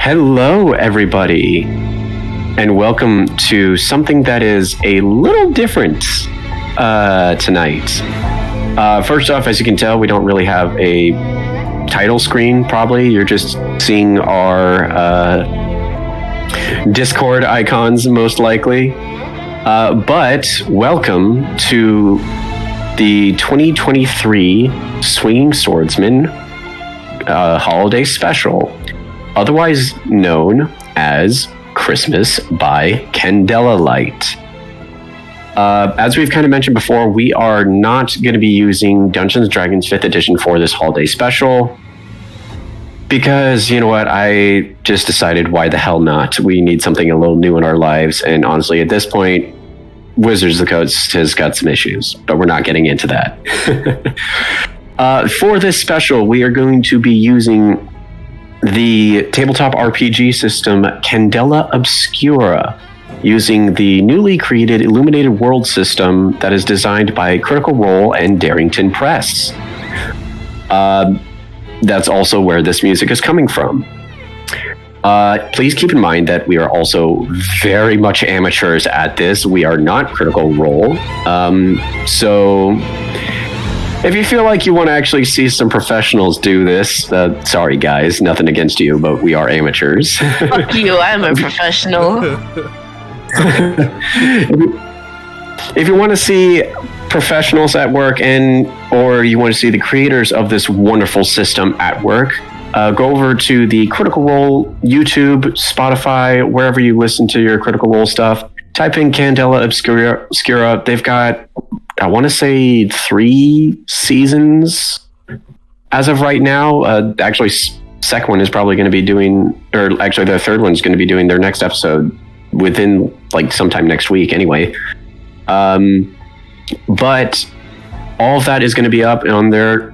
Hello, everybody, and welcome to something that is a little different tonight. First off, as you can tell, we don't really have a title screen, probably. You're just seeing our Discord icons, most likely. But welcome to the 2023 Swinging Swordsman Holiday Special, otherwise known as Christmas by Candela Light. As we've kind of mentioned before, we are not going to be using Dungeons & Dragons 5th edition for this holiday special because, you know what, I just decided why the hell not. We need something a little new in our lives, and honestly, at this point, Wizards of the Coast has got some issues, but we're not getting into that. For this special, we are going to be using the tabletop RPG system Candela Obscura, using the newly created Illuminated World system that is designed by Critical Role and Darrington Press. That's also where this music is coming from. Please keep in mind that we are also very much amateurs at this. We are not Critical Role. So if you feel like you want to actually see some professionals do this, sorry guys, nothing against you, but we are amateurs. Fuck you, I'm a professional. If you want to see professionals at work or you want to see the creators of this wonderful system at work, go over to the Critical Role YouTube, Spotify, wherever you listen to your Critical Role stuff. Type in Candela Obscura. They've got, I want to say, 3 seasons as of right now. Actually, second one is probably going to be doing, or actually the third one is going to be doing their next episode within like sometime next week anyway. But all of that is going to be up on their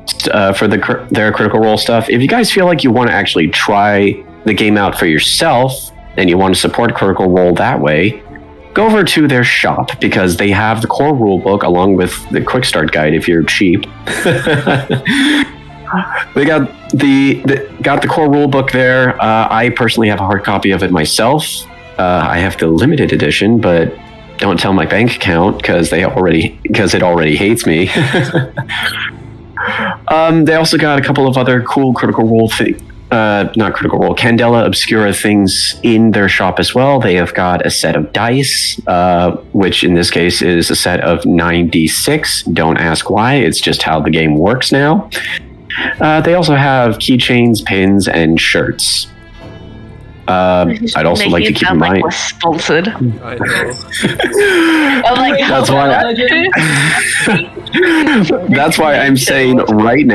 for their Critical Role stuff. If you guys feel like you want to actually try the game out for yourself and you want to support Critical Role that way, go over to their shop because they have the core rulebook along with the quick start guide if you're cheap. They got the core rulebook there. I personally have a hard copy of it myself. I have the limited edition, but don't tell my bank account because it already hates me. They also got a couple of other cool Critical Role Candela Obscura things in their shop as well. They have got a set of dice, which in this case is a set of 9d6. Don't ask why, it's just how the game works now. They also have keychains, pins, and shirts. I'd also like to keep in mind. We're sponsored. I know. Oh my God. That's why I'm saying right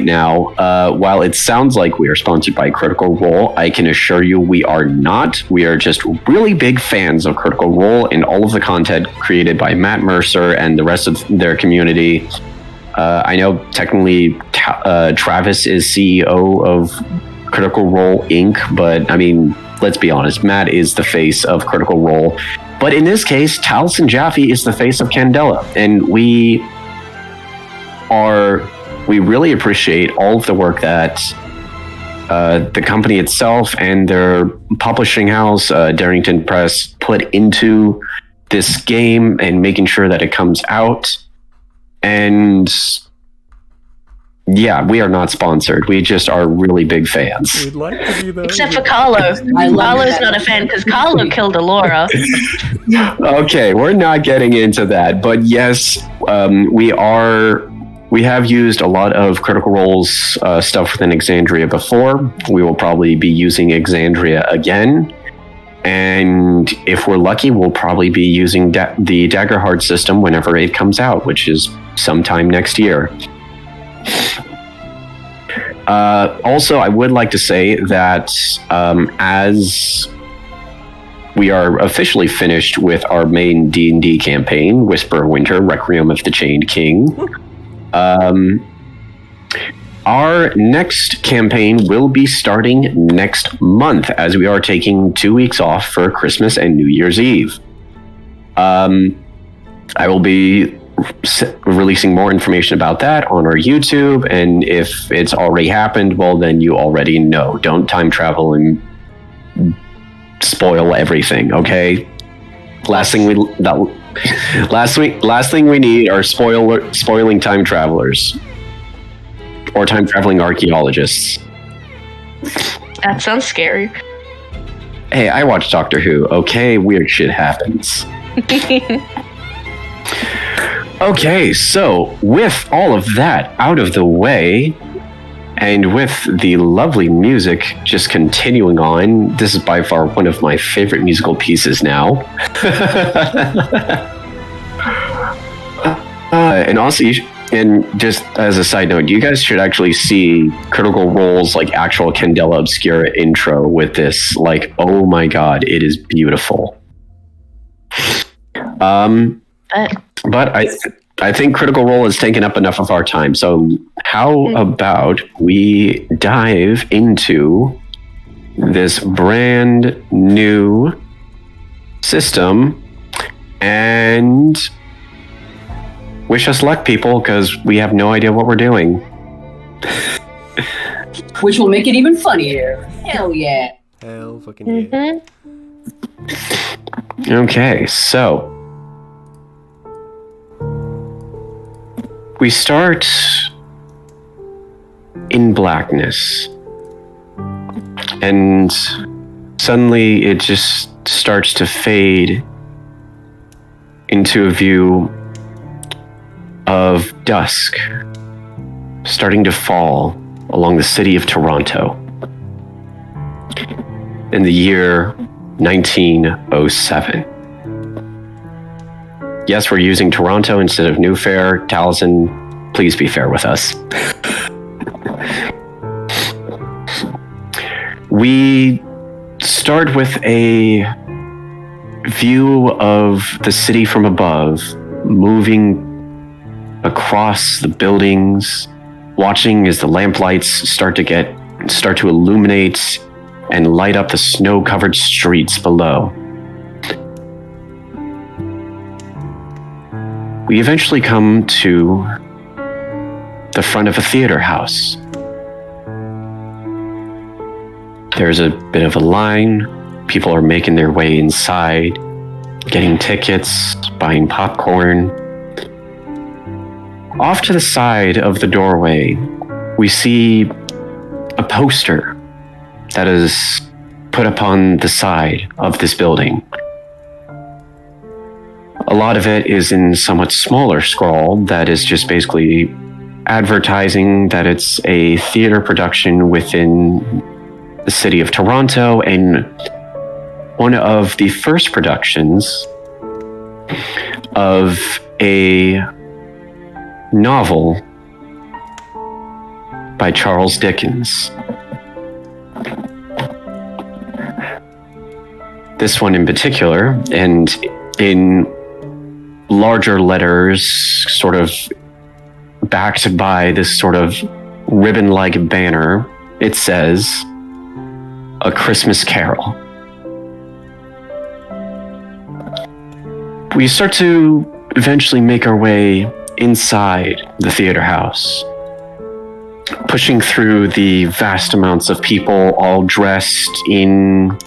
now. While it sounds like we are sponsored by Critical Role, I can assure you we are not. We are just really big fans of Critical Role and all of the content created by Matt Mercer and the rest of their community. I know technically Travis is CEO of Critical Role Inc., but I mean, let's be honest, Matt is the face of Critical Role. But in this case, Taliesin Jaffe is the face of Candela, and we really appreciate all of the work that the company itself and their publishing house, Darrington Press, put into this game and making sure that it comes out. And yeah, we are not sponsored. We just are really big fans. We'd like to be there. Except for Carlo. Carlo's not a fan because Carlo killed Alora. Okay, we're not getting into that. But yes, we have used a lot of Critical Role's stuff within Exandria before. We will probably be using Exandria again. And if we're lucky, we'll probably be using the Daggerheart system whenever it comes out, which is sometime next year. Also, I would like to say that as we are officially finished with our main D&D campaign, Whisper of Winter, Requiem of the Chained King, our next campaign will be starting next month, as we are taking 2 weeks off for Christmas and New Year's Eve. I will be releasing more information about that on our YouTube. And if it's already happened, well, then you already know. Don't time travel and spoil everything, okay? Last thing we need are spoiling time travelers or time traveling archaeologists. That sounds scary. Hey, I watch Doctor Who. Okay, weird shit happens. Okay, so with all of that out of the way, and with the lovely music just continuing on, this is by far one of my favorite musical pieces now. And also, and just as a side note, you guys should actually see Critical Role's like actual Candela Obscura intro with this. Like, oh my god, it is beautiful. But I think Critical Role has taken up enough of our time. So how about we dive into this brand new system and wish us luck, people, because we have no idea what we're doing. Which will make it even funnier. Hell yeah. Hell fucking yeah. Okay, so we start in blackness, and suddenly it just starts to fade into a view of dusk starting to fall along the city of Toronto in the year 1907. Yes, we're using Toronto instead of New Fair. Taliesin, please be fair with us. We start with a view of the city from above, moving across the buildings, watching as the lamplights start to illuminate and light up the snow-covered streets below. We eventually come to the front of a theater house. There's a bit of a line. People are making their way inside, getting tickets, buying popcorn. Off to the side of the doorway, we see a poster that is put upon the side of this building. A lot of it is in somewhat smaller scrawl that is just basically advertising that it's a theater production within the city of Toronto and one of the first productions of a novel by Charles Dickens. This one in particular, and in larger letters, sort of backed by this sort of ribbon-like banner, it says, "A Christmas Carol." We start to eventually make our way inside the theater house, pushing through the vast amounts of people all dressed in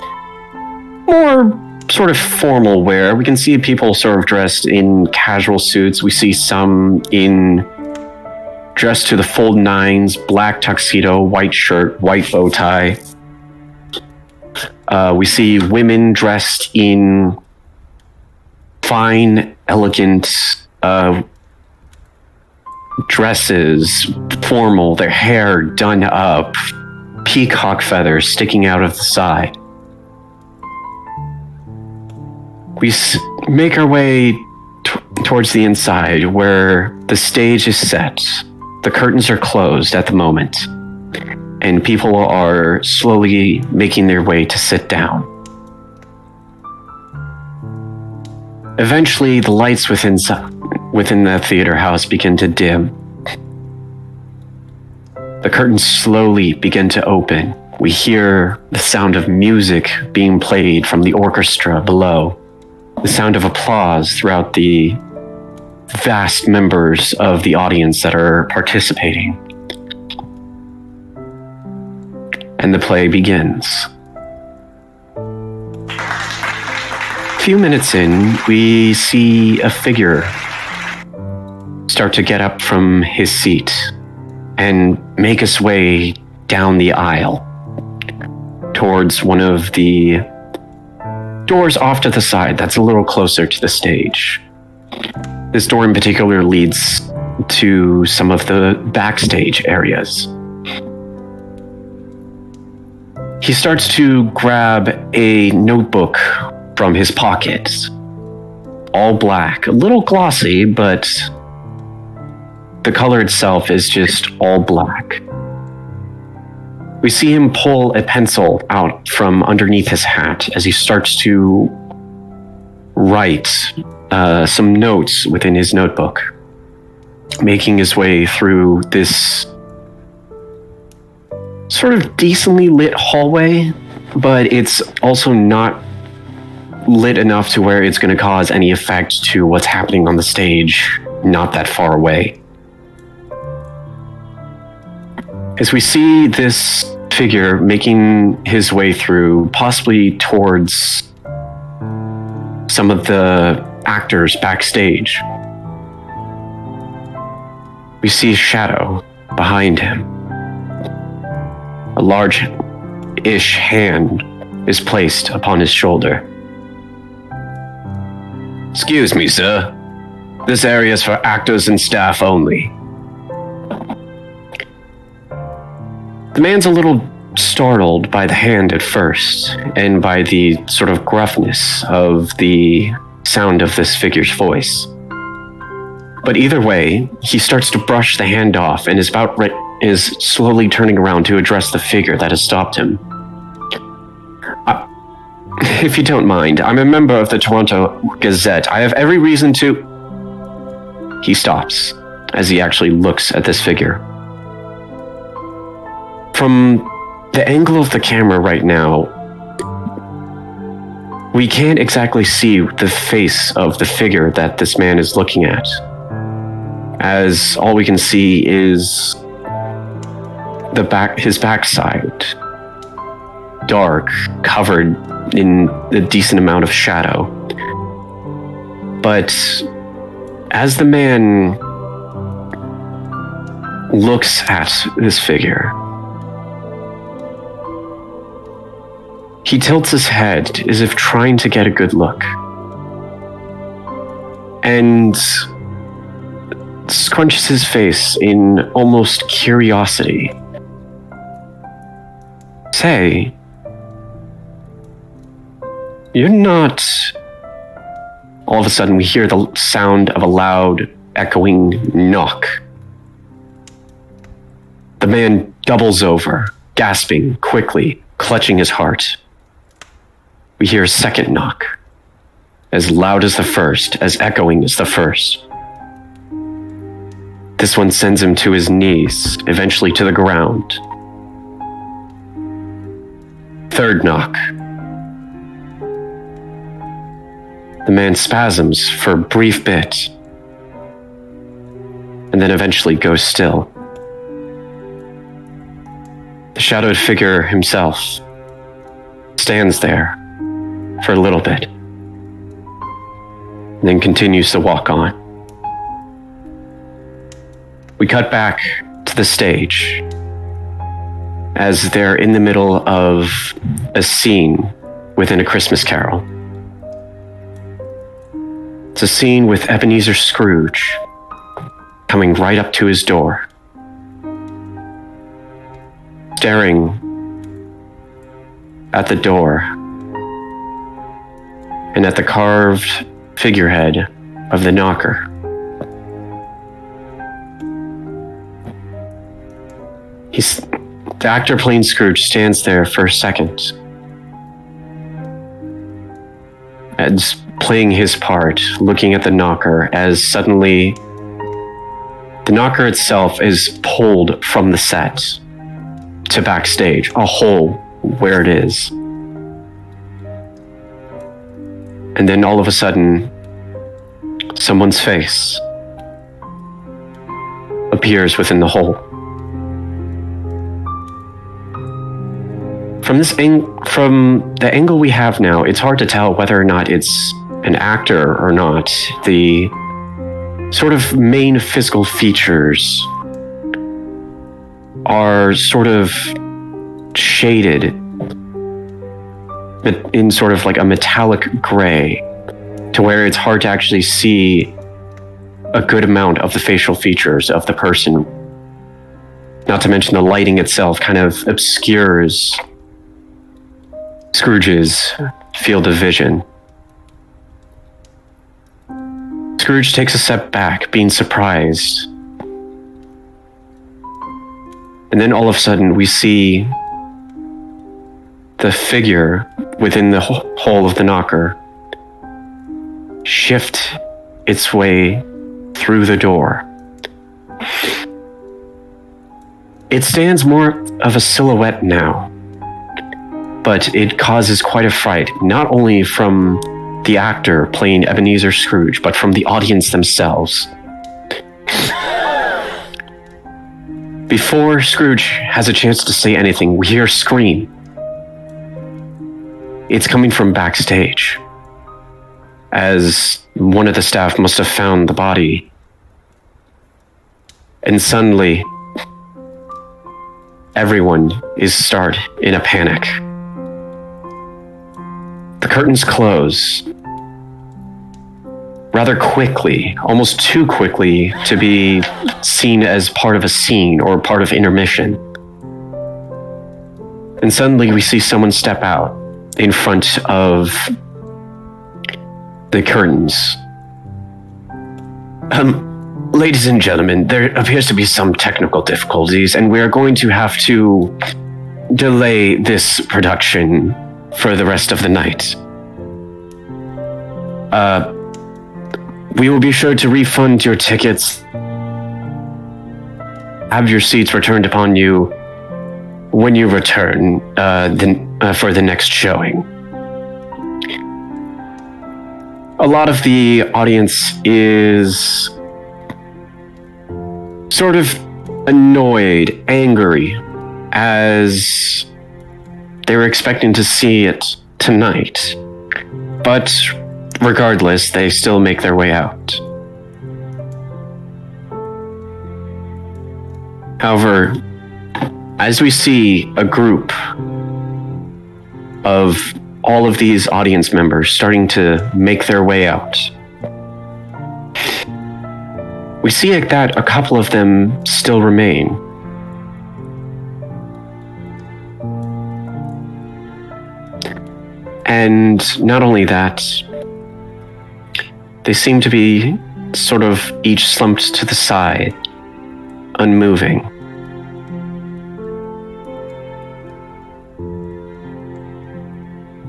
more sort of formal wear. We can see people sort of dressed in casual suits. We see some in dressed to the full nines, black tuxedo, white shirt, white bow tie. We see women dressed in fine, elegant dresses, formal, their hair done up, peacock feathers sticking out of the side. We make our way towards the inside where the stage is set. The curtains are closed at the moment, and people are slowly making their way to sit down. Eventually, the lights within the theater house begin to dim. The curtains slowly begin to open. We hear the sound of music being played from the orchestra below. The sound of applause throughout the vast members of the audience that are participating. And the play begins. A few minutes in, we see a figure start to get up from his seat and make his way down the aisle towards one of the doors off to the side that's a little closer to the stage. This door in particular leads to some of the backstage areas. He starts to grab a notebook from his pocket. All black, a little glossy, but the color itself is just all black. We see him pull a pencil out from underneath his hat as he starts to write some notes within his notebook, making his way through this sort of decently lit hallway, but it's also not lit enough to where it's going to cause any effect to what's happening on the stage not that far away. As we see this figure making his way through, possibly towards some of the actors backstage, we see a shadow behind him. A large-ish hand is placed upon his shoulder. "Excuse me, sir. This area is for actors and staff only." The man's a little startled by the hand at first, and by the sort of gruffness of the sound of this figure's voice. But either way, he starts to brush the hand off and is slowly turning around to address the figure that has stopped him. "If you don't mind, I'm a member of the Toronto Gazette. I have every reason to..." He stops as he actually looks at this figure. From the angle of the camera right now, we can't exactly see the face of the figure that this man is looking at, as all we can see is his backside, dark, covered in a decent amount of shadow. But as the man looks at this figure, he tilts his head as if trying to get a good look, and scrunches his face in almost curiosity. "Say, you're not..." All of a sudden, we hear the sound of a loud, echoing knock. The man doubles over, gasping quickly, clutching his heart. We hear a second knock, as loud as the first, as echoing as the first. This one sends him to his knees, eventually to the ground. Third knock. The man spasms for a brief bit, and then eventually goes still. The shadowed figure himself stands there for a little bit, and then continues to walk on. We cut back to the stage as they're in the middle of a scene within A Christmas Carol. It's a scene with Ebenezer Scrooge coming right up to his door, staring at the door and at the carved figurehead of the knocker. The actor playing Scrooge stands there for a second, and playing his part, looking at the knocker, as suddenly the knocker itself is pulled from the set to backstage, a hole where it is. And then all of a sudden, someone's face appears within the hole. From the angle we have now, it's hard to tell whether or not it's an actor or not. The sort of main physical features are sort of shaded in sort of like a metallic gray, to where it's hard to actually see a good amount of the facial features of the person. Not to mention the lighting itself kind of obscures Scrooge's field of vision. Scrooge takes a step back, being surprised. And then all of a sudden, we see the figure within the hole of the knocker shift its way through the door. It stands more of a silhouette now, but it causes quite a fright, not only from the actor playing Ebenezer Scrooge, but from the audience themselves. Before Scrooge has a chance to say anything, we hear a scream. It's coming from backstage, as one of the staff must have found the body. And suddenly, everyone is start in a panic. The curtains close rather quickly, almost too quickly to be seen as part of a scene or part of intermission. And suddenly we see someone step out in front of the curtains. Ladies and gentlemen, there appears to be some technical difficulties, and we are going to have to delay this production for the rest of the night. We will be sure to refund your tickets, have your seats returned upon you when you return for the next showing. A lot of the audience is sort of annoyed, angry, as they were expecting to see it tonight. But regardless, they still make their way out. However, as we see a group of all of these audience members starting to make their way out, we see that a couple of them still remain. And not only that, they seem to be sort of each slumped to the side, unmoving.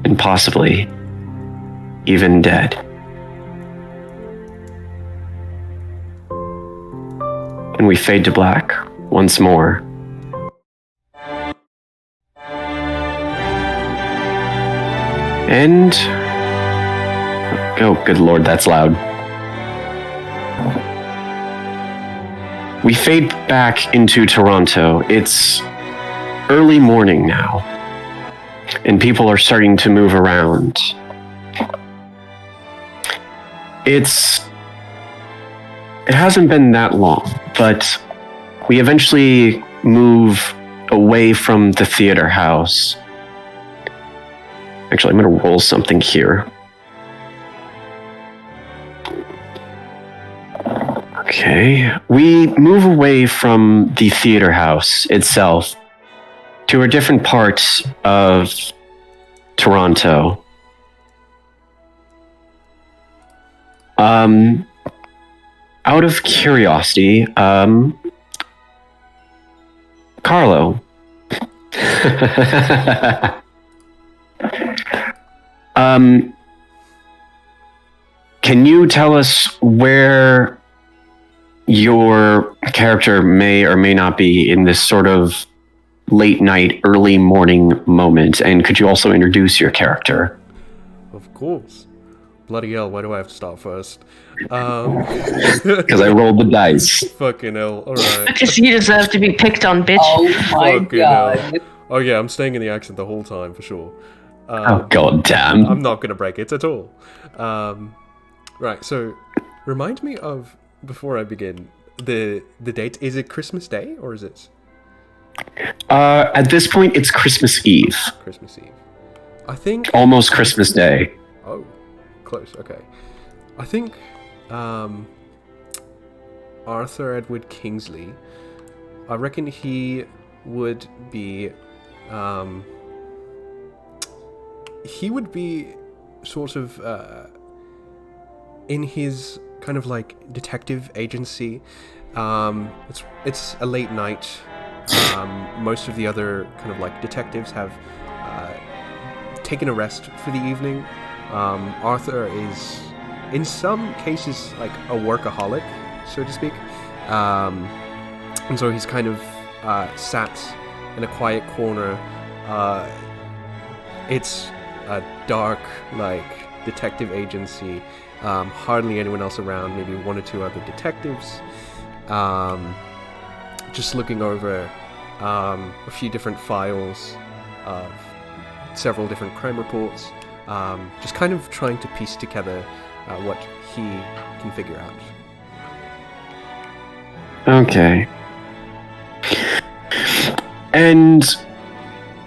And possibly even dead. And we fade to black once more. And oh, good lord, that's loud. We fade back into Toronto. It's early morning now, and people are starting to move around. It hasn't been that long, but we eventually move away from the theater house. Actually, I'm going to roll something here. Okay, we move away from the theater house itself to a different part of Toronto. Out of curiosity, Carlo. Can you tell us where your character may or may not be in this sort of late night, early morning moment? And could you also introduce your character? Of course. bloody hell, why do I have to start first? Because I rolled the dice. Fucking hell, alright. Because you deserve to be picked on, bitch. Oh my Fucking god. hell. Oh yeah, I'm staying in the accent the whole time, for sure. Oh, god damn. I'm not gonna break it at all. Right, so, remind me of, before I begin, the date. Is it Christmas Day, or is it At this point, it's Christmas Eve. Christmas Eve? I think... Almost Christmas Day. Oh, close, okay. I think, Arthur Edward Kingsley, I reckon he would be, sort of, in his kind of like detective agency. It's a late night. Most of the other kind of like detectives have taken a rest for the evening. Arthur is, in some cases, like a workaholic, so to speak. And so he's kind of sat in a quiet corner. It's a dark, like, detective agency. Hardly anyone else around, maybe one or two other detectives. Just looking over a few different files of several different crime reports. Just kind of trying to piece together what he can figure out. Okay. And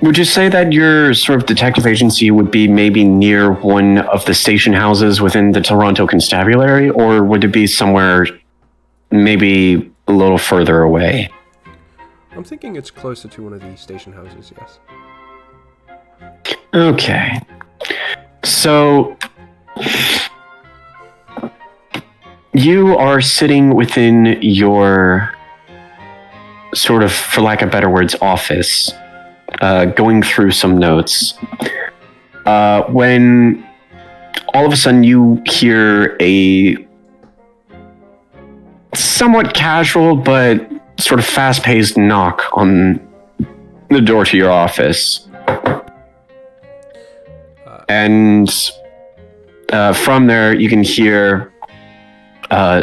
would you say that your sort of detective agency would be maybe near one of the station houses within the Toronto Constabulary, or would it be somewhere maybe a little further away? I'm thinking it's closer to one of these station houses, yes. Okay. So you are sitting within your sort of, for lack of better words, office, going through some notes, when all of a sudden you hear a somewhat casual but sort of fast-paced knock on the door to your office. And from there you can hear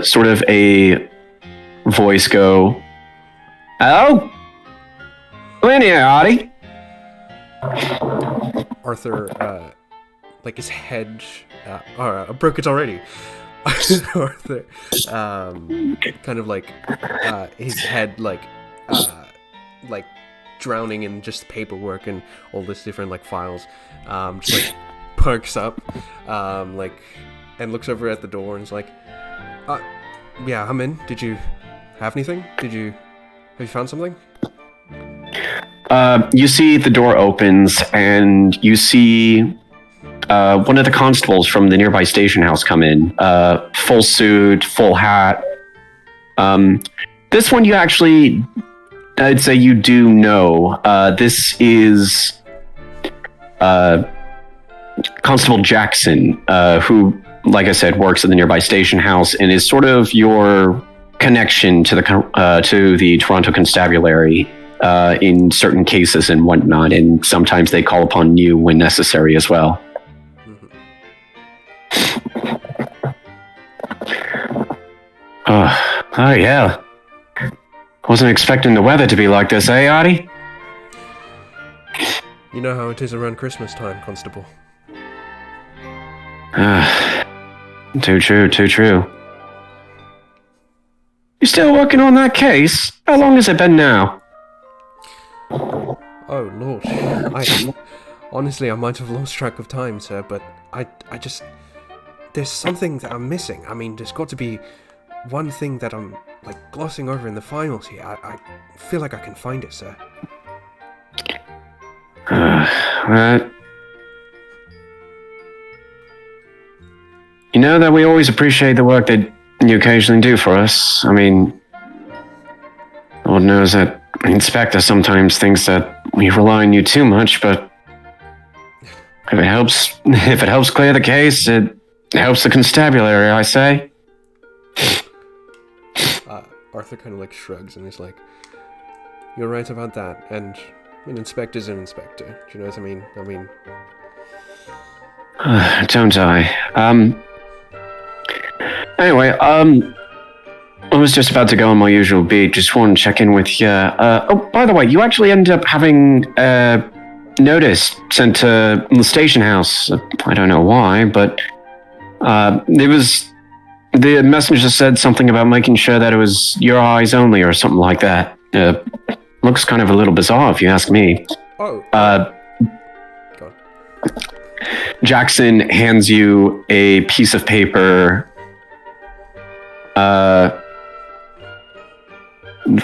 sort of a voice go, "Hello? Who in here, Artie?" Arthur, like his head, broke it already. Arthur, kind of like, his head, like drowning in just paperwork and all this different, like, files, just, like, perks up, and looks over at the door and is like, yeah, I'm in. Did you have anything? Have you found something? You see the door opens, and you see one of the constables from the nearby station house come in. Full suit, full hat. This one you actually, I'd say you do know. This is Constable Jackson, who, like I said, works at the nearby station house and is sort of your connection to the Toronto Constabulary in certain cases and whatnot, and sometimes they call upon you when necessary as well. Oh yeah. Wasn't expecting the weather to be like this, eh, Artie? You know how it is around Christmas time, Constable. Too true. You still working on that case? How long has it been now? Oh, Lord. Honestly, I might have lost track of time, sir, but I just... There's something that I'm missing. I mean, there's got to be one thing that I'm, like, glossing over in the files here. I feel like I can find it, sir. You know that we always appreciate the work that you occasionally do for us. I mean, Lord knows that the inspector sometimes thinks that we rely on you too much, but if it helps clear the case, it helps the constabulary, I say. Arthur kind of, like, shrugs and is like, "You're right about that, and an inspector's an inspector. Do you know what I mean? Don't I? Anyway, I was just about to go on my usual beat. Just wanted to check in with you. Oh, by the way, you actually ended up having a notice sent to the station house. I don't know why, but it was the messenger said something about making sure that it was your eyes only or something like that. Looks kind of a little bizarre, if you ask me. Oh. Go on. Jackson hands you a piece of paper.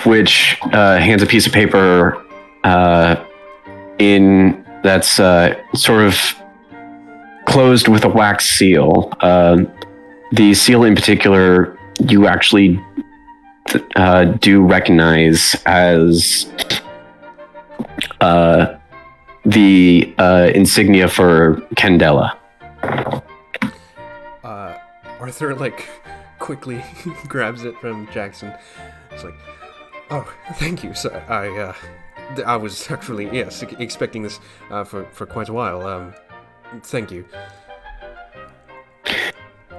Which hands a piece of paper in that's sort of closed with a wax seal. The seal in particular, you actually do recognize as the insignia for Candela. Arthur quickly grabs it from Jackson. It's like, oh, thank you, sir. I was actually, yes, expecting this for quite a while. Thank you.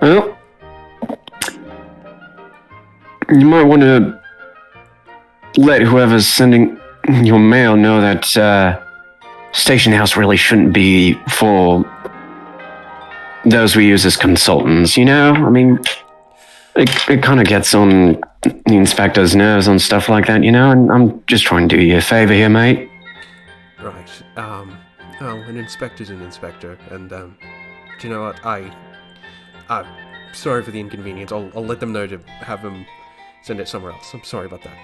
Well, you might want to let whoever's sending your mail know that station house really shouldn't be for those we use as consultants, you know? I mean, it kind of gets on the inspector's nerves on stuff like that, you know? And I'm just trying to do you a favor here, mate. Right. Well, an inspector's an inspector, and, do you know what? I'm sorry for the inconvenience. I'll let them know to have them send it somewhere else. I'm sorry about that.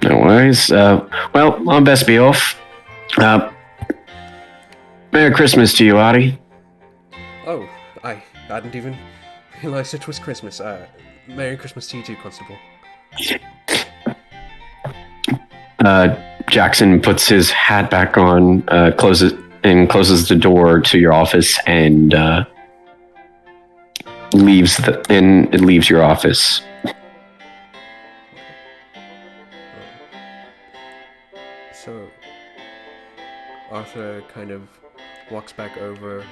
No worries. Well, I'll best be off. Merry Christmas to you, Artie. Oh, I hadn't even realized it was Christmas. Merry Christmas to you too, Constable. Jackson puts his hat back on, closes the door to your office, and leaves your office. So Arthur kind of walks back over.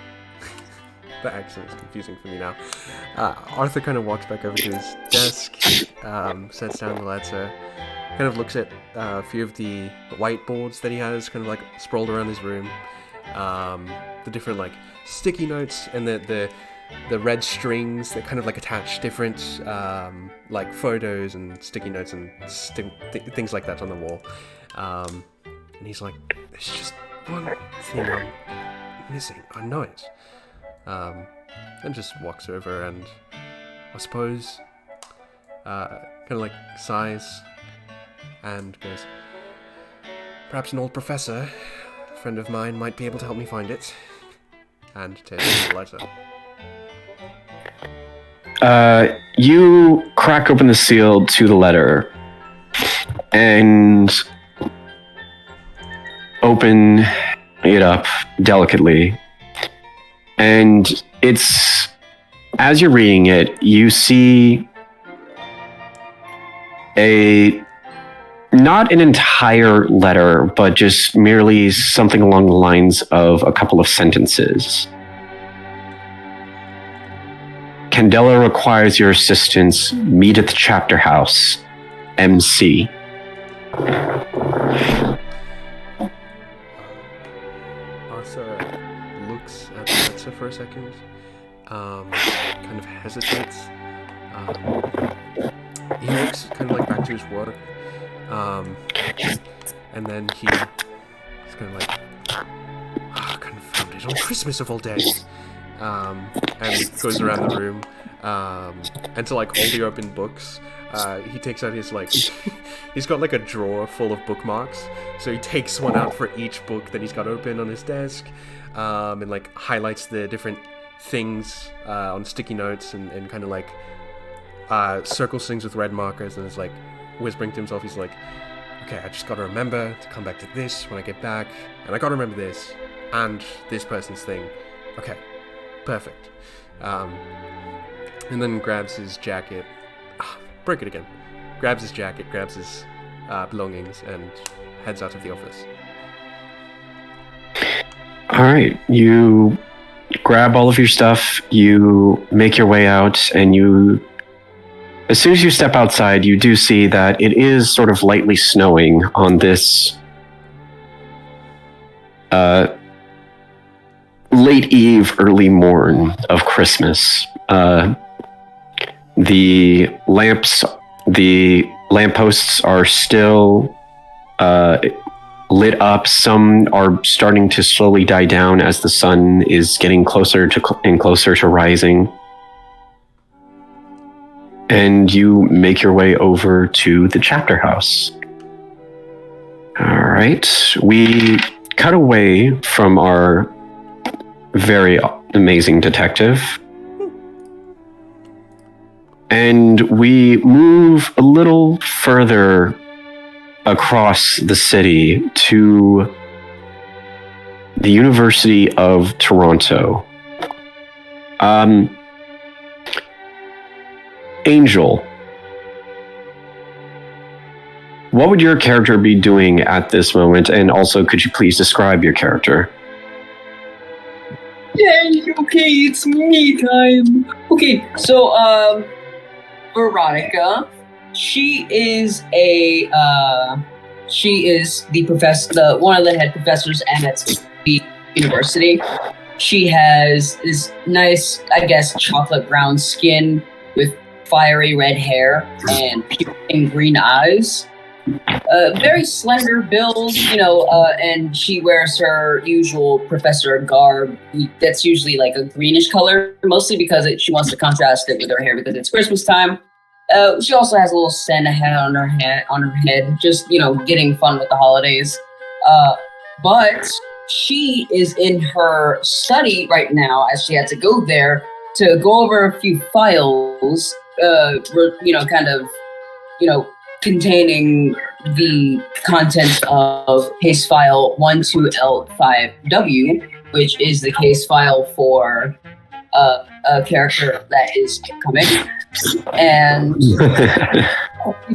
The accent is confusing for me now. Arthur kind of walks back over to his desk, sets down the letter, kind of looks at a few of the whiteboards that he has kind of sprawled around his room, the different sticky notes and the red strings that kind of attach different photos and sticky notes and things like that on the wall. And he's like, there's just one thing I'm missing. I know it. And just walks over and I suppose kind of sighs and goes, perhaps an old professor, a friend of mine, might be able to help me find it. And takes the letter. You crack open the seal to the letter and open it up delicately. And it's, as you're reading it, you see not an entire letter, but just merely something along the lines of a couple of sentences. Candela requires your assistance. Meet at the chapter house. MC. Arthur looks at the letter for a second, kind of hesitates. He looks kind of back to his work, and then he's kind of I couldn't found it on Christmas of all days. And goes around the room, and to all the open books, he takes out his he's got a drawer full of bookmarks, so he takes one out for each book that he's got open on his desk, and highlights the different things on sticky notes and kind of circles things with red markers, and is whispering to himself. He's like, okay, I just gotta remember to come back to this when I get back, and I gotta remember this and this person's thing. Okay. Perfect. And then grabs his jacket. Break it again. Grabs his jacket, grabs his belongings, and heads out of the office. All right. You grab all of your stuff, you make your way out, and as soon as you step outside, you do see that it is sort of lightly snowing on this late eve, early morn of Christmas. The lampposts are still lit up. Some are starting to slowly die down as the sun is getting closer and closer to rising. And you make your way over to the chapter house. All right. We cut away from our very amazing detective. And we move a little further across the city to the University of Toronto. Angel, what would your character be doing at this moment? And also, could you please describe your character? Yay, okay, it's me time. Okay, so, Veronica, she is the one of the head professors at the university. She has this nice, I guess, chocolate brown skin with fiery red hair and piercing green eyes. Very slender build, and she wears her usual professor garb. That's usually like a greenish color, mostly because she wants to contrast it with her hair because it's Christmas time. She also has a little Santa hat on her head, just getting fun with the holidays. But she is in her study right now, as she had to go there to go over a few files. Containing the contents of case file 12L5W, which is the case file for a character that is coming. And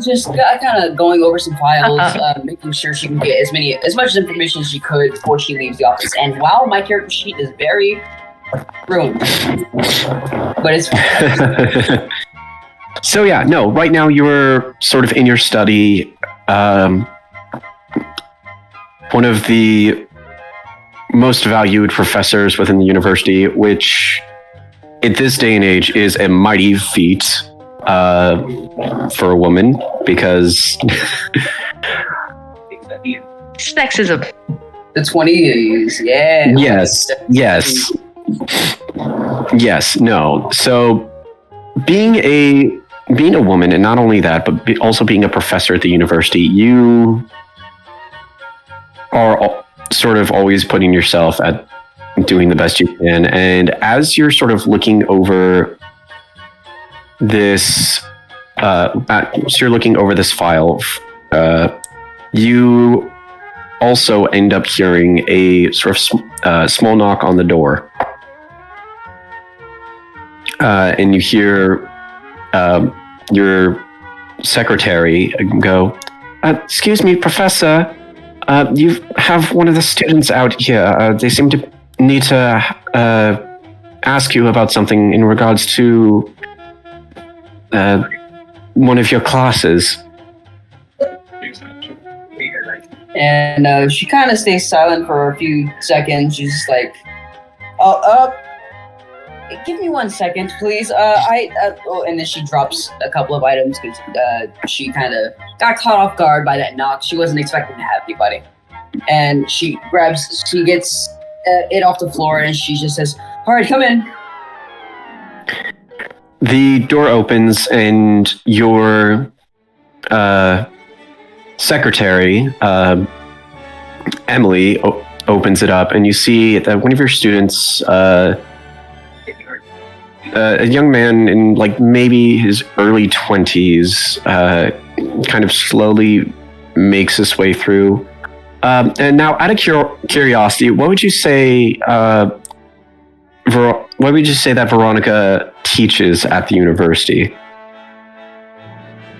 just kind of going over some files, making sure she can get as much information as she could before she leaves the office. And wow, my character sheet is very ruined, but it's So yeah, no, right now you're sort of in your study. One of the most valued professors within the university, which at this day and age is a mighty feat for a woman, because sexism. The 20s, yeah. Yes, no. So being a woman, and not only that, but also being a professor at the university, you are sort of always putting yourself at doing the best you can. And as you're sort of looking over this, file, you also end up hearing a sort of small knock on the door. And you hear your secretary go, "Excuse me, Professor, you have one of the students out here. They seem to need to ask you about something in regards to one of your classes." And she kind of stays silent for a few seconds. She's just like, give me 1 second, please. And then she drops a couple of items because she kind of got caught off guard by that knock. She wasn't expecting to have anybody. And she gets it off the floor, and she just says, "All right, come in." The door opens, and your secretary, Emily, opens it up, and you see that one of your students, a young man in like maybe his early 20s, kind of slowly makes his way through. And now, out of curiosity, what would you say? What would you say that Veronica teaches at the university?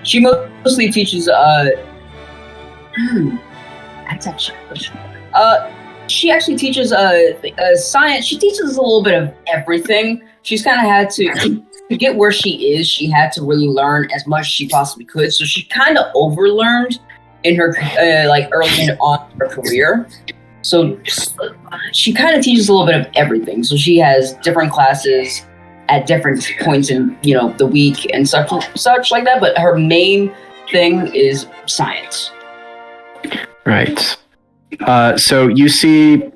She mostly teaches. That's actually a question. she actually teaches science. She teaches us a little bit of everything. She's kind of had to get where she is. She had to really learn as much as she possibly could. So she kind of overlearned in her like early on in her career. So she kind of teaches a little bit of everything. So she has different classes at different points in the week and such like that. But her main thing is science. Right. So you see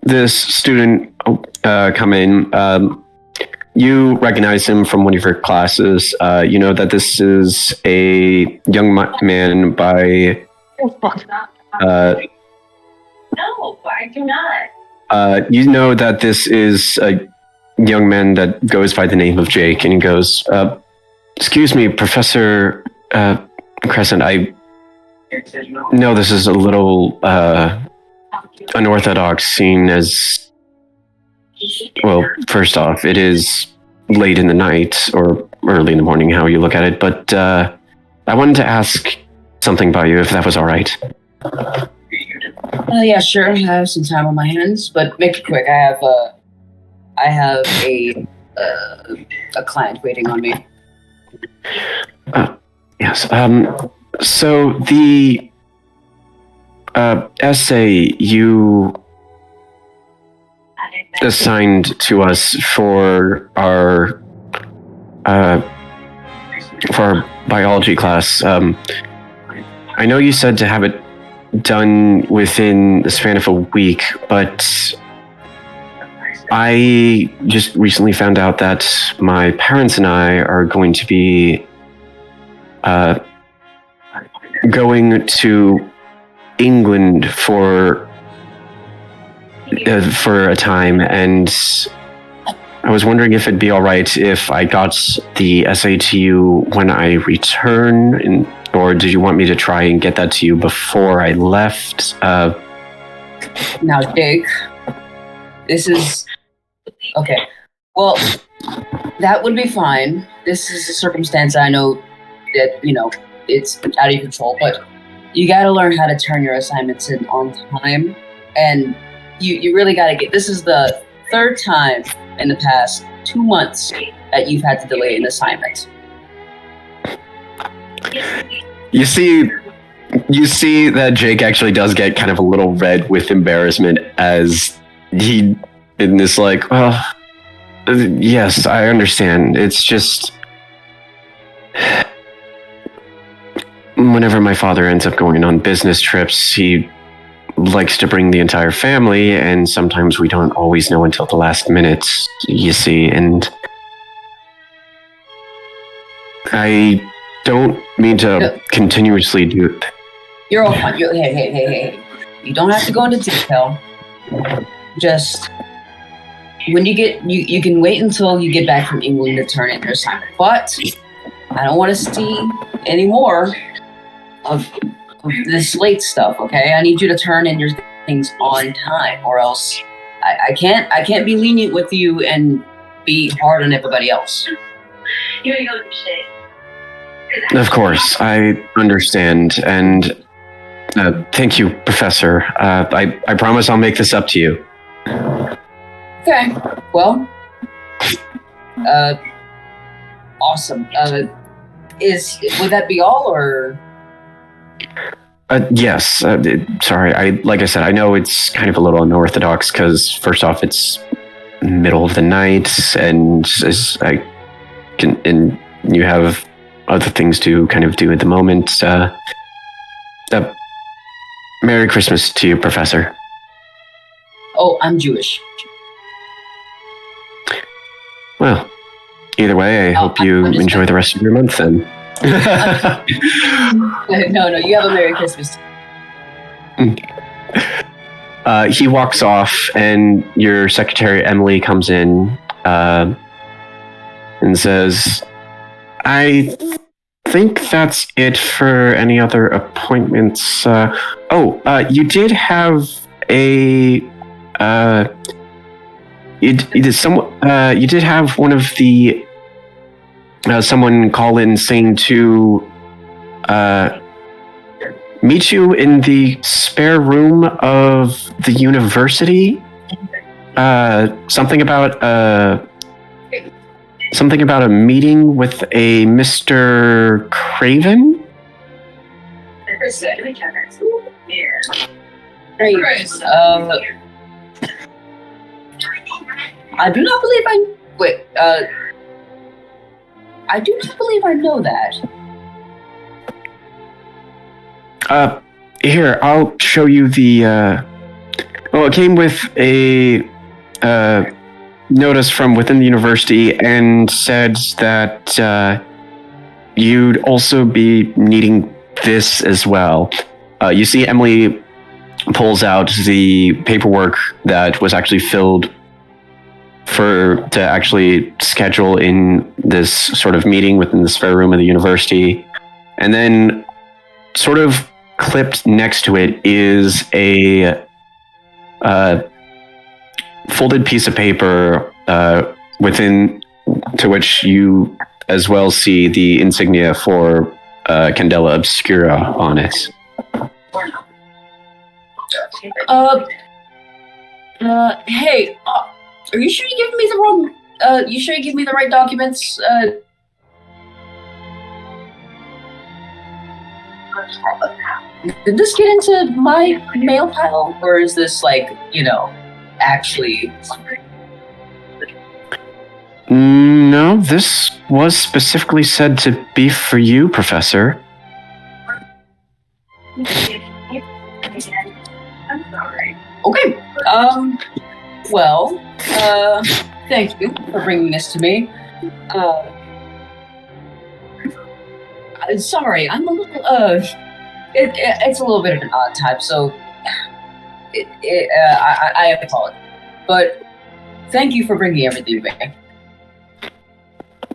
this student come in. You recognize him from one of your classes. You know that this is a young man by. No, I do not. You know that this is a young man that goes by the name of Jake, and he goes, "Excuse me, Professor Crescent. I know this is a little unorthodox, seeing as well. First off, it is late in the night or early in the morning, how you look at it. But I wanted to ask something about you, if that was all right." Yeah, sure. I have some time on my hands, but make it quick. I have a client waiting on me. Yes. So the essay you assigned to us for our biology class. I know you said to have it done within the span of a week, but I just recently found out that my parents and I are going to be going to England for a time, and I was wondering if it'd be all right if I got the essay to you when I return, or did you want me to try and get that to you before I left? Now, Jake, this is okay. Well, that would be fine. This is a circumstance I know that it's out of your control, but you got to learn how to turn your assignments in on time, and you really got to get. This is the third time in the past 2 months that you've had to delay an assignment. You see that Jake actually does get kind of a little red with embarrassment as he in this like, well, yes, I understand. It's just whenever my father ends up going on business trips, he likes to bring the entire family, and sometimes we don't always know until the last minute, you see, and I don't mean to continuously do it. You're all fine. Hey. You don't have to go into detail. Just when you get, you can wait until you get back from England to turn in your assignment. But I don't want to see any more of this late stuff, okay? I need you to turn in your things on time, or else I can't be lenient with you and be hard on everybody else. Of course, I understand, and thank you, Professor. I promise I'll make this up to you. Okay, well, awesome. Would that be all, or? Yes. Sorry. Like I said, I know it's kind of a little unorthodox because first off, it's middle of the night, and and you have other things to kind of do at the moment. Merry Christmas to you, Professor. Oh, I'm Jewish. Well, either way, I hope you enjoy the rest of your month then. No, you have a Merry Christmas. He walks off, and your secretary, Emily, comes in and says, I think that's it for any other appointments. You did have a... You did have one of the... someone call in saying to meet you in the spare room of the university. Something about a meeting with a Mr. Craven. I do not believe I do not believe I know that. Here, I'll show you the, well, it came with a, notice from within the university and said that, you'd also be needing this as well. You see Emily pulls out the paperwork that was actually filled to actually schedule in this sort of meeting within the spare room of the university. And then sort of clipped next to it is a folded piece of paper within to which you as well see the insignia for Candela Obscura on it. Hey, are you sure you gave me the wrong? You sure you gave me the right documents? Did this get into my mail pile, or is this like, actually? No, this was specifically said to be for you, Professor. Okay. Well, thank you for bringing this to me. Sorry, I'm a little, it's a little bit of an odd time, so I apologize. But thank you for bringing everything back.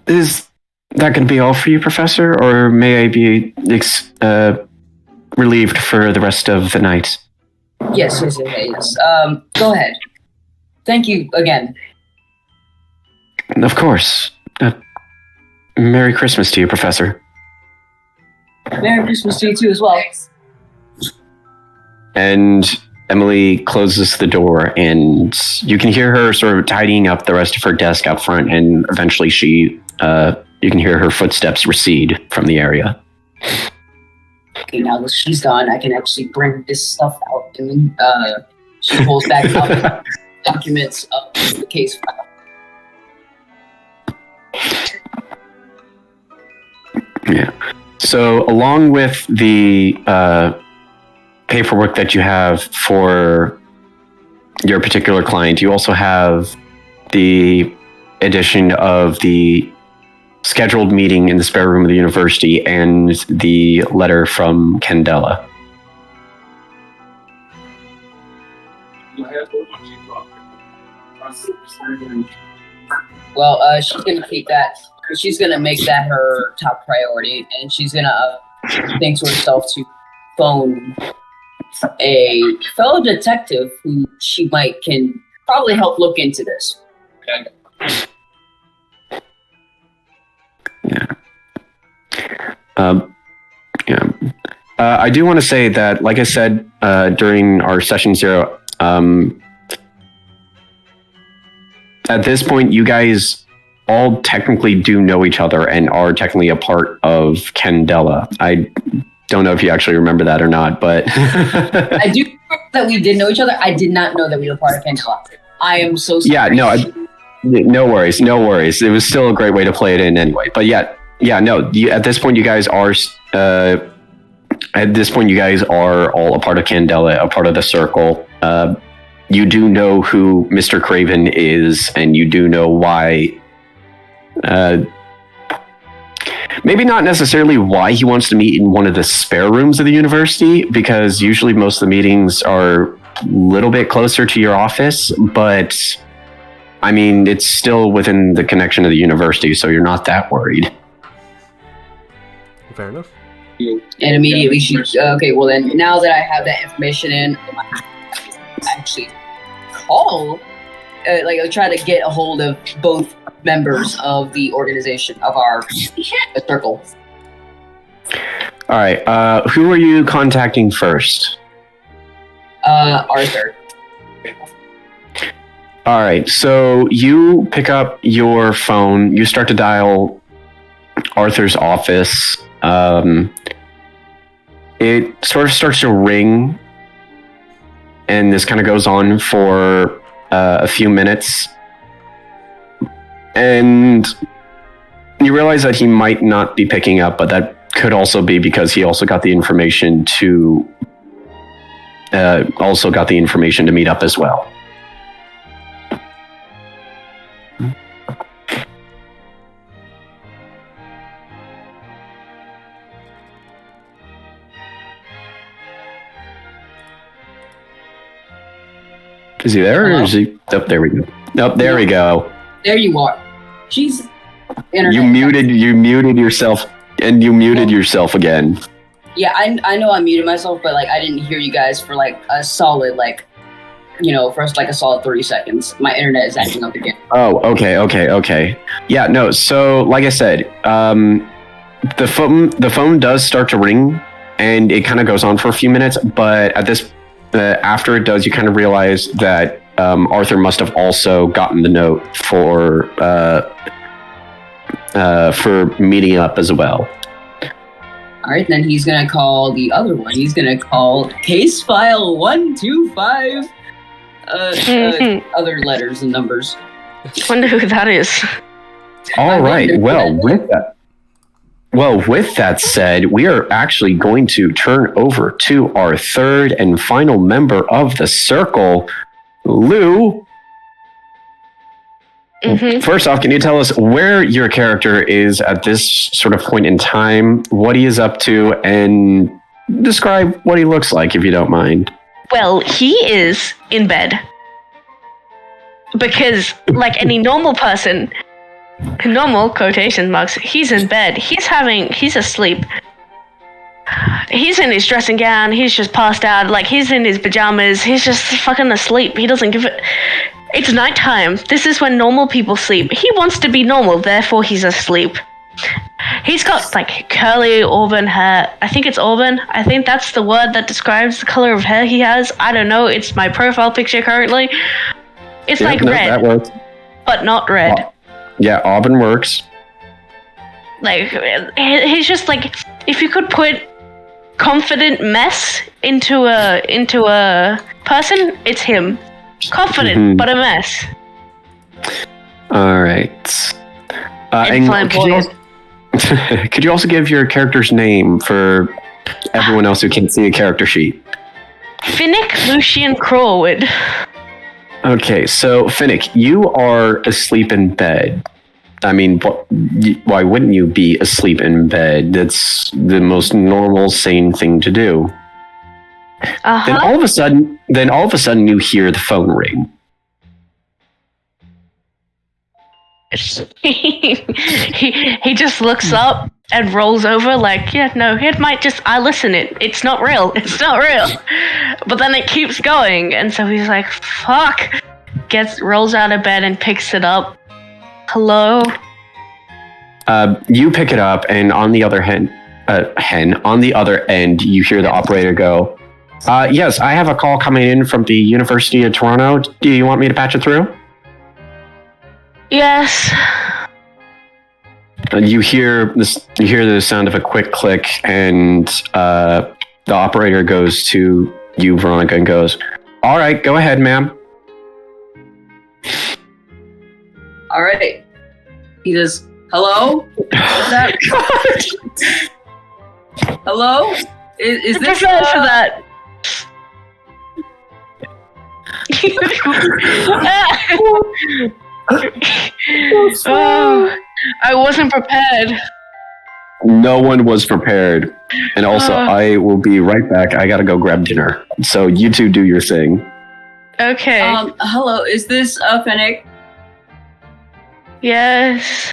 Is that going to be all for you, Professor, or may I be relieved for the rest of the night? Yes. Go ahead. Thank you again. Of course. Merry Christmas to you, Professor. Merry Christmas to you too as well. And Emily closes the door, and you can hear her sort of tidying up the rest of her desk out front, and eventually you can hear her footsteps recede from the area. Okay, now that she's gone, I can actually bring this stuff out, and she pulls back out documents of the case file. Yeah. So along with the paperwork that you have for your particular client, you also have the addition of the scheduled meeting in the spare room of the university and the letter from Candela. Well, she's gonna keep that. She's gonna make that her top priority, and she's gonna think to herself to phone a fellow detective who she can probably help look into this. I do want to say that, like I said during our session 0, at this point, you guys all technically do know each other and are technically a part of Candela. I don't know if you actually remember that or not, but I do remember that we did know each other. I did not know that we were part of Candela. I am so sorry. Yeah, no worries. It was still a great way to play it in anyway. But at this point, you guys are. At this point, you guys are all a part of Candela, a part of the circle. You do know who Mr. Craven is, and you do know why. Maybe not necessarily why he wants to meet in one of the spare rooms of the university, because usually most of the meetings are a little bit closer to your office, but I mean, it's still within the connection of the university, so you're not that worried. Fair enough. And immediately okay, well then, now that I have that information in, I actually call, I'll try to get a hold of both members of the organization, of our circle. All right. Who are you contacting first? Arthur. All right. So you pick up your phone. You start to dial Arthur's office. It sort of starts to ring, and this kind of goes on for a few minutes. And you realize that he might not be picking up, but that could also be because he also got the information to meet up as well. Is he there, or is he? Oh, there we go. Nope, there we go. There you are. Jeez. You muted yourself, and you muted yourself again. Yeah, I know I muted myself, but like I didn't hear you guys for like a solid a solid 30 seconds. My internet is acting up again. Oh, okay. Yeah, no. So, like I said, the phone does start to ring, and it kind of goes on for a few minutes. But at this, after it does, you kind of realize that Arthur must have also gotten the note for meeting up as well. All right, then he's gonna call the other one. He's gonna call case file 125. Other letters and numbers. Wonder who that is. All right. Well, with that said, we are actually going to turn over to our third and final member of the circle, Lou. Mm-hmm. First off, can you tell us where your character is at this sort of point in time, what he is up to, and describe what he looks like, if you don't mind? Well, he is in bed. Because, like any normal person, normal quotation marks, he's in bed. He's asleep. He's in his dressing gown. He's just passed out. Like, he's in his pajamas. He's just fucking asleep. He doesn't give it. It's nighttime. This is when normal people sleep. He wants to be normal, therefore he's asleep. He's got, like, curly auburn hair. I think it's auburn. I think that's the word that describes the color of hair he has. I don't know. It's my profile picture currently. It's red. That works. But not red. Yeah, auburn works. Like, he's just like, if you could put confident mess into a person, it's him. Confident, but a mess. All right. And flamboyant. Could you also give your character's name for everyone else who can see a character sheet? Finnick Lucian Crawwood. Okay, so Finnick, you are asleep in bed. I mean, why wouldn't you be asleep in bed? That's the most normal, sane thing to do. Uh-huh. Then all of a sudden, you hear the phone ring. he just looks up and rolls over like, yeah, no, it might just, I listen it. It's not real. It's not real. But then it keeps going. And so he's like, fuck. Rolls out of bed and picks it up. Hello? You pick it up, and on the other end, you hear the operator go, yes, I have a call coming in from the University of Toronto. Do you want me to patch it through? Yes. You hear the sound of a quick click, and the operator goes to you, Veronica, and goes, all right, go ahead, ma'am. All right. He says, hello? What's that? Hello? Is this for that? Oh, I wasn't prepared. No one was prepared. And also, I will be right back. I gotta go grab dinner. So you two do your thing. Okay. Hello, is this Finnick? Yes.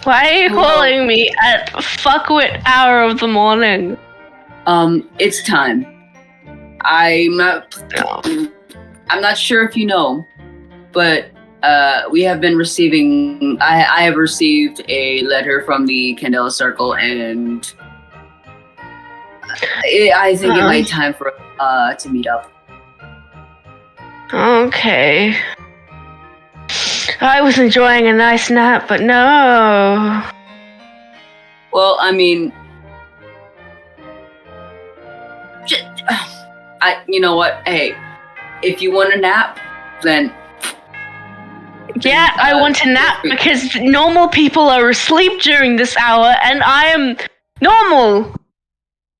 Why are you calling me at fuckwit hour of the morning? It's time. I'm not sure if you know, but we have been receiving. I have received a letter from the Candela Circle, and I think it might be time for to meet up. Okay. I was enjoying a nice nap, but no. Well, I mean, you know what? Hey, if you want a nap, then yeah, I want to nap because normal people are asleep during this hour, and I am normal.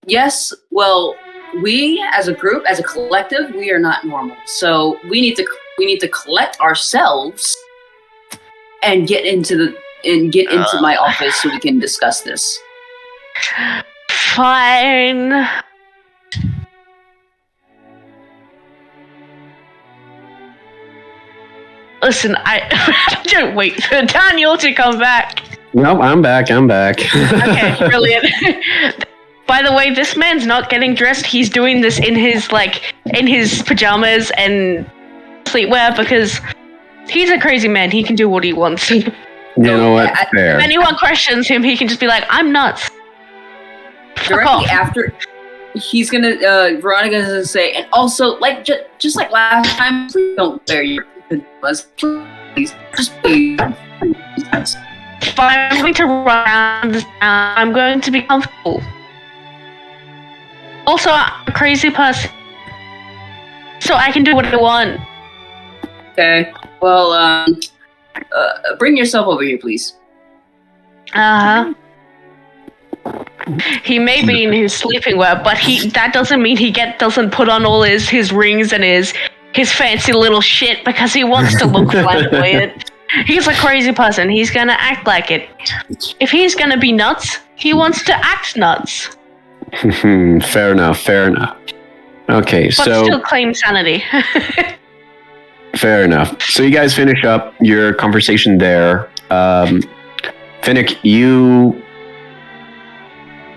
Yes. Well, we as a group, as a collective, we are not normal. So we need to collect ourselves and get into my office so we can discuss this. Fine. Listen, I don't wait for Daniel to come back. Nope, I'm back. Okay, brilliant. By the way, this man's not getting dressed. He's doing this in his pajamas and sleepwear because he's a crazy man. He can do what he wants. You know what? Fair. If anyone questions him, he can just be like, "I'm nuts." Directly after, he's gonna Veronica's gonna say, and also like just like last time, please don't wear your pajamas. Please, just please. If I'm going to run around this town, I'm going to be comfortable. Also, I'm a crazy person, so I can do what I want. Okay. Well, bring yourself over here, please. He may be in his sleeping wear, but that doesn't mean he doesn't put on all his rings and his fancy little shit because he wants to look flamboyant. He's a crazy person. He's gonna act like it. If he's gonna be nuts, he wants to act nuts. Fair enough. Okay, but so still claim sanity. fair enough. So you guys finish up your conversation there. Finnick, you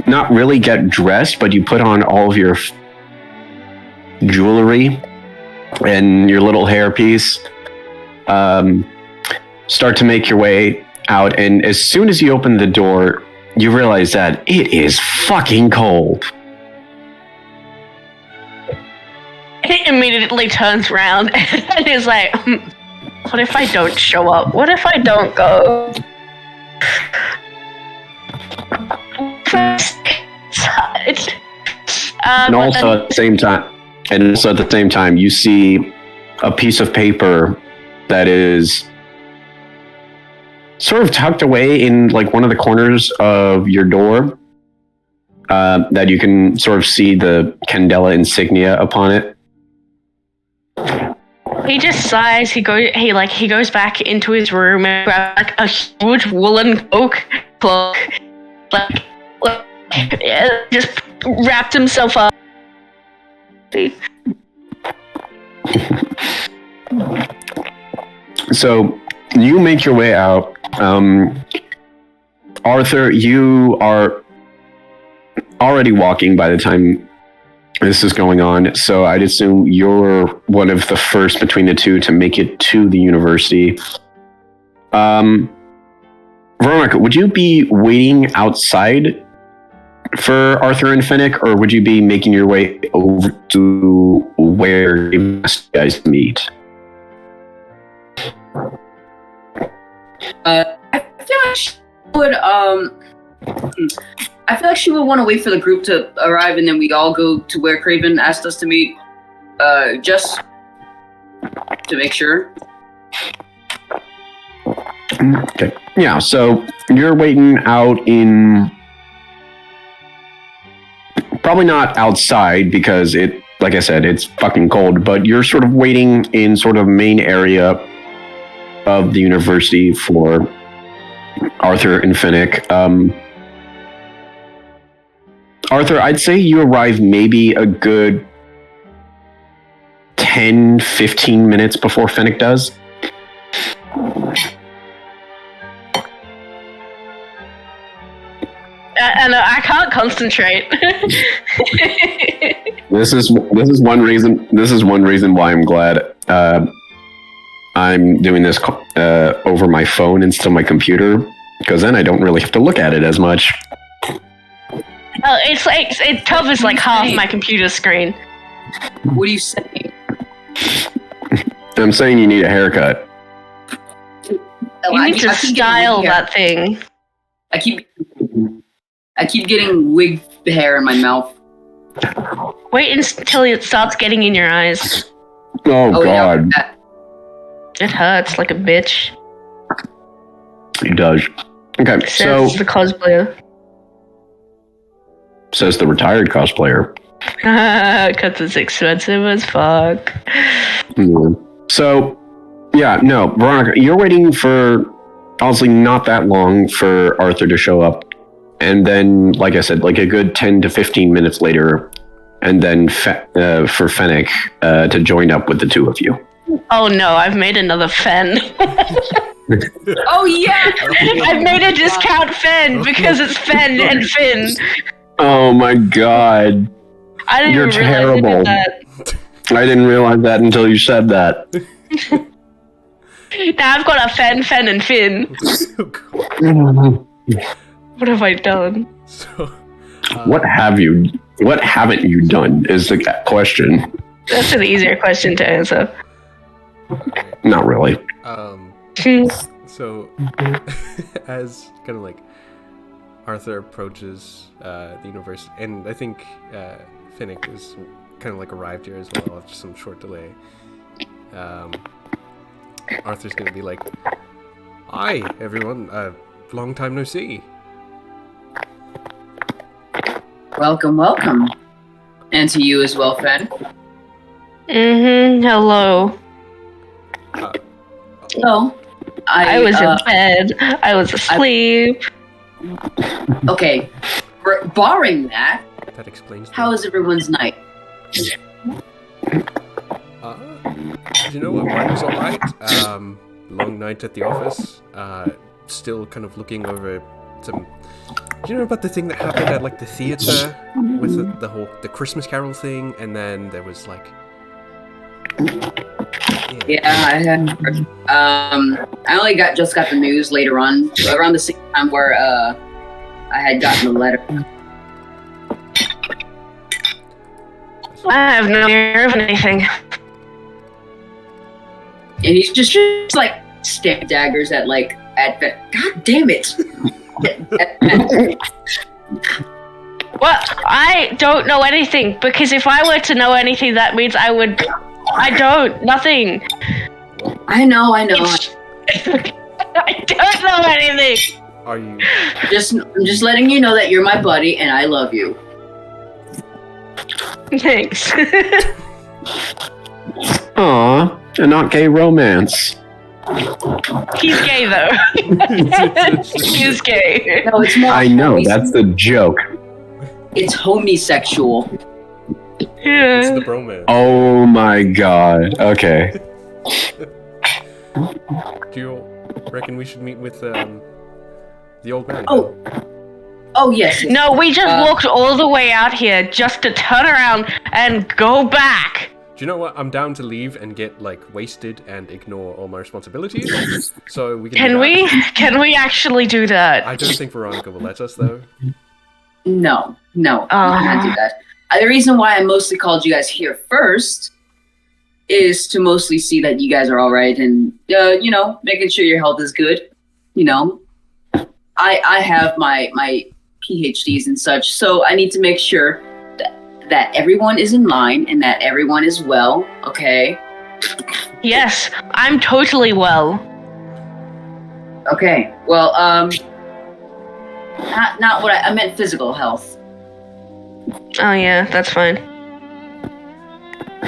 not really get dressed, but you put on all of your jewelry and your little hairpiece. Start to make your way out, and as soon as you open the door, you realize that it is fucking cold. He immediately turns around and is like, what if I don't show up? What if I don't go? And also at the same time, you see a piece of paper that is sort of tucked away in like one of the corners of your door, that you can sort of see the Candela insignia upon it. He just sighs. He goes back into his room and grabs like a huge woolen cloak, just wrapped himself up. So you make your way out. Arthur, you are already walking by the time this is going on, so I'd assume you're one of the first between the two to make it to the university. Veronica, would you be waiting outside for Arthur and Finnick, or would you be making your way over to where you guys meet? I feel like she would want to wait for the group to arrive, and then we all go to where Craven asked us to meet, just to make sure. Okay. Yeah, so you're waiting out in... Probably not outside because like I said, it's fucking cold, but you're sort of waiting in sort of main area of the university for Arthur and Finnick. Arthur, I'd say you arrive maybe a good 10, 15 minutes before Finnick does. And I can't concentrate. This is one reason why I'm glad I'm doing this over my phone instead of my computer, because then I don't really have to look at it as much. Oh, it covers like half my computer screen. What are you saying? I'm saying you need a haircut. Oh, You need to style that thing. I keep getting wig hair in my mouth. Wait until it starts getting in your eyes. Oh God. Yeah. It hurts like a bitch. It does. Okay, so Says the cosplayer. says the retired cosplayer. Because it's expensive as fuck. So, yeah, no, Veronica, you're waiting for honestly not that long for Arthur to show up. And then, like I said, like a good 10 to 15 minutes later, and then for Fennec to join up with the two of you. Oh no, I've made another Fen. Oh yeah! I've made a discount Fen because it's Fen and Finn. Oh my God. I didn't You're even realize terrible. you did that. I didn't realize that until you said that. Now I've got a Fen, and Finn. Oh, God. What have I done? So, What haven't you done is the question. That's an easier question to answer. okay. Not really. So, as kind of like Arthur approaches the university, and I think Finnick is kind of like arrived here as well after some short delay. Arthur's gonna be like, "Hi, everyone. Long time no see." Welcome. And to you as well, Fen. Hello. So, I was in bed. I was asleep. Okay. Barring that, That explains. how is everyone's night? You know what? Mine was alright. Long night at the office. Still kind of looking over some. Do you know about the thing that happened at like the theater with the Christmas Carol thing, and then there was like. Yeah, I had. I only just got the news later on, around the same time where I had gotten the letter. I have no idea of anything. And he's just like stab daggers at God damn it! Well, I don't know anything, because if I were to know anything, that means I would. I don't. Nothing. I know. I don't know anything. Are you? I'm just letting you know that you're my buddy and I love you. Thanks. Aw, a not gay romance. He's gay, though. He's gay. No, it's more. I know, that's the joke. It's homosexual. It's Yeah. the bromance. Oh my God. Okay. Do you reckon we should meet with the old man? Oh yes. No, we just walked all the way out here just to turn around and go back. Do you know what? I'm down to leave and get like wasted and ignore all my responsibilities. So we can. do that. Can we actually do that? I don't think Veronica will let us though. No, I'm not do that. The reason why I mostly called you guys here first is to mostly see that you guys are all right and making sure your health is good. I have my PhDs and such, so I need to make sure that everyone is in line and that everyone is well. Okay. Yes, I'm totally well. Okay. Well, not what I meant. Physical health. Oh yeah, that's fine.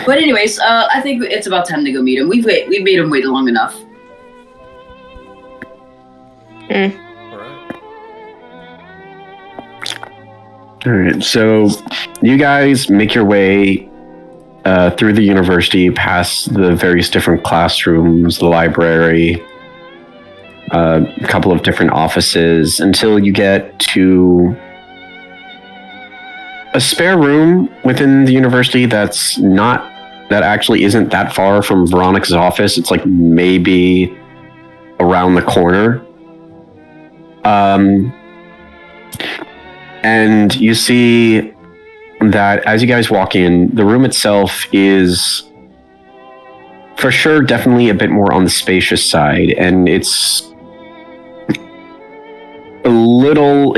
But anyways, I think it's about time to go meet him. We've made him wait long enough. All right. All right, so you guys make your way through the university, past the various different classrooms, the library, a couple of different offices, until you get to a spare room within the university that actually isn't that far from Veronica's office. It's like maybe around the corner. And you see that as you guys walk in, the room itself is for sure definitely a bit more on the spacious side, and it's a little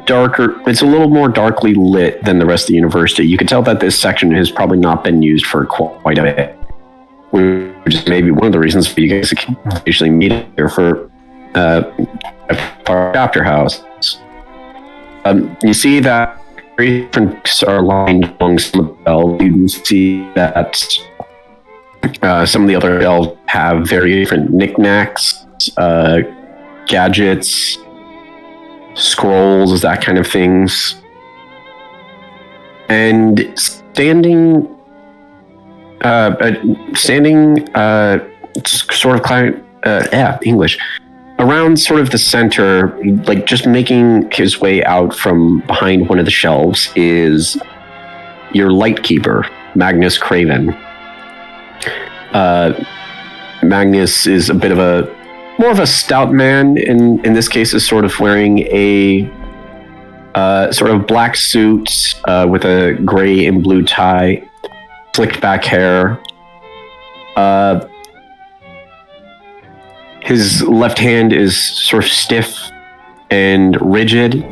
darker, it's a little more darkly lit than the rest of the university. You can tell that this section has probably not been used for quite a bit, which is maybe one of the reasons for you guys to usually meet here for our chapter house. You see that different books are lined along some of the shelves. You can see that some of the other shelves have very different knickknacks, gadgets, scrolls, that kind of things. And standing sort of English. Around sort of the center, like just making his way out from behind one of the shelves, is your lightkeeper, Magnus Craven. Magnus is a bit of more of a stout man. In this case, is sort of wearing a sort of black suit with a gray and blue tie, slicked back hair. His left hand is sort of stiff and rigid,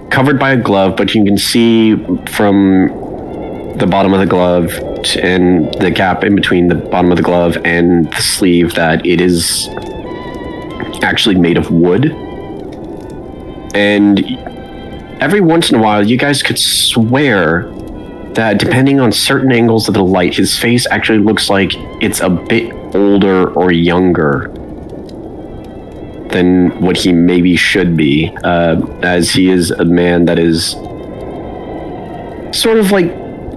covered by a glove, but you can see from the bottom of the glove and the gap in between the bottom of the glove and the sleeve that it is actually made of wood. And every once in a while, you guys could swear that depending on certain angles of the light, his face actually looks like it's a bit older or younger than what he maybe should be, as he is a man that is sort of like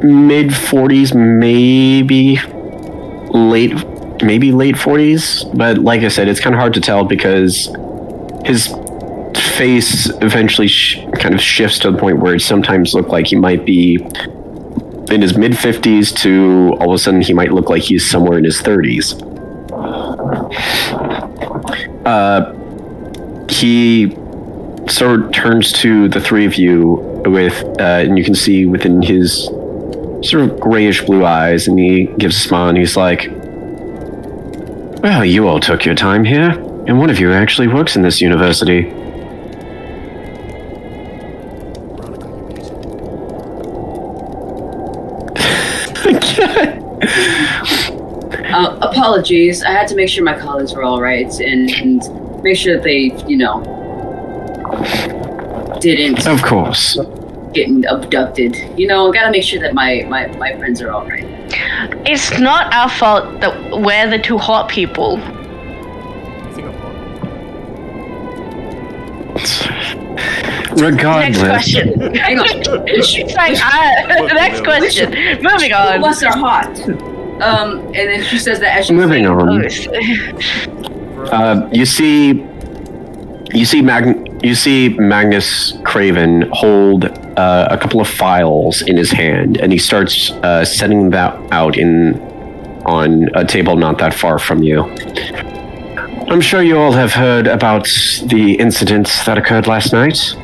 mid 40s, maybe late 40s. But like I said, it's kind of hard to tell because his face eventually kind of shifts to the point where it sometimes looks like he might be in his mid 50s to all of a sudden he might look like he's somewhere in his 30s. He sort of turns to the three of you with, and you can see within his sort of grayish blue eyes, and he gives a smile and he's like, "Well, you all took your time here, and one of you actually works in this university." Apologies. I had to make sure my colleagues were all right and make sure that they, didn't. Of course. Get abducted. Gotta make sure that my friends are all right. It's not our fault that we're the two hot people. You think I'm hot? Regardless. Next question. Hang on. Next question. Moving Who on. of us are hot? And then she says that as she's Moving on. You see Magnus Craven hold a couple of files in his hand, and he starts setting that out on a table not that far from you. I'm sure you all have heard about the incident that occurred last night.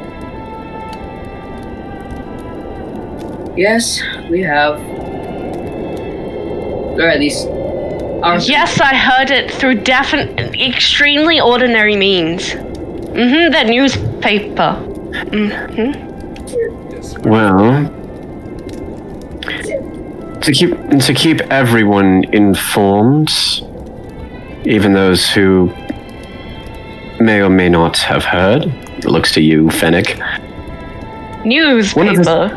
Yes, we have. Or at least Yes, I heard it through extremely ordinary means. The newspaper. Well, to keep everyone informed, even those who may or may not have heard. It looks to you, Fennec. Newspaper.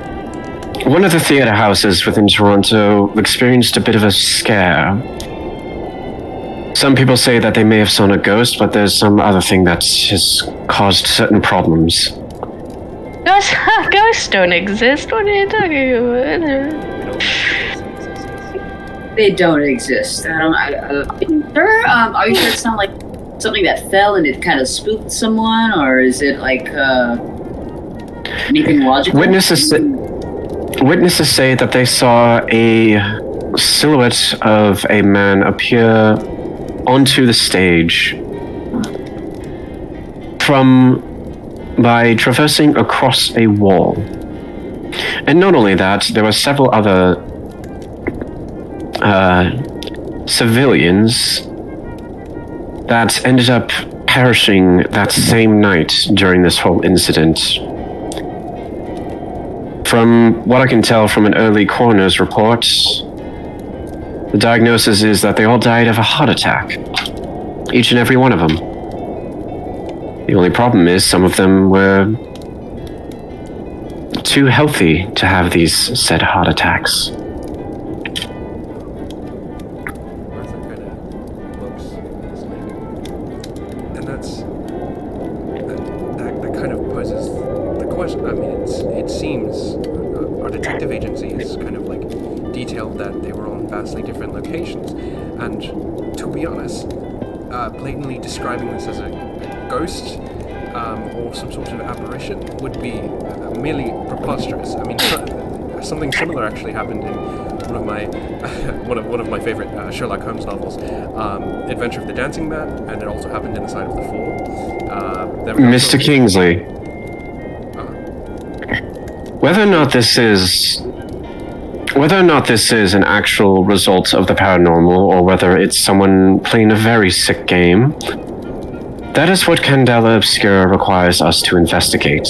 One of the theater houses within Toronto experienced a bit of a scare. Some people say that they may have seen a ghost, but there's some other thing that has caused certain problems. Ghosts don't exist. What are you talking about? they don't exist. Are you sure it's not like something that fell and it kind of spooked someone, or is it like anything logical? Witnesses say that they saw a silhouette of a man appear onto the stage from by traversing across a wall. And not only that, there were several other civilians that ended up perishing that same night during this whole incident. From what I can tell from an early coroner's report, the diagnosis is that they all died of a heart attack. Each and every one of them. The only problem is some of them were too healthy to have these said heart attacks. Martha kind of looks at this lady. And that kind of poses the question. I mean, it seems our detective agency is kind of like detailed that they were on vastly different locations. And to be honest, blatantly describing this as a ghost or some sort of apparition would be merely preposterous. I mean, something similar actually happened in one of my one of my favorite Sherlock Holmes novels, Adventure of the Dancing Man, and it also happened inside of the Fall. Mr. Kingsley, whether or not this is an actual result of the paranormal, or whether it's someone playing a very sick game, that is what Candela Obscura requires us to investigate.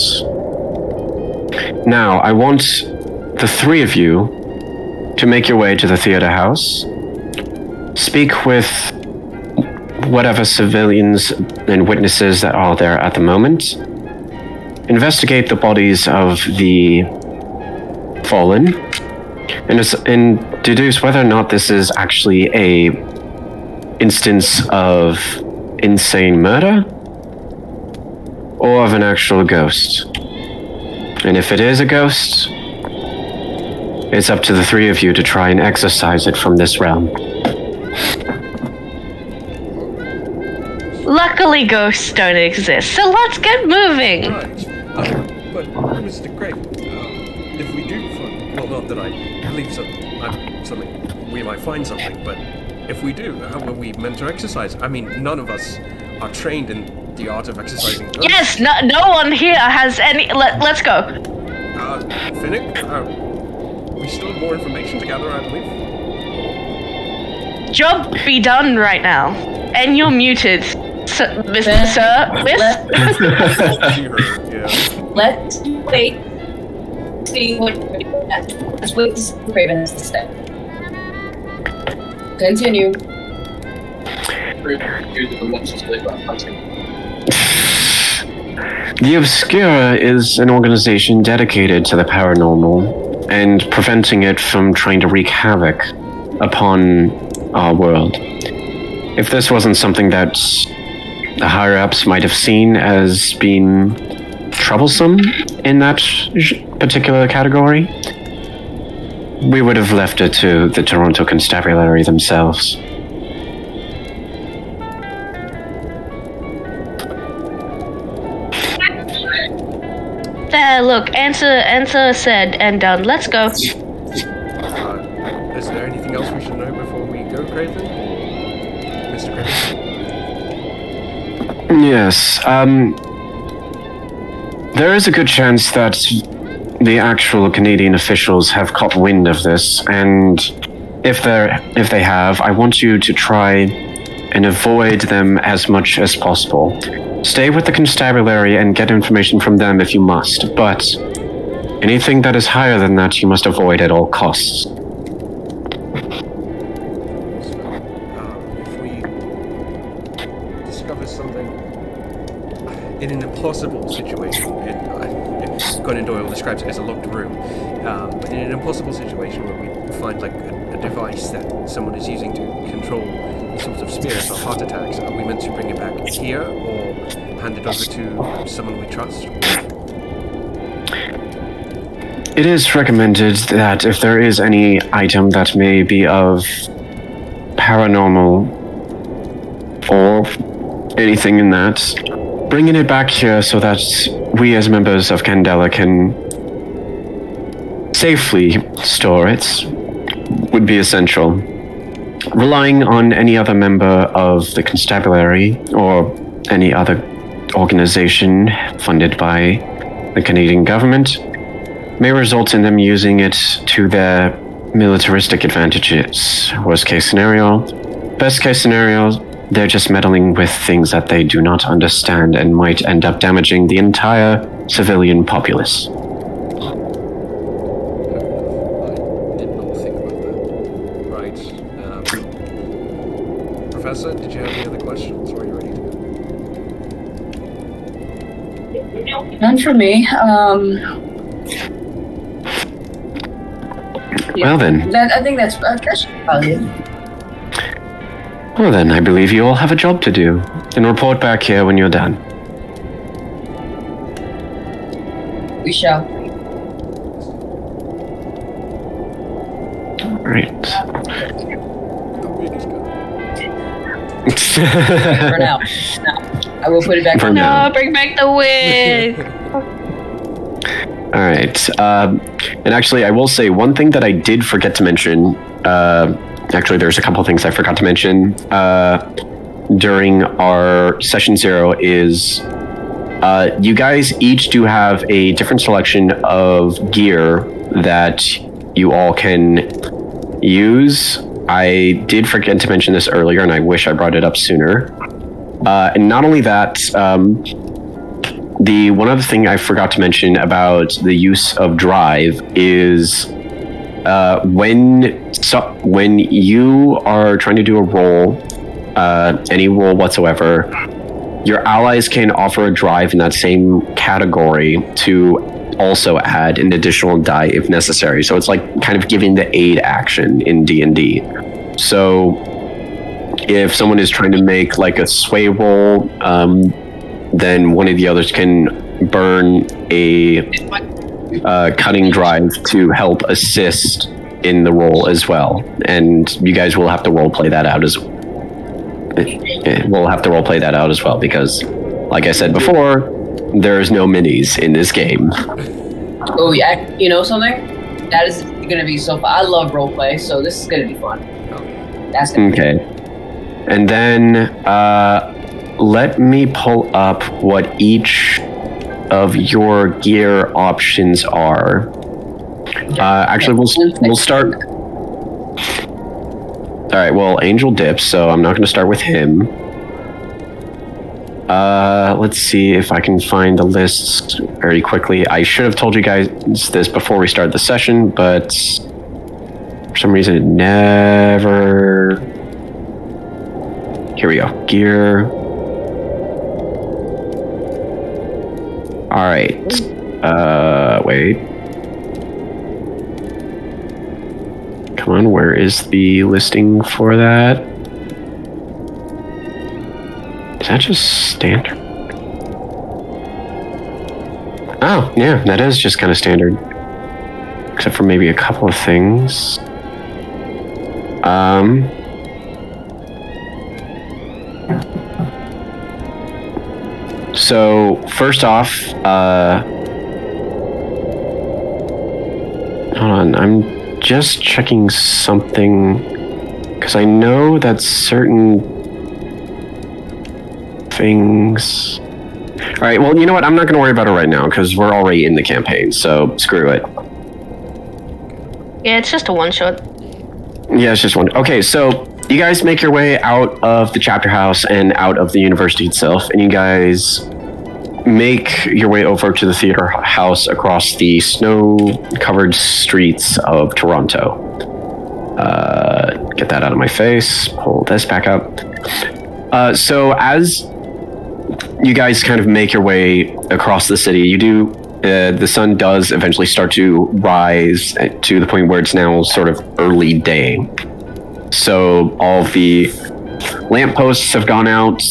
Now, I want the three of you to make your way to the theater house, speak with whatever civilians and witnesses that are there at the moment, investigate the bodies of the fallen, and deduce whether or not this is actually a instance of insane murder or of an actual ghost. And if it is a ghost, it's up to the three of you to try and exorcise it from this realm. Luckily, ghosts don't exist, so let's get moving. Right. But Mr. Craig, if we do find, well, not that I believe something, we might find something, but if we do, how are we meant to exercise? I mean, none of us are trained in the art of exercising ghosts. Yes, no one here has any. Let's go. Finnick, we still have more information to gather, I believe. Job be done right now, and you're muted, Miss. Yeah. Let's wait. See what. Let's wait to see what Raven has to say. Continue. The Obscura is an organization dedicated to the paranormal and preventing it from trying to wreak havoc upon our world. If this wasn't something that the higher-ups might have seen as being troublesome in that particular category, we would have left it to the Toronto Constabulary themselves. There, look, answer said and done. Let's go. Is there anything else we should know before we go, Craven? Mr. Craven? Yes, there is a good chance that the actual Canadian officials have caught wind of this, and if they have, I want you to try and avoid them as much as possible. Stay with the constabulary and get information from them if you must, but anything that is higher than that you must avoid at all costs. If we discover something in an impossible situation, Conan Doyle describes it as a locked room, but in an impossible situation where we find like a device that someone is using to control the sorts of spirits or heart attacks, are we meant to bring it back here or hand it over to someone we trust? It is recommended that if there is any item that may be of paranormal or anything in that, bringing it back here so that we as members of Candela can safely store it would be essential. Relying on any other member of the constabulary or any other organization funded by the Canadian government may result in them using it to their militaristic advantages. Worst case scenario. Best case scenario, they're just meddling with things that they do not understand and might end up damaging the entire civilian populace. I did not think about that. Right. Professor, did you have any other questions, or are you ready to go? None for me. Well then. I think that's probably it. Well then, I believe you all have a job to do. And report back here when you're done. We shall. Right. The wig is gone. For now. I will put it back For on. now. No, bring back the wig. All right. And actually, I will say one thing that I did forget to mention. Actually, there's a couple of things I forgot to mention during our session 0 is you guys each do have a different selection of gear that you all can use. I did forget to mention this earlier, and I wish I brought it up sooner. And not only that, the one other thing I forgot to mention about the use of drive is when you are trying to do a roll, any roll whatsoever, your allies can offer a drive in that same category to also add an additional die if necessary. So it's like kind of giving the aid action in D&D. So if someone is trying to make like a sway roll, then one of the others can burn a cutting drive to help assist in the roll as well. And you guys will have to role play that out as well because, like I said before, there's no minis in this game. Oh yeah, you know something? That is gonna be so fun. I love roleplay, so this is gonna be fun. That's gonna be Okay. And then let me pull up what each of your gear options are. Actually, we'll start. All right. Well, Angel dips, so I'm not going to start with him. Let's see if I can find the lists very quickly. I should have told you guys this before we started the session, but for some reason it never. Here we go. Gear. All right. Wait. Come on, where is the listing for that? Is that just standard? Oh, yeah, that is just kind of standard. Except for maybe a couple of things. So, first off, hold on, I'm just checking something, because I know that certain things... Alright, well, you know what, I'm not going to worry about it right now, because we're already in the campaign, so screw it. Yeah, it's just a one-shot. Yeah, it's just one. Okay, so you guys make your way out of the chapter house and out of the university itself, and you guys make your way over to the theater house across the snow-covered streets of Toronto. Get that out of my face. Pull this back up. So as you guys kind of make your way across the city, you do. The sun does eventually start to rise to the point where it's now sort of early day. So all the lampposts have gone out.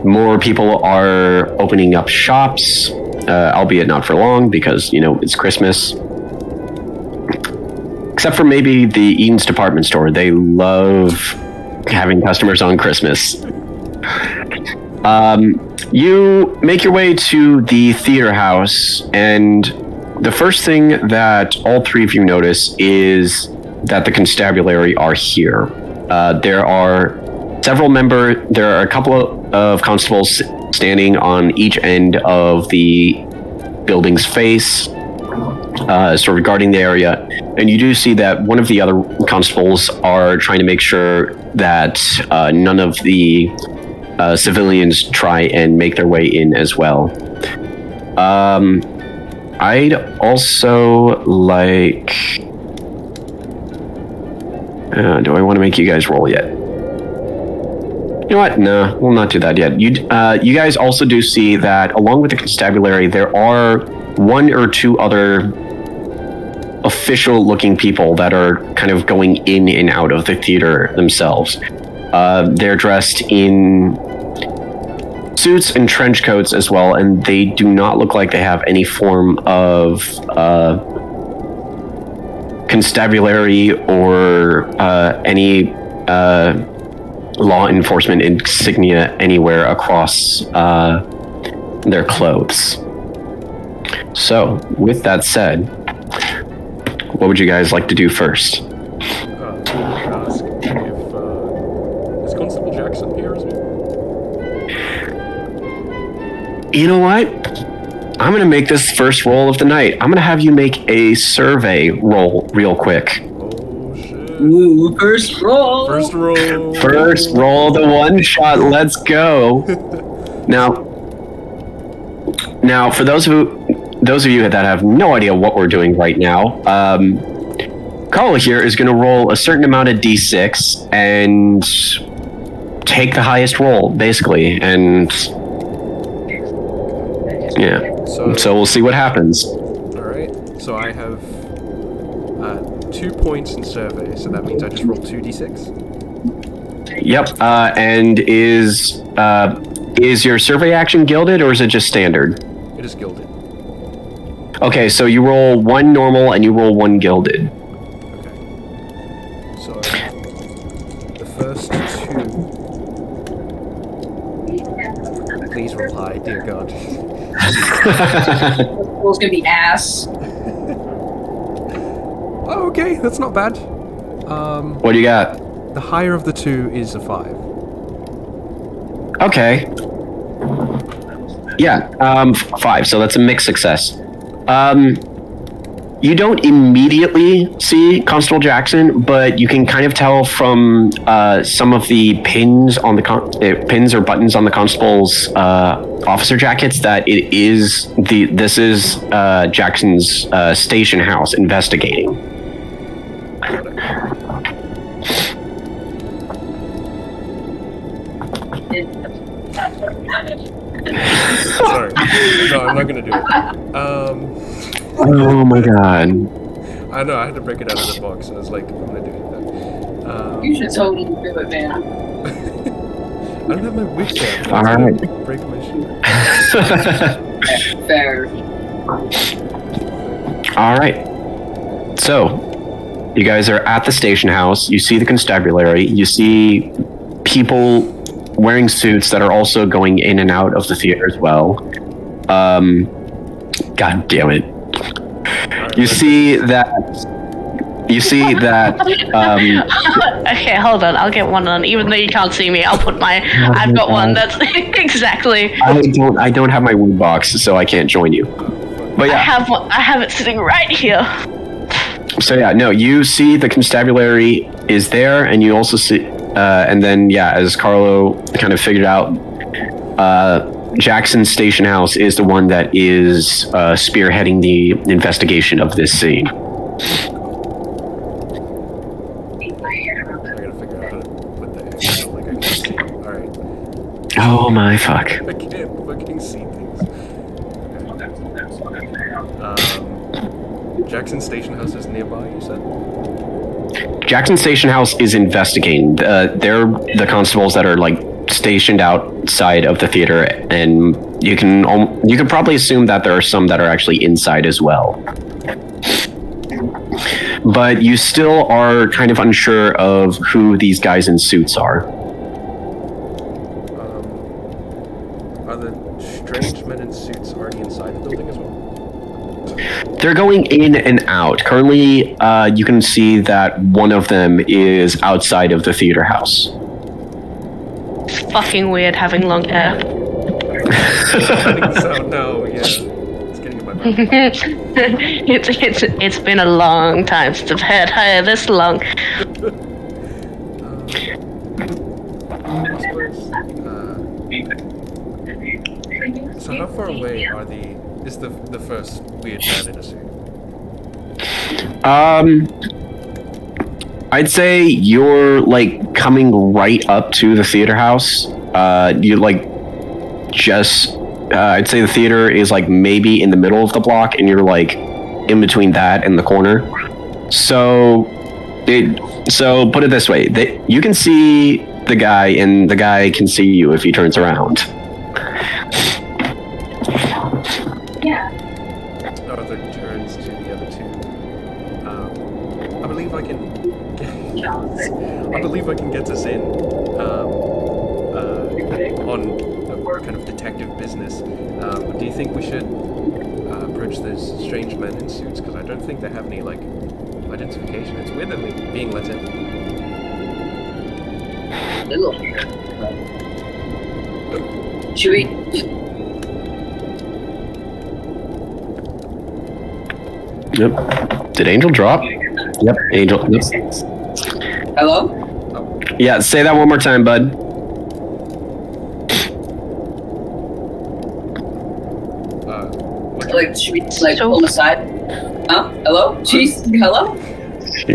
More people are opening up shops, albeit not for long because, you know, it's Christmas. Except for maybe the Eden's department store. They love having customers on Christmas. You make your way to the theater house, and the first thing that all three of you notice is that the constabulary are here. There are There are a couple of constables standing on each end of the building's face, sort of guarding the area. And you do see that one of the other constables are trying to make sure that none of the civilians try and make their way in as well. I'd also like... do I want to make you guys roll yet? You know what? No, we'll not do that yet. You guys also do see that along with the constabulary, there are one or two other official-looking people that are kind of going in and out of the theater themselves. They're dressed in suits and trench coats as well, and they do not look like they have any form of constabulary or any law enforcement insignia anywhere across their clothes. So, with that said, what would you guys like to do first? Ask if is Constable Jackson here as well? You know what? I'm going to make this first roll of the night. I'm going to have you make a survey roll real quick. Oh shit! Ooh, first roll. First roll. First roll, the one shot. Let's go. Now, for those of you that have no idea what we're doing right now, Carla here is going to roll a certain amount of d6 and take the highest roll, basically, and yeah. So we'll see what happens. All right. So I have 2 points in survey, so that means I just roll 2d6. Yep. And is your survey action gilded or is it just standard? It is gilded. Okay, so you roll 1 normal and you roll 1 gilded. Okay. So the first 2. Please reply, dear God. Roll's gonna be ass. Oh, okay, that's not bad. What do you got? The higher of the 2 is a 5. Okay. Yeah, 5, so that's a mixed success. You don't immediately see Constable Jackson, but you can kind of tell from some of the pins on the pins or buttons on the constable's officer jackets that this is Jackson's station house investigating. Sorry. No, I'm not gonna do it. Oh my god. I know, I had to break it out of the box, and I was like, I'm gonna do it. You should totally do it, man. I don't have my wig there. All right. Break my shit. Fair. All right. So, you guys are at the station house. You see the constabulary. You see people wearing suits that are also going in and out of the theater as well. God damn it. You see that. Okay, hold on. I'll get one on. Even though you can't see me, I'll put my. I've got one that's exactly. I don't have my wound box, so I can't join you. But yeah. I have it sitting right here. So yeah, no, you see the constabulary is there, and you also see, and then yeah, as Carlo kind of figured out, Jackson's station house is the one that is spearheading the investigation of this scene. I gotta figure out how to put the X so like I can see. Alright. Oh my fuck. I can't fucking see things. Okay. Jackson Station House is nearby, you said? Jackson Station House is investigating. They're the constables that are like stationed outside of the theater, and you can probably assume that there are some that are actually inside as well. But you still are kind of unsure of who these guys in suits are. Are the strange men in suits already inside the building as well? They're going in and out. Currently, you can see that one of them is outside of the theater house. fucking weird having long hair. I think so. No, yeah. It's getting in my mouth. It's been a long time since I've had hair this long. So how far away is the first weird man in a suit? I'd say you're like coming right up to the theater house. You like just I'd say the theater is like maybe in the middle of the block, and you're like in between that and the corner. So put it this way: you can see the guy, and the guy can see you if he turns around. Arthur turns to the other two. I believe I can get us in on a kind of detective business. But do you think we should approach those strange men in suits? Because I don't think they have any like identification. It's weird that we're being let in. Should we? Yep. Did Angel drop? Yep. Angel. Yep. Hello? Yeah. Say that one more time, bud. Should we pull them aside? Huh? Hello? Jeez. Hello?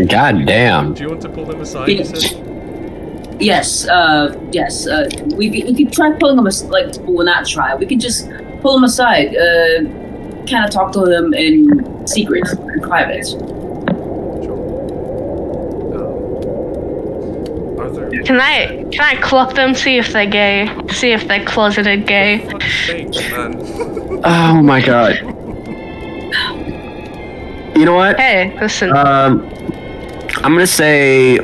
God damn. Do you want to pull them aside? You said? Yes. We could try pulling them aside. Like, we'll not try. We could just pull them aside. Kind of talk to them in secret, in private. Sure. Arthur. Can I clock them? See if they're gay. See if they're closeted gay. For fuck's sake, man. Oh my god. You know what? Hey, listen. I'm gonna say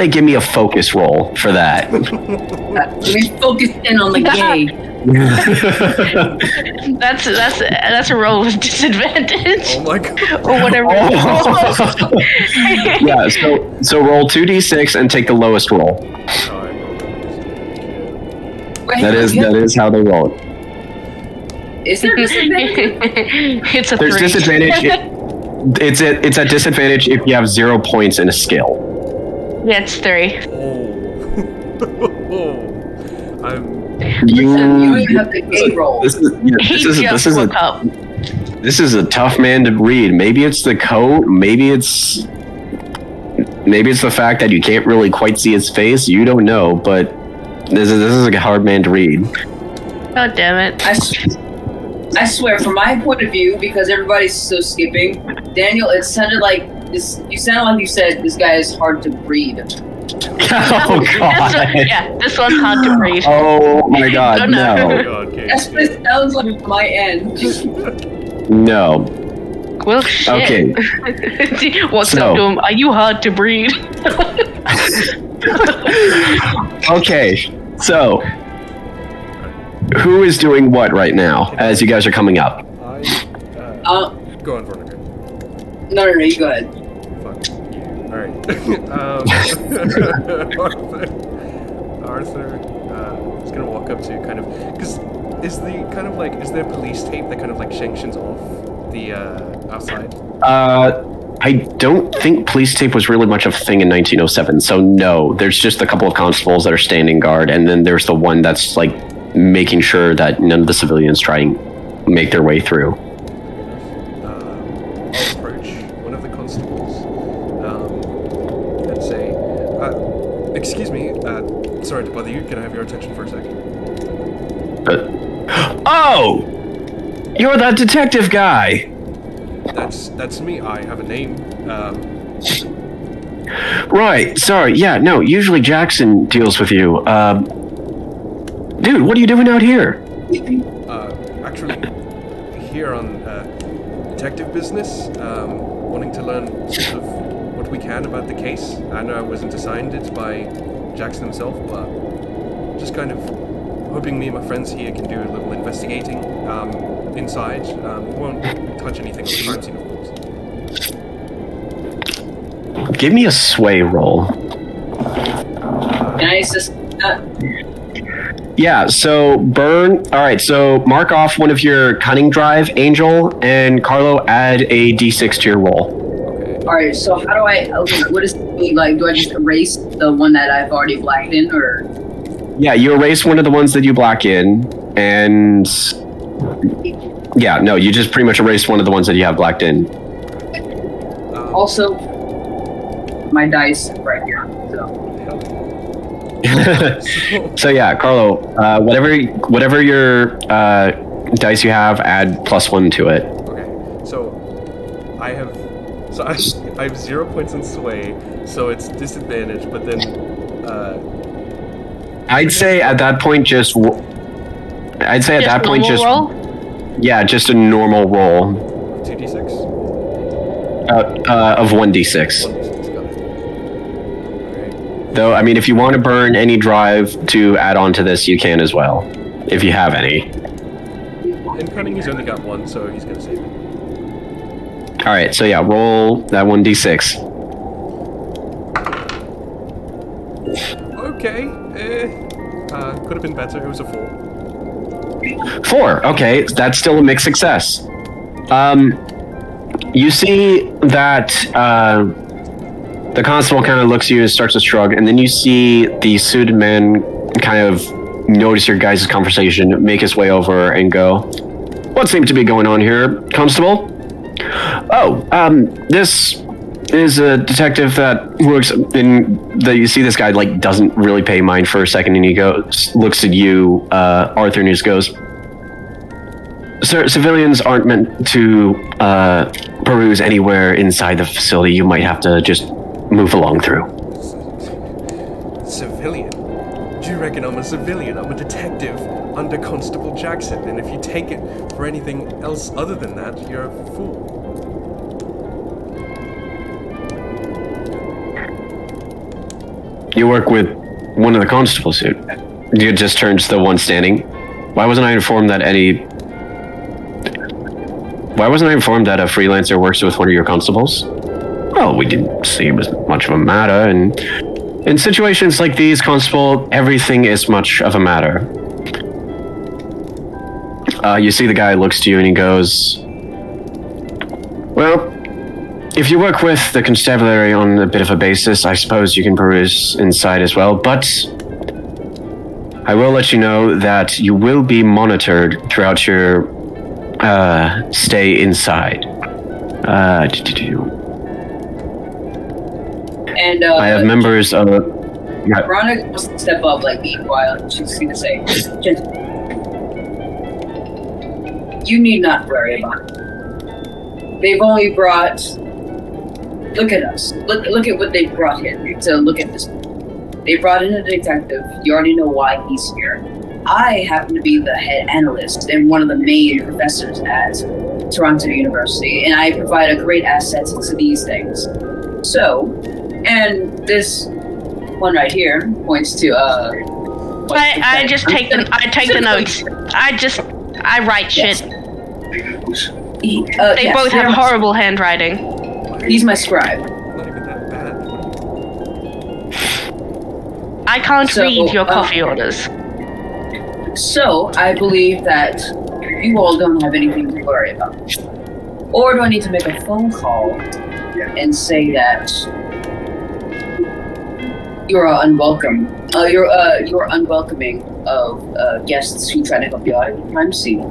give me a focus roll for that. We focus in on the gay. That's a roll with disadvantage. Oh my god. Or whatever. Yeah, so roll 2d6 and take the lowest roll. Wait, That is how they roll it. Is there disadvantage? It's a There's 3. disadvantage. It's at disadvantage if you have 0 points in a skill. Yeah, it's 3. Oh. You don't even have the gay roll. This is a tough man to read. Maybe it's the coat. Maybe it's the fact that you can't really quite see his face. You don't know, but this is a hard man to read. God damn it. I swear, from my point of view, because everybody's so skipping, Daniel, it sounded like this. You sounded like you said this guy is hard to read. Oh god. This one's hard to read. Oh my god. Oh, no. No. That's what it sounds like on my end. No. Well, shit. Okay. What's up to him? Are you hard to breed? Okay. So, who is doing what right now as you guys are coming up? Go on, Veronica. No, you go ahead. Fuck you. Alright. Arthur is gonna walk up to kind of... Because is there police tape that kind of like sanctions off the outside? I don't think police tape was really much of a thing in 1907, so no. There's just a couple of constables that are standing guard, and then there's the one that's like making sure that none of the civilians try and make their way through. I'll approach one of the constables and say, excuse me, sorry to bother you, can I have your attention for a second? Oh! You're that detective guy! That's me, I have a name. Right, sorry, yeah, no, usually Jackson deals with you. Dude, what are you doing out here? Actually, here on detective business, wanting to learn sort of what we can about the case. I know I wasn't assigned it by Jackson himself, but just kind of hoping me and my friends here can do a little investigating inside. We won't touch anything on the crime scene, of course. Give me a sway roll. Can I assist? Yeah, so burn. All right, so mark off one of your cunning drive, Angel, and Carlo add a d6 to your roll. All right. So how do I? Okay, what is like? Do I just erase the one that I've already blacked in, or? Yeah, you erase one of the ones that you black in, and yeah, no, you just pretty much erased one of the ones that you have blacked in. Also, my dice right here. So yeah, Carlo, whatever your dice you have, add +1 to it. Okay, so I have 0 points in sway, so it's disadvantage. But then I'd say at that point just Roll? yeah, just a normal roll 2d6. of 1d6. 1d6. Got it. Alright. Though I mean, if you want to burn any drive to add on to this, you can as well, if you have any. And cunning, he's only got 1, so he's gonna save it. All right, so yeah, roll that 1d6. Okay. Could have been better. It was a 4. 4. Okay, that's still a mixed success. You see that the constable kind of looks at you and starts to shrug, and then you see the suited man kind of notice your guys' conversation, make his way over, and go, "What seems to be going on here, Constable?" "Oh, this is a detective that works in the. You see this guy like doesn't really pay mind for a second, and he looks at you, Arthur, and he just goes, "Sir, civilians aren't meant to peruse anywhere inside the facility. You might have to just move along through." Civilian? Do you reckon I'm a civilian? I'm a detective under Constable Jackson, and if you take it for anything else other than that, you're a fool. "You work with one of the constables, dude." You just turns to the one standing. Why wasn't I informed that a freelancer works with one of your constables?" "Well, we didn't see it was much of a matter, and in situations like these, Constable, everything is much of a matter." You see the guy looks to you and he goes, "Well, if you work with the constabulary on a bit of a basis, I suppose you can peruse inside as well, but I will let you know that you will be monitored throughout your stay inside." And I have members of... Veronica wants to step up, like, be quiet. She's going to say, "You need not worry about it. They've only brought... Look at us. Look at what they brought in to look at this. They brought in a detective. You already know why he's here. I happen to be the head analyst and one of the main professors at Toronto University, and I provide a great asset to these things. So, and this one right here points to I take the notes. I write shit. They both have horrible handwriting. He's my scribe. Not even that bad. I can't read your coffee orders. So, I believe that you all don't have anything to worry about. Or do I need to make a phone call and say that you're unwelcome? You're unwelcoming of guests who try to help you out at the crime scene.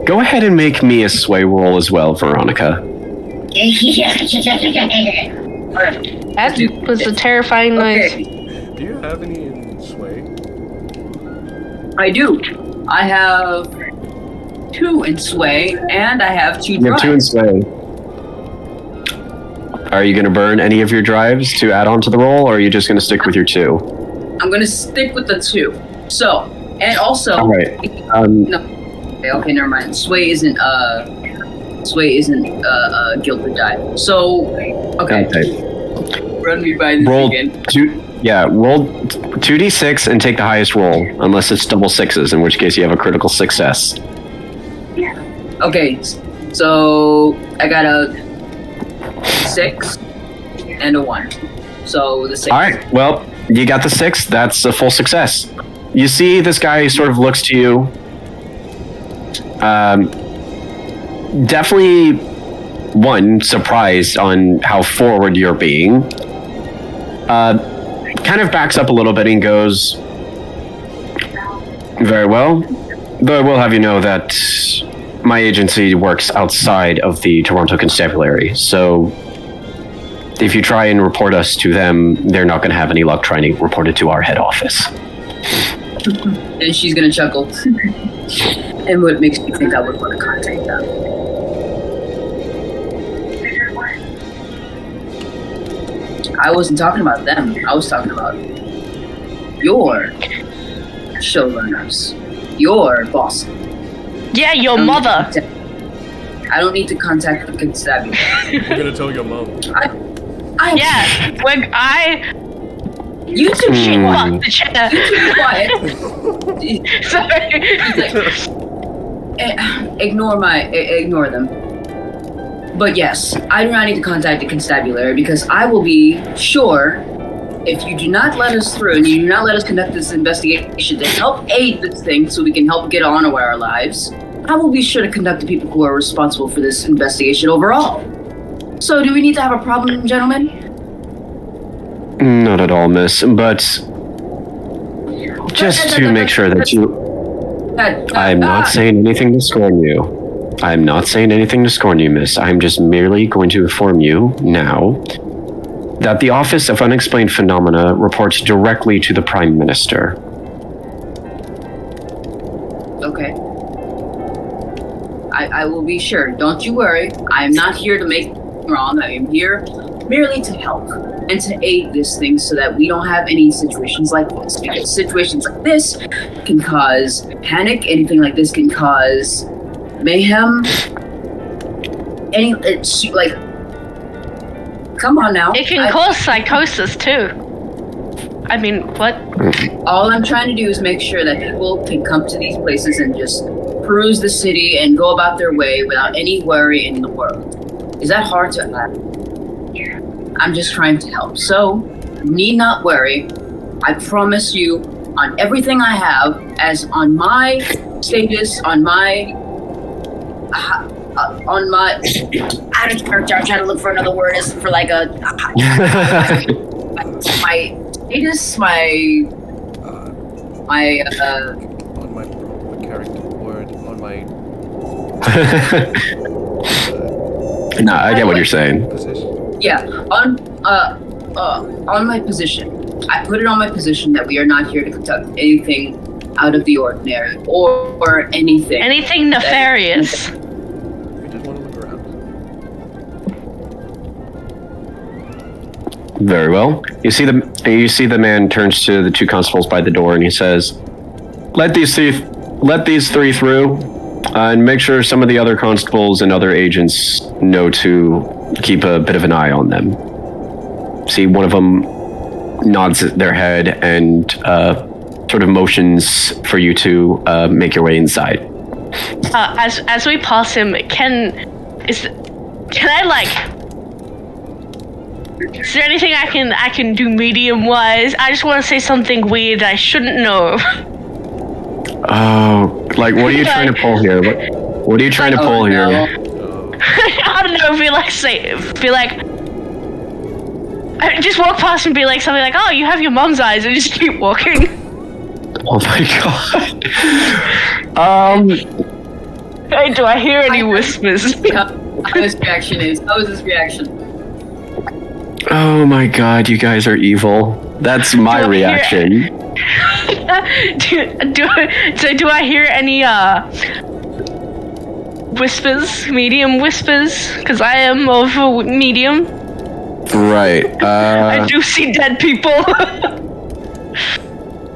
Go ahead and make me a sway roll as well, Veronica. That was a terrifying noise. Okay. Do you have any in sway? I do. I have 2 in sway, and I have 2 You have drives. 2 in sway. Are you going to burn any of your drives to add on to the roll, or are you just going to stick with your 2? I'm going to stick with the 2. So, and also... All right. No. Okay, never mind. Sway isn't gilded die. So, okay. Run me by this Roll again. roll 2d6 and take the highest roll, unless it's double 6s, in which case you have a critical success. Okay, so I got a 6 and a 1. So the 6. All right. Well, you got the 6. That's a full success. You see, this guy sort of looks to you. Definitely, one, surprised on how forward you're being. Kind of backs up a little bit and goes, very well. Though I will have you know that my agency works outside of the Toronto Constabulary, so if you try and report us to them, they're not going to have any luck trying to report it to our head office. And she's gonna chuckle. And what makes me think I would want to contact them? I wasn't talking about them. I was talking about your showrunners, your boss. Yeah, your mother. I don't need to contact the constabulary. We're gonna tell your mom. Yeah, when You two shit. fuck the chair. Quiet. Sorry. Ignore them. But yes, I do not need to contact the constabulary because I will be sure if you do not let us through and you do not let us conduct this investigation to help aid this thing so we can help get on with our lives, I will be sure to conduct the people who are responsible for this investigation overall. So do we need to have a problem, gentlemen? Not at all, miss, but just to make sure that you... I'm not saying anything to scorn you. I'm not saying anything to scorn you, miss. I'm just merely going to inform you now that the Office of Unexplained Phenomena reports directly to the Prime Minister. Okay. I will be sure. Don't you worry. I am not here to make wrong. I am here merely to help and to aid this thing so that we don't have any situations like this. Because situations like this can cause panic. Anything like this can cause mayhem. Come on now. It can cause psychosis too. I mean, what? All I'm trying to do is make sure that people can come to these places and just peruse the city and go about their way without any worry in the world. Is that hard to I'm just trying to help. So, need not worry. I promise you on everything I have, as on my status, on my I'm trying to look for another word. Is for like a my status, my On my character word, on my No, I get what you're saying. position. yeah, on my position. I put it on my position that we are not here to conduct anything out of the ordinary or anything. Anything nefarious. We just want to look around. Very well. You see the man turns to the two constables by the door and he says, Let these three through, and make sure some of the other constables and other agents know to keep a bit of an eye on them." See, one of them nods their head and sort of motions for you to make your way inside. As we pass him, can I like? Is there anything I can do medium wise? I just want to say something weird I shouldn't know. Oh, like what are you trying to pull here? What are you trying to pull here? No. I don't know. Just walk past and be like something like, "Oh, you have your mom's eyes," and just keep walking. Oh my god. Hey, do I hear any whispers? How his reaction is. How is his reaction? Oh my god, you guys are evil. That's my reaction. Do I hear any whispers? Medium whispers? Because I am of a medium. Right. I do see dead people.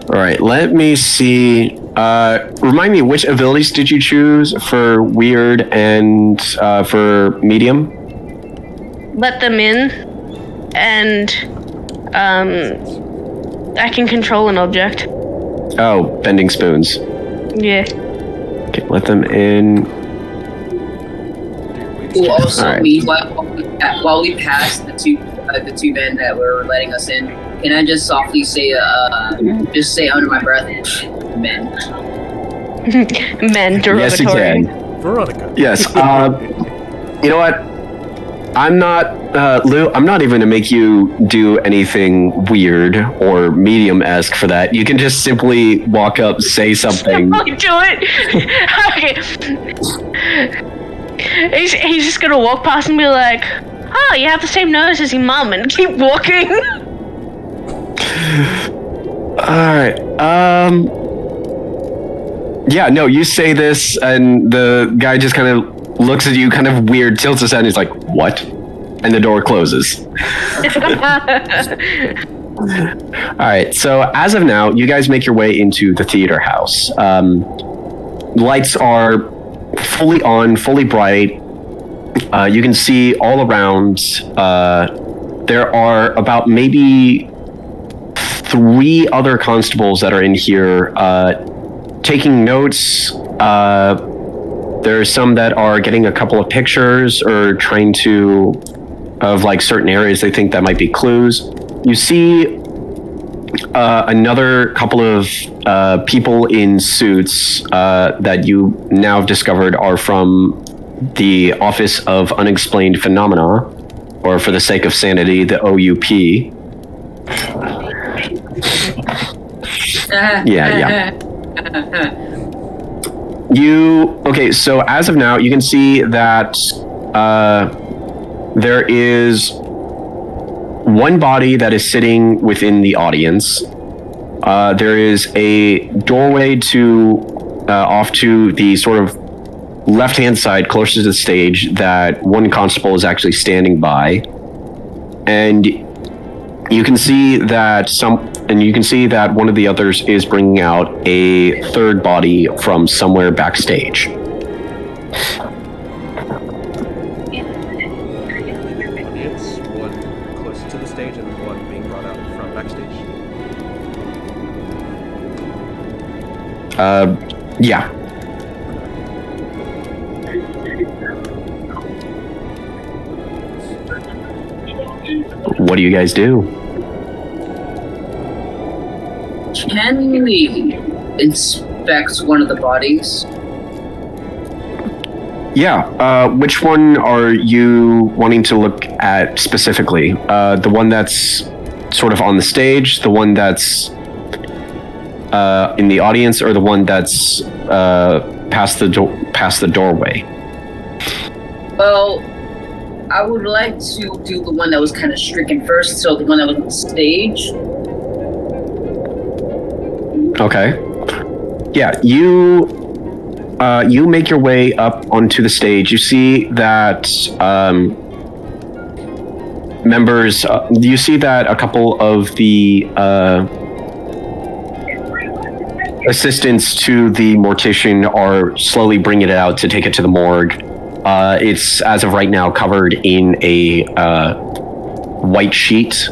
Alright, let me see. Remind me, which abilities did you choose for weird and for medium? Let them in, and I can control an object. Oh, bending spoons. Yeah. Okay, let them in. Who also Alright. meanwhile, while we pass the two the two men that were letting us in, can I just softly say, just say under my breath, men? Men, derogatory. Yes, you can. Veronica. Yes. You know what? I'm not, Lou, I'm not even going to make you do anything weird or medium-esque for that. You can just simply walk up, say something. Do it. Okay. He's just gonna walk past and be like, "Oh, you have the same nose as your mum," and keep walking. Alright, yeah, no, you say this, and the guy just kind of looks at you kind of weird, tilts his head, and he's like, "What?" And the door closes. Alright, so as of now, you guys make your way into the theater house. Lights are fully on, fully bright. You can see all around. There are about maybe 3 other constables that are in here taking notes. There are some that are getting a couple of pictures or trying to, of like certain areas they think that might be clues. You see another couple of people in suits that you now have discovered are from the Office of Unexplained Phenomena, or for the sake of sanity, the OUP. Yeah. Okay, so as of now, you can see that there is one body that is sitting within the audience. There is a doorway to off to the sort of left-hand side, closer to the stage, that one constable is actually standing by, and you can see that one of the others is bringing out a third body from somewhere backstage. Audience, one closer to the stage and one being brought out from backstage. Yeah. What do you guys do? Can we inspect one of the bodies? Yeah, which one are you wanting to look at specifically? The one that's sort of on the stage, the one that's in the audience, or the one that's past the doorway? Well, I would like to do the one that was kind of stricken first, so the one that was on the stage. Okay. Yeah, you make your way up onto the stage. You see that members. You see that a couple of the assistants to the mortician are slowly bringing it out to take it to the morgue. It's, as of right now, covered in a white sheet.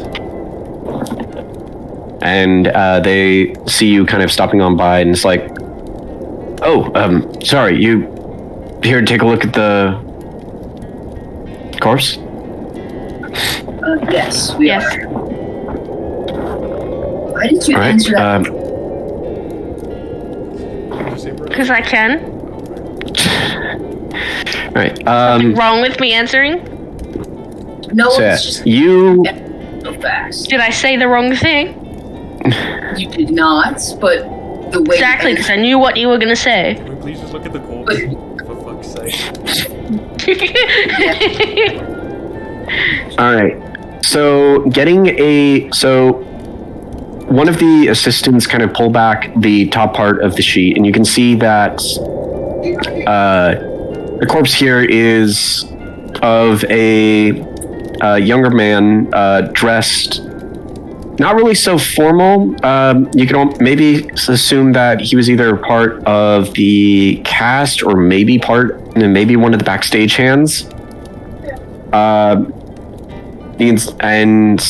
And they see you kind of stopping on by, and it's like, "Oh, sorry, you here to take a look at the corpse?" Yes, we Yes. are. Why did you All right. answer that? Because I can. All right. Something wrong with me answering? No, So it's just you. so fast. Did I say the wrong thing? You did not, but the way Exactly, because I knew what you were gonna say. Can we please just look at the corpse? For fuck's sake. All right. So one of the assistants kind of pull back the top part of the sheet, and you can see that the corpse here is of a younger man dressed not really so formal. You can maybe assume that he was either part of the cast or maybe one of the backstage hands. And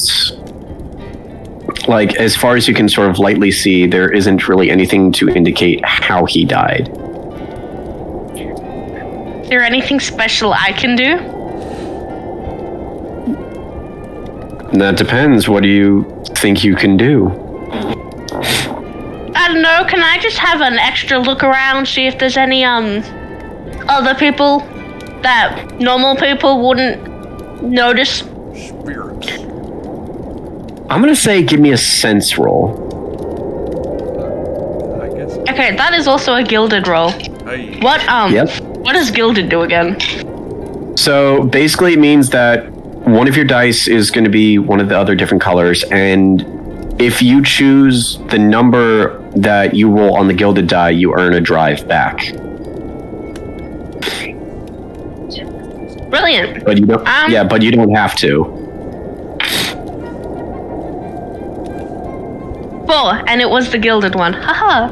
like, as far as you can sort of lightly see, there isn't really anything to indicate how he died. Is there anything special I can do? That depends. What do you think you can do? I don't know. Can I just have an extra look around, see if there's any other people that normal people wouldn't notice? Spirits. I'm gonna say give me a sense roll. I guess. Okay, that is also a gilded roll. Hey. What Yep. what does gilded do again? So basically, it means that one of your dice is going to be one of the other different colors, and if you choose the number that you roll on the gilded die, you earn a drive back. Brilliant. But you don't. Yeah, but you don't have to. 4, and it was the gilded one. Haha.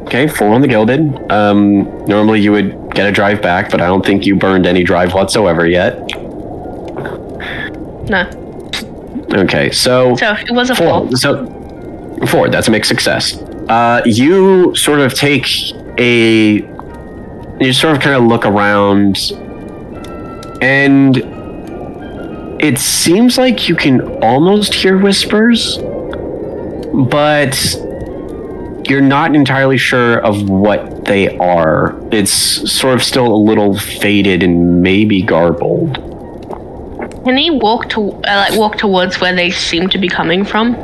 Okay, 4 on the gilded. Normally you would get a drive back, but I don't think you burned any drive whatsoever yet. No. Okay, so it was a 4. So 4. That's a mixed success. You sort of take a. You sort of kind of look around, and it seems like you can almost hear whispers, but you're not entirely sure of what they are. It's sort of still a little faded and maybe garbled. Can he walk towards where they seem to be coming from?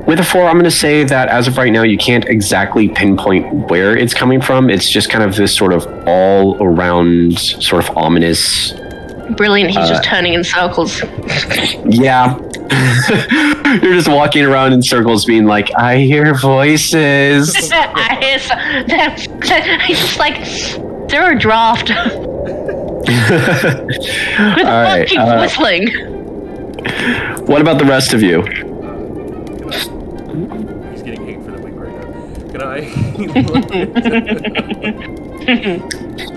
With a 4, I'm going to say that as of right now, you can't exactly pinpoint where it's coming from. It's just kind of this sort of all-around, sort of ominous. Brilliant. He's just turning in circles. Yeah. You're just walking around in circles being like, I hear voices. I hear he's just like, they're a draft. Who the fuck keeps whistling? What about the rest of you? He's getting hate for the link right now. Can I?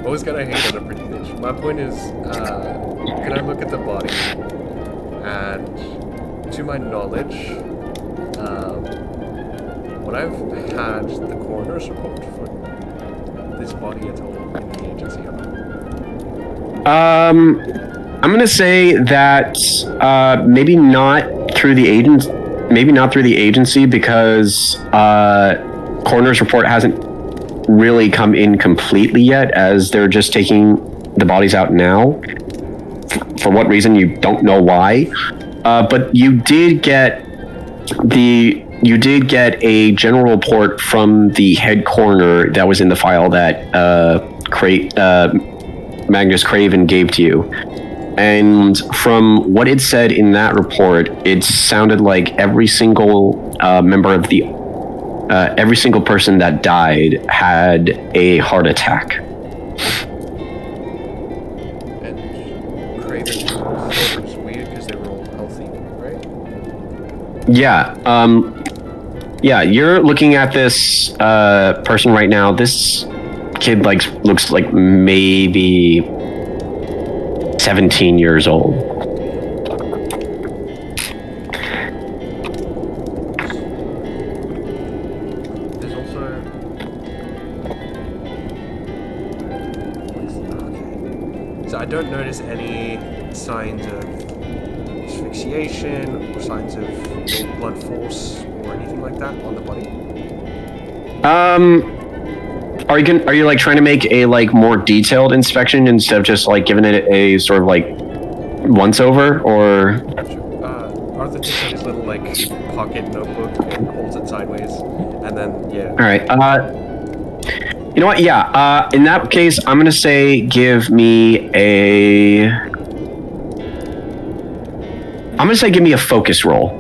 Always gotta hate on a pretty bitch. My point is, can I look at the body? And to my knowledge, when I've had the coroner's report for this body at all in the agency, I'm gonna say that maybe not through the agency because coroner's report hasn't really come in completely yet, as they're just taking the bodies out now. For what reason, you don't know why. But you did get a general report from the head coroner that was in the file that Magnus Craven gave to you. And from what it said in that report, it sounded like every single member of every single person that died had a heart attack. and Craven was weird because they were all healthy, right? Yeah. Yeah, you're looking at this person right now. This kid looks like maybe 17 years old. There's also so I don't notice any signs of asphyxiation or signs of blood force or anything like that on the body. Are you like trying to make a more detailed inspection instead of just giving it a sort of once over, or? Arthur takes out his little pocket notebook and holds it sideways, and then yeah. All right. You know what? Yeah. In that case, I'm gonna say give me a focus roll.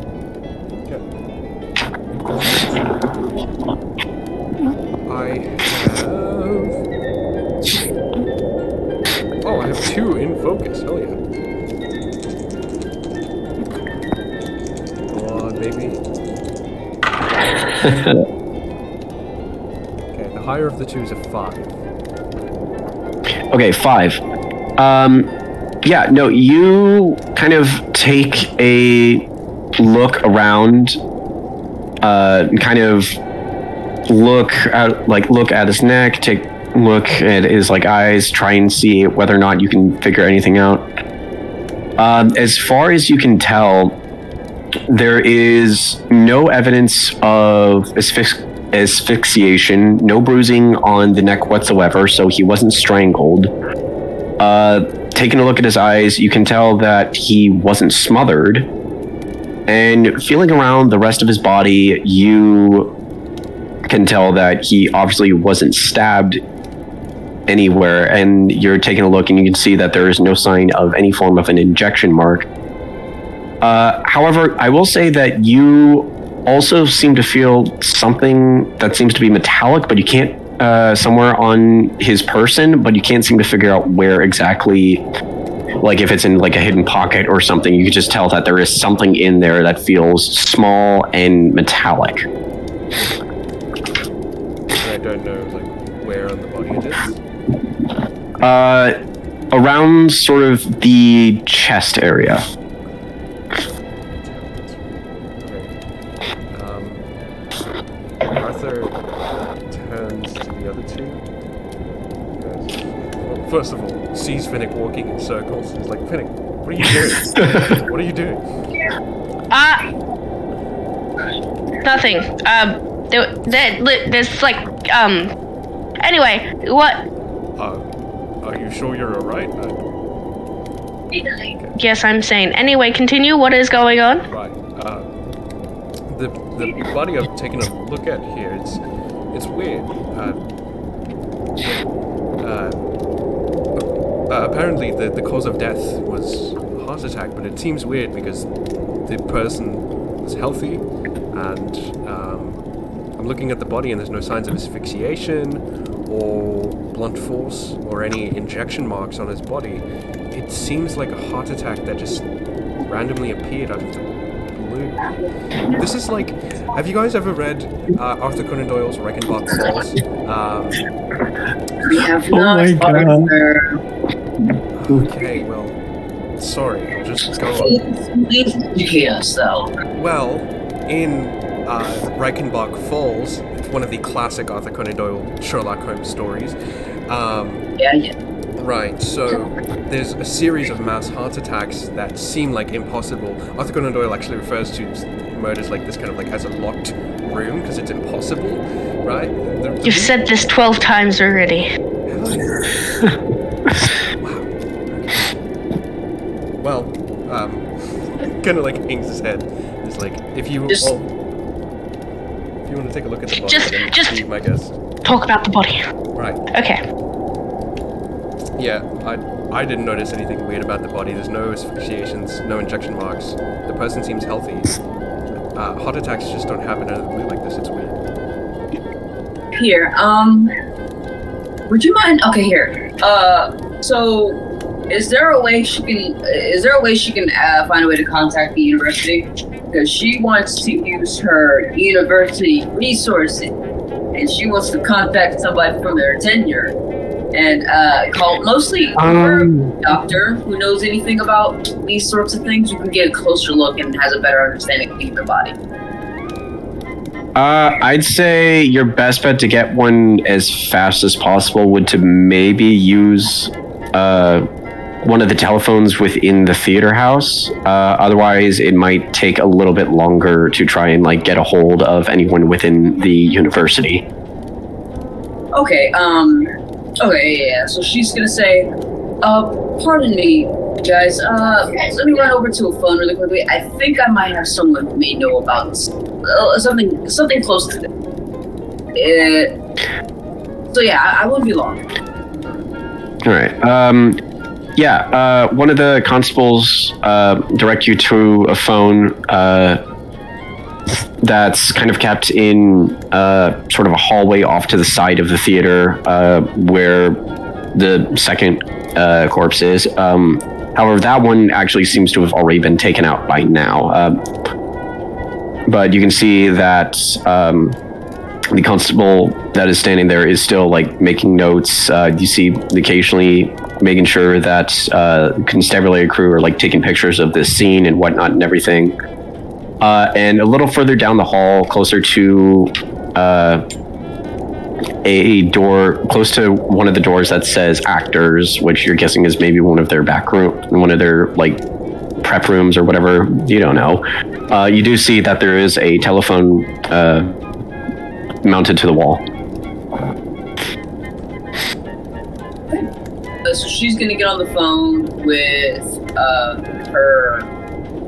I have 2 in focus. Hell yeah. Go on, baby. Okay, the higher of the 2 is a 5. Okay, 5. Yeah, no, you kind of take a look around, kind of look at his neck, take look at his like eyes, try and see whether or not you can figure anything out. As far as you can tell, there is no evidence of asphyxiation, no bruising on the neck whatsoever, so he wasn't strangled. Taking a look at his eyes, you can tell that he wasn't smothered. And feeling around the rest of his body, you can tell that he obviously wasn't stabbed anywhere. And you're taking a look and you can see that there is no sign of any form of an injection mark. However, I will say that you also seem to feel something that seems to be metallic, but you can't, somewhere on his person, but you can't seem to figure out where exactly, like if it's in like a hidden pocket or something. You can just tell that there is something in there that feels small and metallic. I don't know, like, where on the body it is? Around sort of the chest area. Arthur turns to the other two. Well, first of all, sees Finnick walking in circles. He's like, Finnick, what are you doing? What are you doing? Nothing. There's like, anyway, what? Are you sure you're alright? Yes, I'm sane. Anyway, continue. What is going on? Right. The body I've taken a look at here, it's weird. Apparently the cause of death was a heart attack, but it seems weird because the person was healthy, and I'm looking at the body and there's no signs of asphyxiation or blunt force or any injection marks on his body. It seems like a heart attack that just randomly appeared out of the blue. This is like, have you guys ever read Arthur Conan Doyle's Reichenbach Falls? We have not. Okay, well, sorry, I'll just go on. Please educate us, though. Well, in Reichenbach Falls, it's one of the classic Arthur Conan Doyle Sherlock Holmes stories. Yeah. Right, so there's a series of mass heart attacks that seem like impossible. Arthur Conan Doyle actually refers to murders like this kind of like as a locked room because it's impossible, right? You've said this 12 times already. Have I? Wow. Okay. Well, kind of like hangs his head. It's like, if you want to take a look at the body, then just be my guest. talk about the body. Right. Okay. Yeah, I didn't notice anything weird about the body. There's no asphyxiations, no injection marks. The person seems healthy. Heart attacks just don't happen out of the blue like this. It's weird. Here, would you mind? Okay, here. So, is there a way she can find a way to contact the university? Because she wants to use her university resources, and she wants to contact somebody from their tenure. And call mostly her doctor who knows anything about these sorts of things, who can get a closer look and has a better understanding of the human body. I'd say your best bet to get one as fast as possible would to maybe use one of the telephones within the theater house. Otherwise, it might take a little bit longer to try and like get a hold of anyone within the university. Okay, Okay, yeah, so she's gonna say, pardon me, guys, let me run over to a phone really quickly. I think I might have someone who may know about this. Something close to this. So yeah, I won't be long. Alright, one of the constables, direct you to a phone, that's kind of kept in sort of a hallway off to the side of the theater where the second corpse is. However, that one actually seems to have already been taken out by now. But you can see that the constable that is standing there is still like making notes. You see occasionally making sure that constabulary crew are like taking pictures of this scene and whatnot and everything. And a little further down the hall, closer to a door close to one of the doors that says actors, which you're guessing is maybe one of their back room, one of their like prep rooms or whatever. You don't know. You do see that there is a telephone mounted to the wall. So she's gonna get on the phone with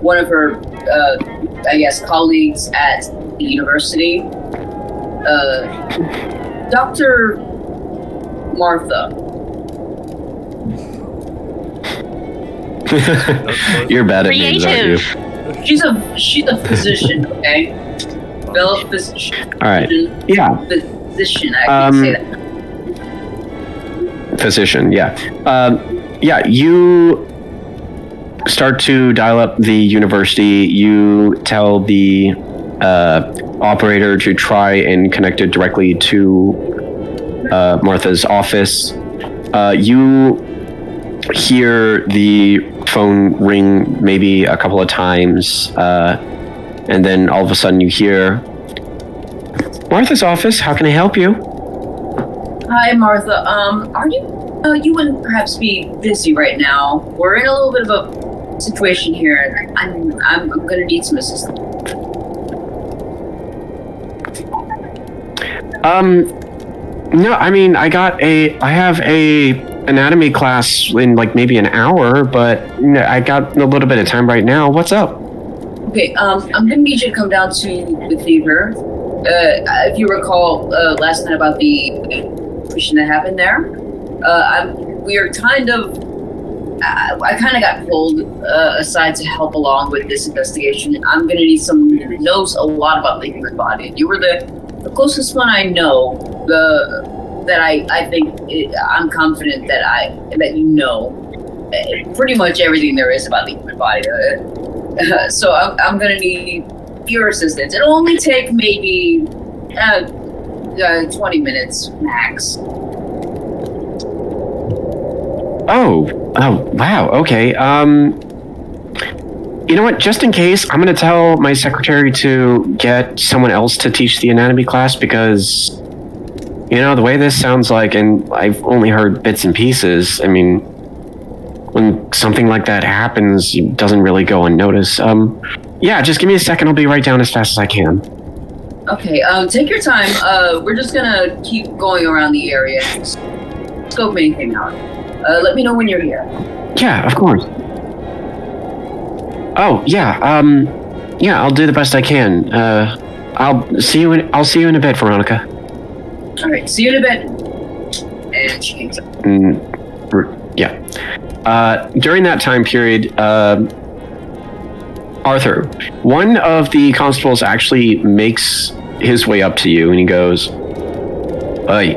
one of her, I guess, colleagues at the university, Dr. Martha. You're bad at names, aren't you? She's a physician, okay? Fellow physician. All right. Yeah. Physician. I can say that. Physician. Yeah. Yeah. You start to dial up the university. You tell the operator to try and connect it directly to Martha's office. You hear the phone ring maybe a couple of times, and then all of a sudden you hear, Martha's office, how can I help you? Hi, Martha. Are you, you wouldn't perhaps be busy right now. We're in a little bit of a situation here, and I'm gonna need some assistance. No, I mean, I have a anatomy class in like maybe an hour, but I got a little bit of time right now. What's up? Okay, I'm gonna need you to come down to the theater. If you recall last night about the situation that happened there, we are kind of. I kind of got pulled aside to help along with this investigation. I'm gonna need someone who knows a lot about the human body. You were the closest one I know. That I think I'm confident that you know pretty much everything there is about the human body. So I'm gonna need your assistance. It'll only take maybe 20 minutes max. Oh, wow. Okay. You know what? Just in case, I'm going to tell my secretary to get someone else to teach the anatomy class because, the way this sounds like, and I've only heard bits and pieces. I mean, when something like that happens, it doesn't really go unnoticed. Yeah, just give me a second. I'll be right down as fast as I can. Okay. Take your time. We're just gonna keep going around the area. Scope anything out. Let me know when you're here. Yeah, of course. Oh, yeah. Yeah, I'll do the best I can. I'll see you in a bit, Veronica. All right, see you in a bit. And she hangs up. Yeah. During that time period, Arthur, one of the constables actually makes his way up to you, and he goes, "Hey,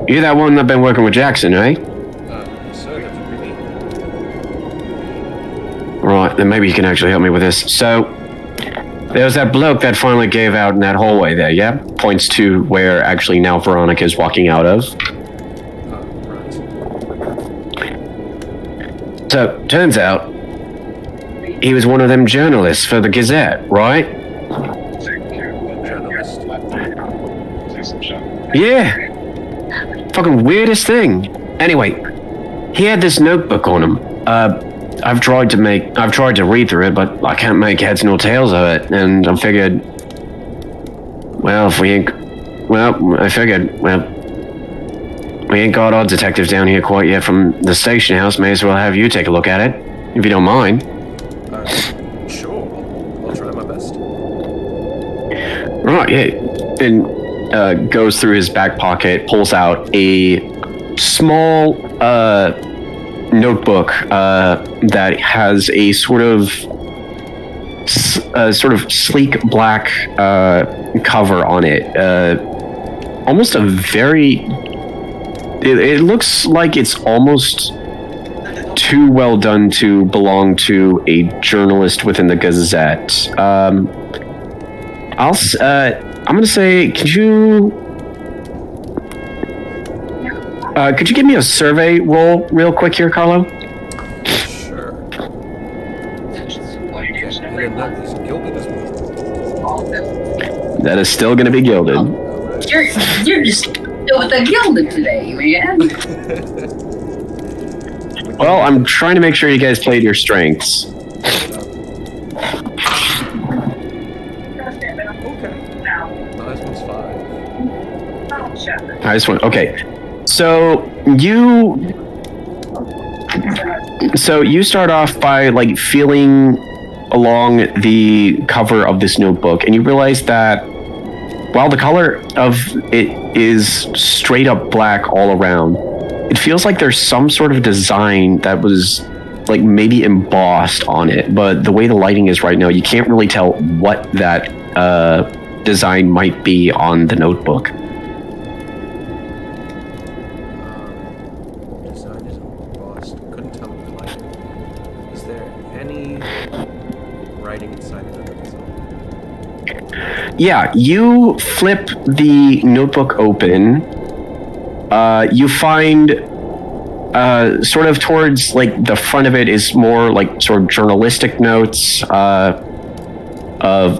you're that one that been working with Jackson, right?" Right, then maybe you can actually help me with this. So, there's that bloke that finally gave out in that hallway there, yeah? Points to where actually now Veronica is walking out of. Right. So, turns out, he was one of them journalists for the Gazette, right? Journalist. Yeah. Fucking weirdest thing. Anyway, he had this notebook on him. I've tried to read through it, but I can't make heads nor tails of it, and I figured, we ain't got our detectives down here quite yet from the station house. May as well have you take a look at it, if you don't mind. Sure. I'll try my best. Right, yeah. And goes through his back pocket, pulls out a small, notebook that has a sort of sleek black cover on it. Almost a very. It looks like it's almost too well done to belong to a journalist within the Gazette. I'm gonna say, could you give me a survey roll real quick here, Carlo? Sure. And that is gilded as well. That is still going to be gilded. You're just with the gilded today, man. Well, I'm trying to make sure you guys played your strengths. Okay. Nice one's 5. Nice one. Okay. So you start off by like feeling along the cover of this notebook, and you realize that while the color of it is straight up black all around, it feels like there's some sort of design that was like maybe embossed on it, but the way the lighting is right now, you can't really tell what that design might be on the notebook. Design is embossed. Couldn't tell with the lighting. Is there any writing inside of it? Yeah, you flip the notebook open. You find sort of towards like the front of it is more like sort of journalistic notes of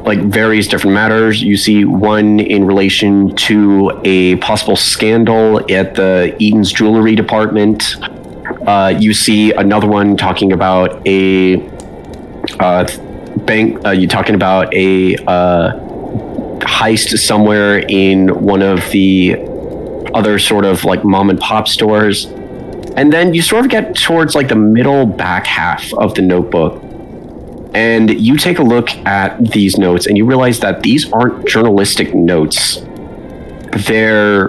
like various different matters. You see one in relation to a possible scandal at the Eaton's jewelry department. You see another one talking about a bank. You're talking about a heist somewhere in one of the other sort of like mom and pop stores. And then you sort of get towards like the middle back half of the notebook, and you take a look at these notes and you realize that these aren't journalistic notes. They're,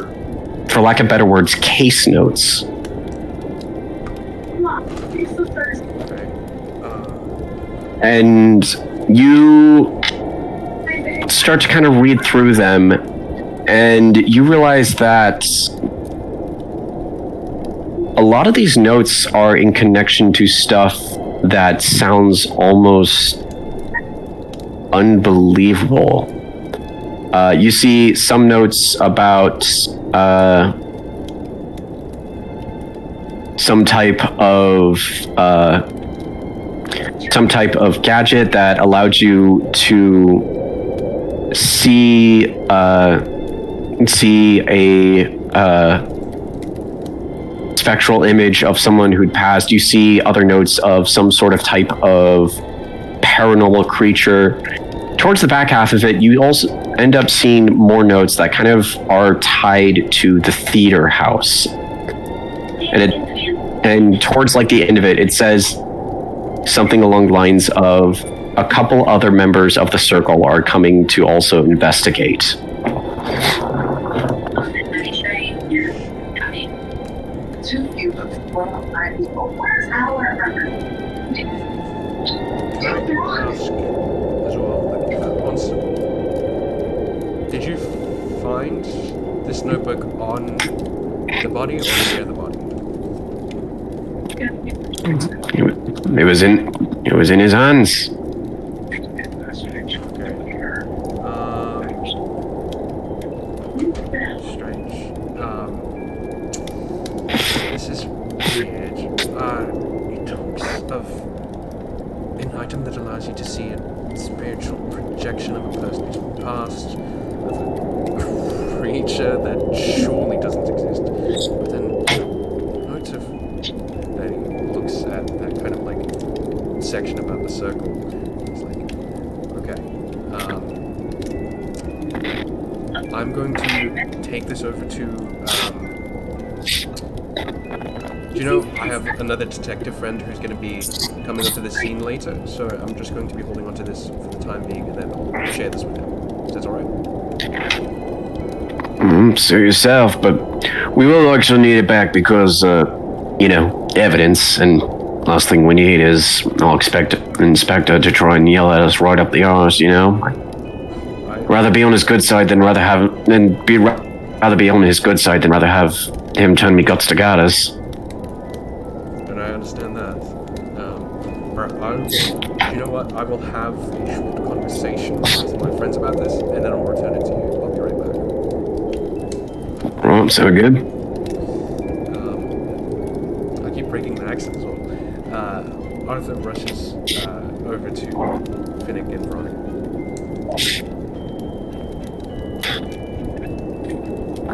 for lack of better words, case notes. And you start to kind of read through them, and you realize that a lot of these notes are in connection to stuff that sounds almost unbelievable. You see some notes about some type of gadget that allowed you to see a spectral image of someone who'd passed. You see other notes of some sort of type of paranormal creature. Towards the back half of it, you also end up seeing more notes that kind of are tied to the theater house. And towards like the end of it, it says something along the lines of a couple other members of the circle are coming to also investigate. Did you find this notebook on the body or near the body? It was in his hands. Strange. This is weird. It talks of an item that allows you to see a spiritual projection of a person who's passed, of a creature that surely doesn't exist. But then notes of that looks at that kind of like section about the circle. It's like, okay. I'm going to take this over to, do you know, I have another detective friend who's going to be coming onto the scene later, so I'm just going to be holding onto this for the time being, and then I'll share this with him. Is that alright? Suit yourself, but we will actually need it back because, evidence, and last thing we need is I'll expect an inspector to try and yell at us right up the arse, you know? Rather be on his good side than rather have him turn me guts to goddess. And I understand that. You know what? I will have a short conversation with my friends about this, and then I'll return it to you. I'll be right back. Right, so good. I keep breaking the accent as well. Arthur rushes over to Finnick and Veronica.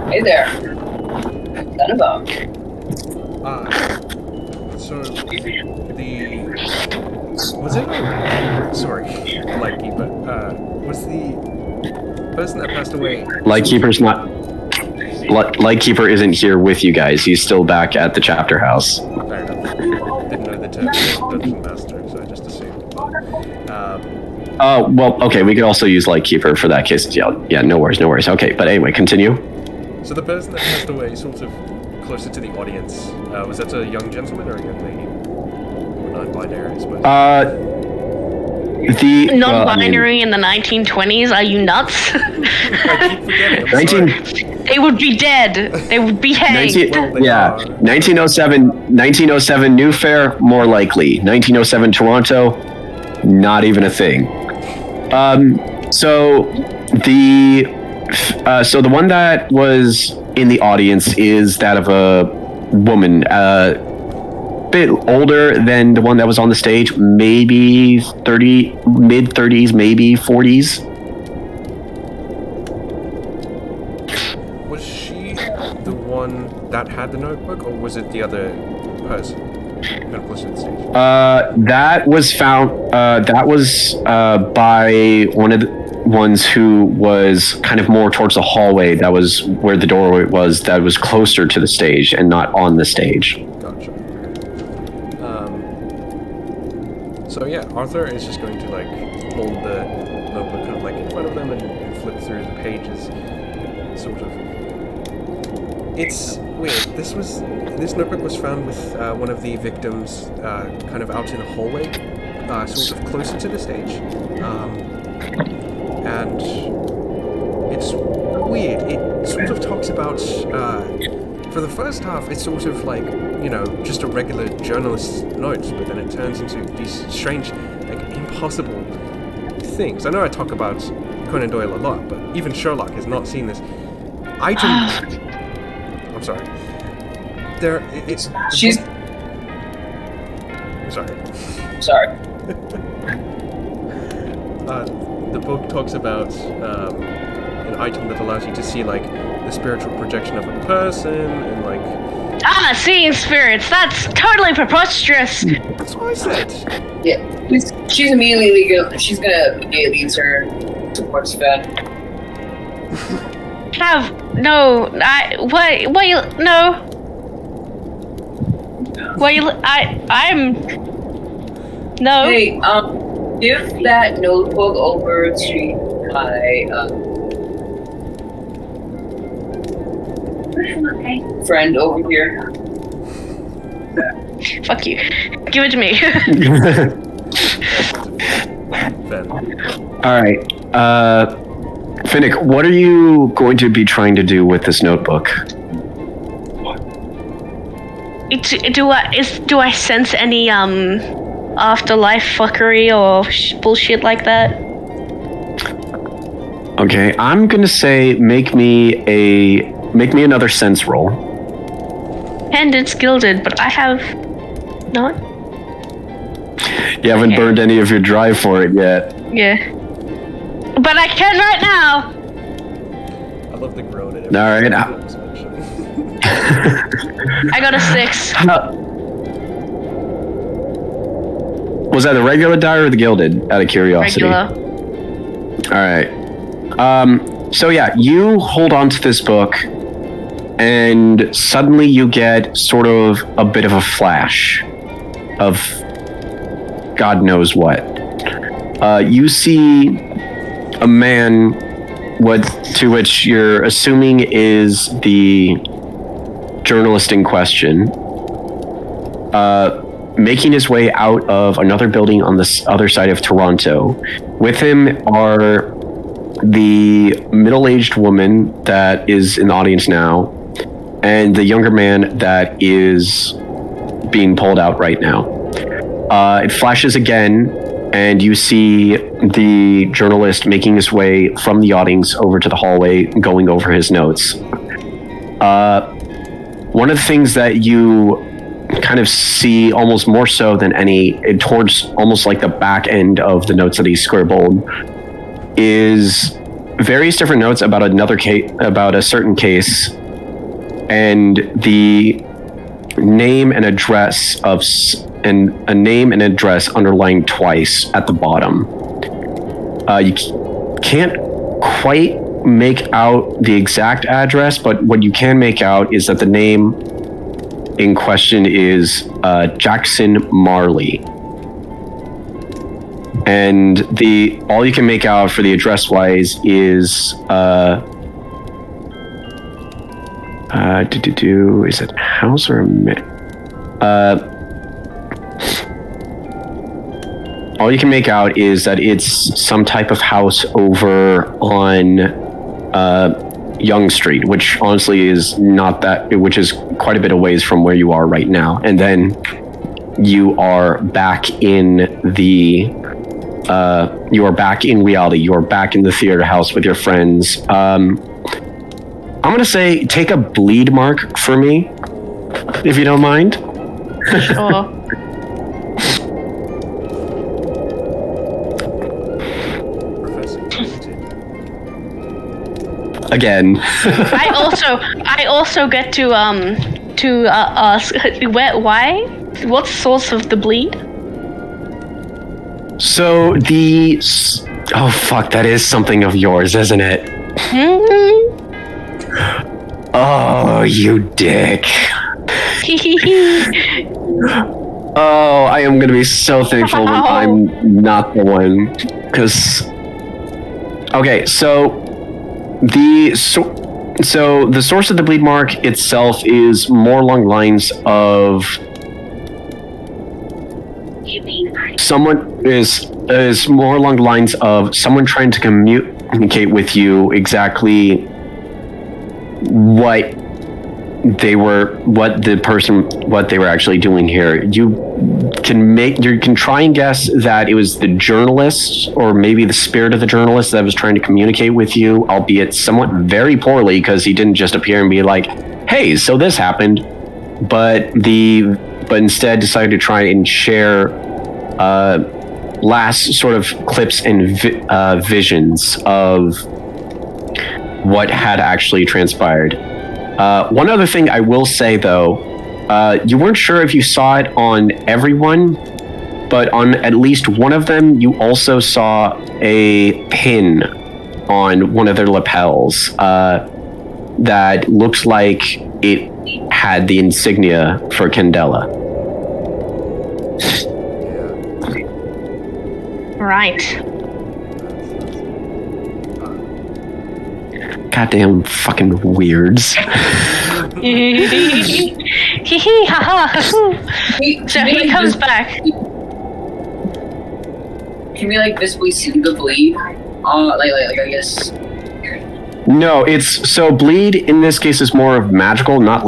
Hey there. that about? So was it? Sorry, Lightkeeper. Was the person that passed away? Lightkeeper's not. Lightkeeper isn't here with you guys. He's still back at the chapter house. Fair enough. Didn't know the term dungeon master, so I just assumed. Well, okay, we could also use Lightkeeper for that case. Yeah, no worries. Okay, but anyway, continue. So the person that passed away, sort of closer to the audience, was that a young gentleman or a young lady? Or non-binary, I suppose? The Non-binary in the 1920s? Are you nuts? I keep forgetting. They would be dead. They would be hanged. 1907 New Fair, more likely. 1907 Toronto, not even a thing. So the one that was in the audience is that of a woman, bit older than the one that was on the stage, maybe mid 30s, maybe 40s. Was she the one that had the notebook, or was it the other person? Kind of close to the stage. That was found. That was by one of the ones who was kind of more towards the hallway. That was where the doorway was. That was closer to the stage and not on the stage. Gotcha. So yeah, Arthur is just going to hold the notebook kind of in front of them and flip through the pages. Sort of. It's weird. This notebook was found with one of the victims kind of out in a hallway, sort of closer to the stage. And it's weird. It sort of talks about, for the first half, it's sort of just a regular journalist's notes, but then it turns into these strange, impossible things. I know I talk about Conan Doyle a lot, but even Sherlock has not seen this item. I'm sorry. She's. I'm sorry. Sorry. The book talks about an item that allows you to see the spiritual projection of a person and seeing spirits. That's totally preposterous. That's what I said. Yeah, she's immediately gonna use her support spell. No. Hey, give that notebook over to my friend over here. Fuck you. Give it to me. All right. Finnick, what are you going to be trying to do with this notebook? Do I sense any afterlife fuckery or bullshit like that? Okay, I'm gonna say make me another sense roll. And it's gilded, but I have not. You haven't burned any of your drive for it yet. Yeah. But I can right now. I love the groan in it. All right. I got a 6. Was that the regular die or the gilded? Out of curiosity. Regular. All right. So yeah, you hold on to this book, and suddenly you get sort of a bit of a flash of God knows what. You see a man, to which you're assuming is the journalist in question, making his way out of another building on the other side of Toronto. With him are the middle-aged woman that is in the audience now, and the younger man that is being pulled out right now. It flashes again, and you see the journalist making his way from the audience over to the hallway, going over his notes. One of the things that you kind of see almost more so than towards almost the back end of the notes that he scribbled is various different notes about another case, about a certain case, and the name and address and a name and address underlined twice at the bottom. You can't quite make out the exact address, but what you can make out is that the name in question is Jackson Marley. And all you can make out for the address wise is is it house or all you can make out is that it's some type of house over on Young Street, which honestly is not that, which is quite a bit of ways from where you are right now. And then you are back in you are back in reality. You are back in the theater house with your friends. I'm gonna say take a bleed mark for me, if you don't mind. Sure. Again. I also get to ask why? What's the source of the bleed? So oh fuck, that is something of yours, isn't it? Oh, you dick. Oh, I am gonna be so thankful when I'm not the one, because okay, so the source of the bleed mark itself is more along lines of someone is more along the lines of someone trying to communicate with you exactly what they were actually doing here. You can try and guess that it was the journalist, or maybe the spirit of the journalist that was trying to communicate with you, albeit somewhat very poorly, because he didn't just appear and be like, hey, so this happened, but instead decided to try and share last sort of clips and visions of what had actually transpired. One other thing I will say, though, you weren't sure if you saw it on everyone, but on at least one of them, you also saw a pin on one of their lapels that looks like it had the insignia for Candela. Right. Goddamn fucking weirds. Hee hee ha ha. So he comes back. Can we visibly see the bleed? I guess. No, so bleed in this case is more of magical, not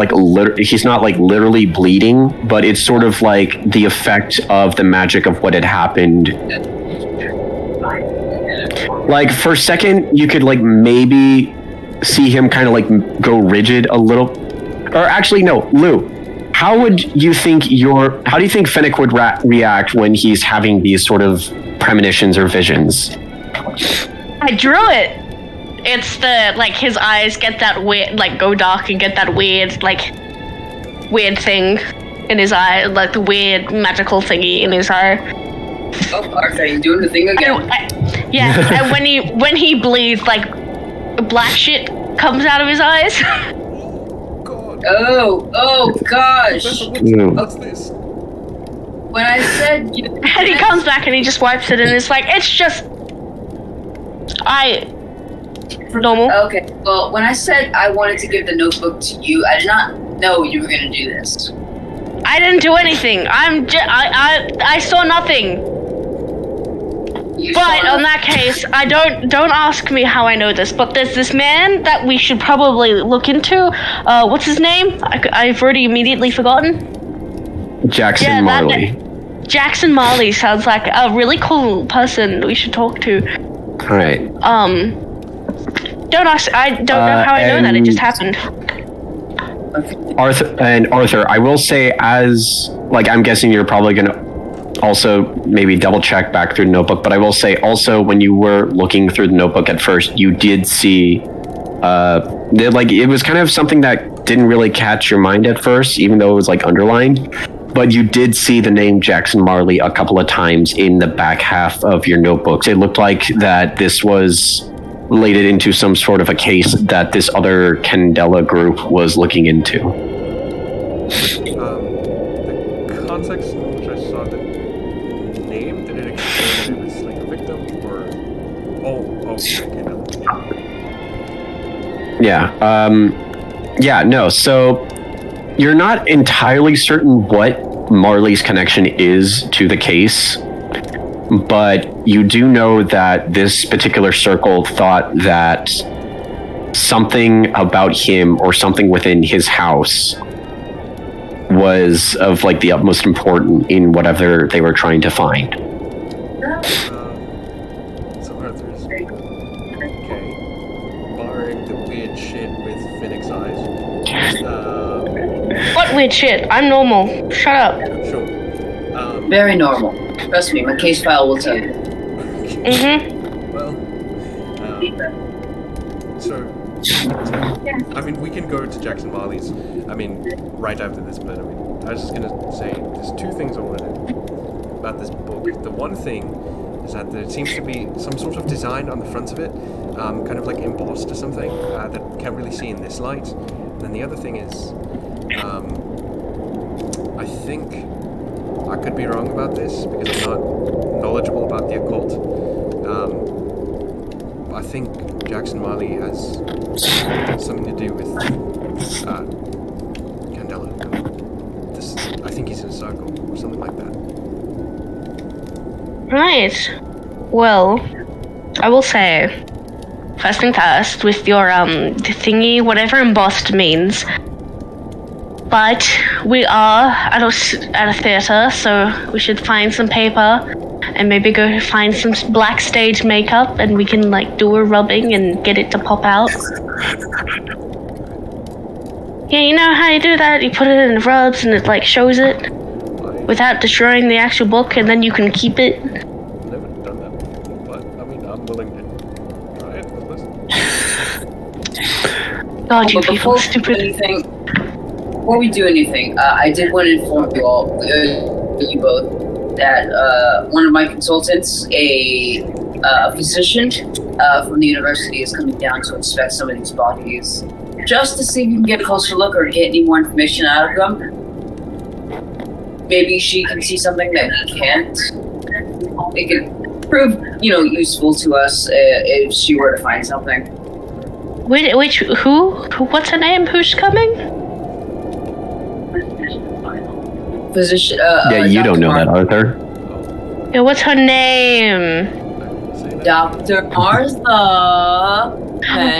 he's not literally bleeding, but it's sort of like the effect of the magic of what had happened. Like for a second, you could maybe see him kind of go rigid a little, or actually no, Lou. How do you think Fennec would react when he's having these sort of premonitions or visions? I drew it. It's the his eyes get that weird go dark and get that weird thing in his eye, the weird magical thingy in his eye. Oh, Arthur, you doing the thing again? Yeah, and when he bleeds, black shit comes out of his eyes. God. Oh gosh. What's this? When I said and he comes back and he just wipes it and it's it's just normal. Okay, well, when I said I wanted to give the notebook to you, I did not know you were gonna do this. I didn't do anything. I saw nothing. But on that case, I don't ask me how I know this, but there's this man that we should probably look into. What's his name? I've already immediately forgotten. Jackson Marley. Jackson Marley sounds like a really cool person we should talk to. All right. Don't ask. I don't know how I know that. It just happened. Arthur, I will say, as I'm guessing you're probably gonna also maybe double check back through the notebook, but I will say also when you were looking through the notebook at first, you did see it was kind of something that didn't really catch your mind at first, even though it was like underlined. But you did see the name Jackson Marley a couple of times in the back half of your notebooks. It looked like that this was related into some sort of a case that this other Candela group was looking into. The context in which I saw the name, did it explain that it was like a victim, or... No. So you're not entirely certain what Marley's connection is to the case, but you do know that this particular circle thought that something about him or something within his house was of like the utmost importance in whatever they were trying to find. So Arthur's okay. Barring the weird shit with Phoenix eyes. What weird shit? I'm normal. Shut up. Sure. Very normal. Trust me, my case file will tell you. Well, I mean, we can go to Jackson Marley's, right after this, but I was just gonna say, there's two things I wanted to about this book. The one thing is that there seems to be some sort of design on the front of it, kind of like embossed or something, that can't really see in this light. And then the other thing is, I think, I could be wrong about this, because I'm not knowledgeable about the occult, I think Jackson Marley has something to do with Candela. I think he's in a circle or something like that. Right. Well, I will say, first thing first, with your thingy, whatever embossed means. But we are at a theater, so we should find some paper and maybe go find some black stage makeup, and we can like do a rubbing and get it to pop out. Yeah, you know how you do that? You put it in the rubs and it like shows it without destroying the actual book, and then you can keep it. I've never done that before, but I'm willing to try it. God, you people are stupid. Before we do anything, I did want to inform you all, you both, that one of my consultants, a physician from the university, is coming down to inspect some of these bodies, just to see if we can get a closer look or get any more information out of them. Maybe she can see something that we can't. It could prove, useful to us if she were to find something. Who? What's her name? Who's coming? Physician. You don't know that, Arthur. Yeah, what's her name? Dr. Martha.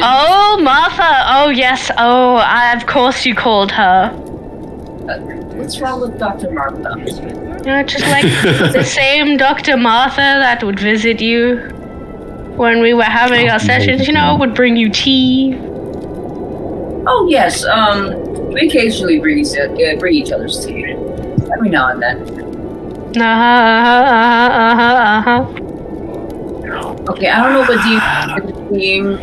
Oh, Martha. Oh, yes. Oh, of course you called her. What's wrong with Dr. Martha? Just like the same Dr. Martha that would visit you when we were having our sessions, would bring you tea. Oh, yes. We occasionally bring each other's tea. Every now and then. Okay, I don't know what the team,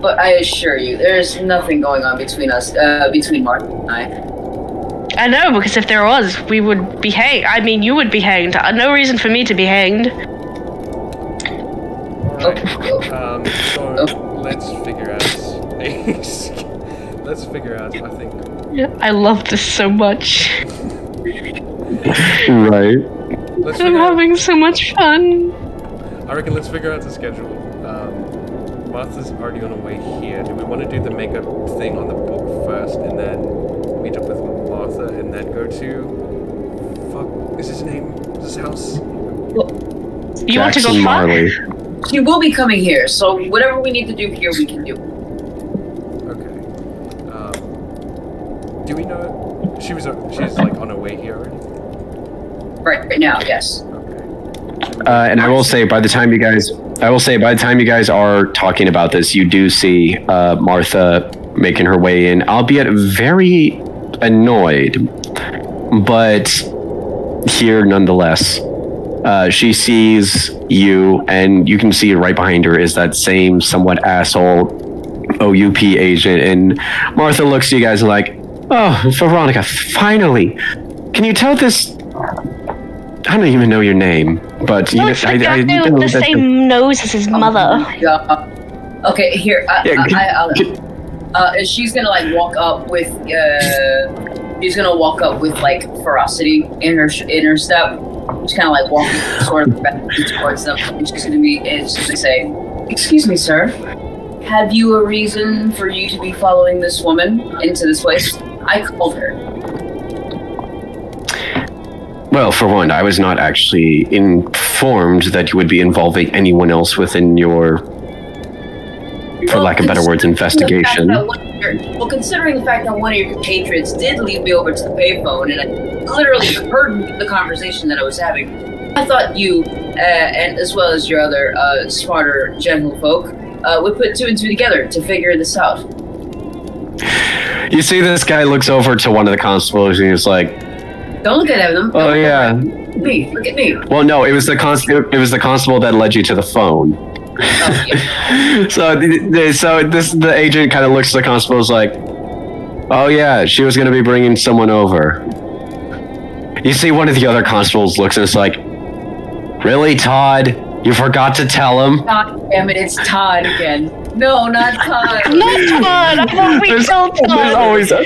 but I assure you, there's nothing going on between us, between Mark and I. I know, because if there was, we would be hanged. I mean, you would be hanged. No reason for me to be hanged. Let's figure out. I think. I love this so much. Right. I'm having so much fun. I reckon let's figure out the schedule. Martha's already on her way here. Do we want to do the makeup thing on the book first and then meet up with Martha and then go to... Fuck, is his name? Is his house? You want to go Marley. She will be coming here, so whatever we need to do here, we can do. Okay. Do we know... She's like on her way here already? Right now, yes. And I will say, by the time you guys are talking about this, you do see Martha making her way in, albeit very annoyed, but here nonetheless. She sees you, and you can see right behind her is that same somewhat asshole OUP agent, and Martha looks at you guys and like, oh, Veronica, finally. Can you tell this? I don't even know your name, but you know, It's the guy with the same nose as his mother. Okay, here. She's gonna like walk up with. She's gonna walk up with like ferocity in her step. She's kind of like walking sort of back towards them, and she's gonna say, "Excuse me, sir. Have you a reason for you to be following this woman into this place? I called her." Well, for one, I was not actually informed that you would be involving anyone else within your, for lack of better words, investigation. Considering the fact that one of your compatriots did lead me over to the payphone, and I literally heard the conversation that I was having, I thought you, and as well as your other smarter gentlefolk, would put two and two together to figure this out. You see, this guy looks over to one of the constables and he's like, "Don't look at them. Oh yeah, look at me." Well, no, it was the constable that led you to the phone. Oh, yeah. So the agent kind of looks at the constable and is like, oh yeah, she was going to be bringing someone over. You see one of the other constables looks and it's like, really, Todd? You forgot to tell him? God damn it, it's Todd again. No, not Todd. Not Todd! I thought we killed Todd! There's always I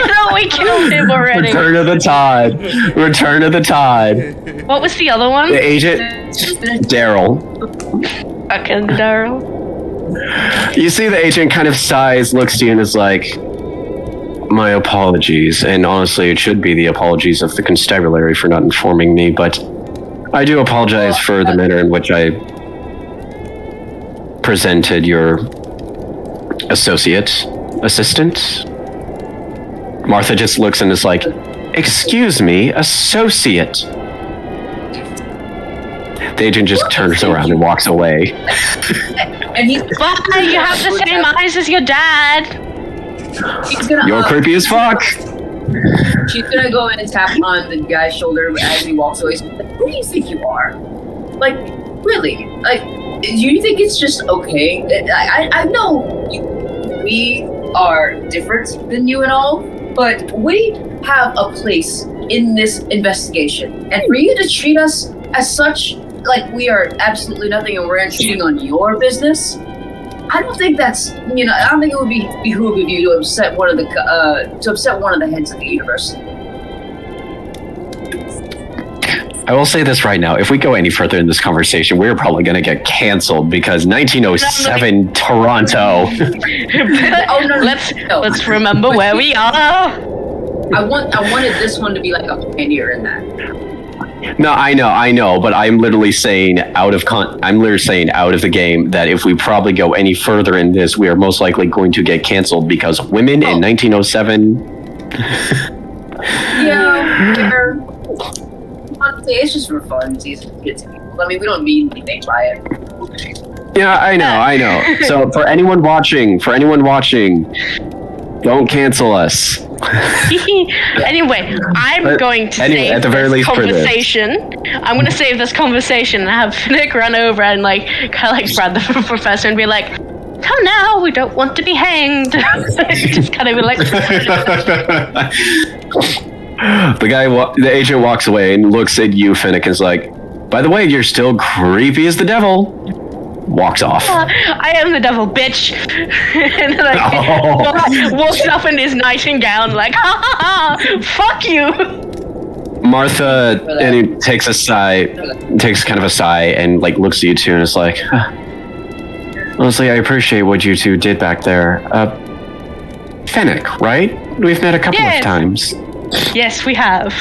thought we killed him already. Return of the Todd. Return of the Todd. What was the other one? The agent, Daryl. Fucking Daryl. You see the agent kind of sighs, looks to you and is like, my apologies. And honestly, it should be the apologies of the constabulary for not informing me, but I do apologize for the manner in which I presented your assistant. Martha just looks and is like, excuse me, associate. The agent just turns around and walks away. And he's But you have the same eyes as your dad. You're creepy as fuck. She's gonna go in and tap on the guy's shoulder as he walks away. She's like, "Who do you think you are? Like, really? Like, do you think it's just okay? I know we are different than you and all, but we have a place in this investigation, and for you to treat us as such, like we are absolutely nothing, and we're intruding on your business." I don't think that's, I don't think it would behoove of you to upset one of the heads of the university. I will say this right now. If we go any further in this conversation, we're probably going to get canceled because 1907 Toronto. Let's remember where we are. I wanted this one to be like a pioneer in that. No, I know, but I'm literally saying out of the game that if we probably go any further in this, we are most likely going to get canceled because women in 1907. Yeah, honestly, it's just for fun. It's easy to get to people. I mean, we don't mean anything by it. Yeah, I know. So for anyone watching, don't cancel us. Anyway, I'm going to save at the very this least conversation. I'm going to save this conversation and have Nick run over and grab the professor and be like, "Come now, we don't want to be hanged." Just kind of be like. The agent walks away and looks at you, Finnick, and is like, "By the way, you're still creepy as the devil." Walks off. I am the devil, bitch. And walks up in his nightingale like, ha ha ha, fuck you. Martha and he takes kind of a sigh and looks at you two and is like, honestly, I appreciate what you two did back there. Finnick, right? We've met a couple of times. Yes, we have.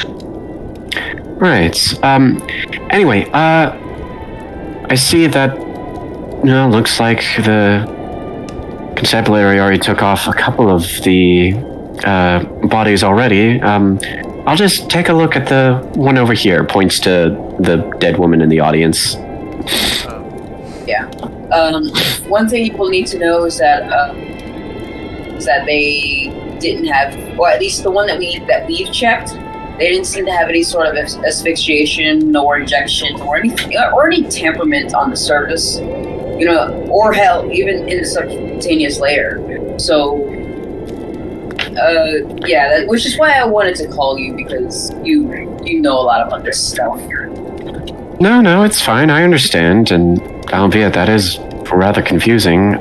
Right. Anyway, I see that looks like the constabulary already took off a couple of the bodies already. I'll just take a look at the one over here. Points to the dead woman in the audience. Yeah. One thing you will need to know is that they didn't have, or at least the one that we've checked, they didn't seem to have any sort of asphyxiation, nor injection, or anything, or any temperament on the surface. or hell, even in the subcutaneous layer. So, which is why I wanted to call you, because you know a lot about this stuff. No, it's fine. I understand, and albeit that is rather confusing.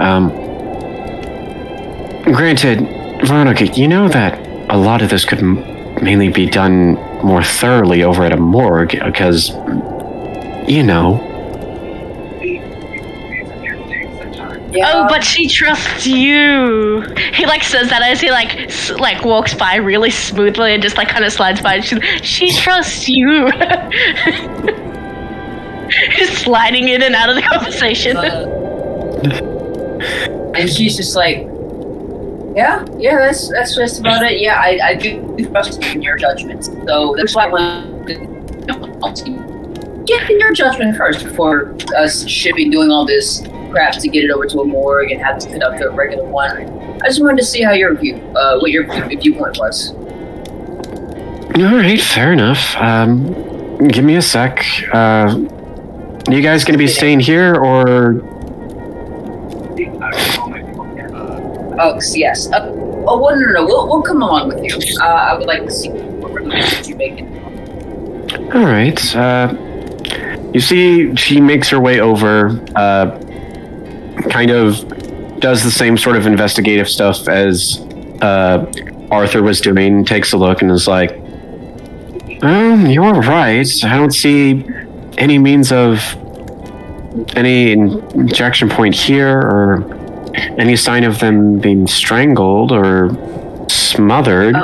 Granted, Veronica, you know that a lot of this could mainly be done more thoroughly over at a morgue, because, Yeah. Oh, but she trusts you. He says that as he walks by really smoothly and just kind of slides by. She trusts you. He's sliding in and out of the conversation. And she's just like, yeah, that's just about it. Yeah, I do trust in your judgment. So that's why I want to get in your judgment first before us shipping, doing all this crap to get it over to a morgue and have to conduct a regular one. I just wanted to see how what your viewpoint was. All right, fair enough. Give me a sec. You guys gonna be staying here, or? Oh, yes. Well, no. We'll come along with you. I would like to see what recommendations you're making. All right. You see, she makes her way over. Kind of does the same sort of investigative stuff as Arthur was doing. Takes a look and is like, "You're right. I don't see any means of any injection point here, or any sign of them being strangled or smothered."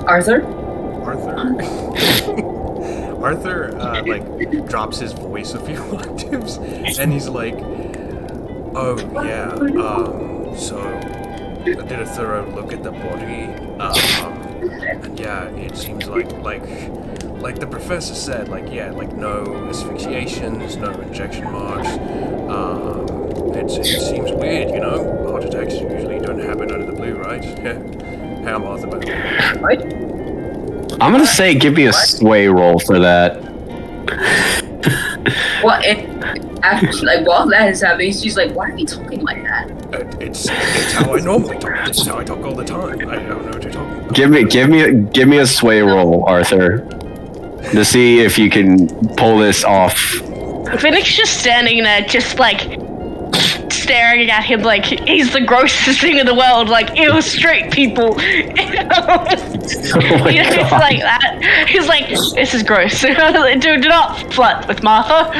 Arthur? Arthur, drops his voice a few octaves, and he's like, "Oh, yeah, so I did a thorough look at the body, and yeah, it seems like the professor said, no asphyxiations, no injection marks. It seems weird, heart attacks usually don't happen out of the blue, right? Hey, I'm Arthur, by the way. Right? I'm gonna say, give me a sway roll for that. Well, while that is happening, she's like, "Why are you talking like that?" It's how I normally talk. This is how I talk all the time. I don't know what you're talking about. Give me a sway roll, Arthur, to see if you can pull this off. Phoenix just standing there, just staring at him like he's the grossest thing in the world. Ew, straight people. Oh my He's God. like that. He's like, this is gross. Do not flirt with Martha.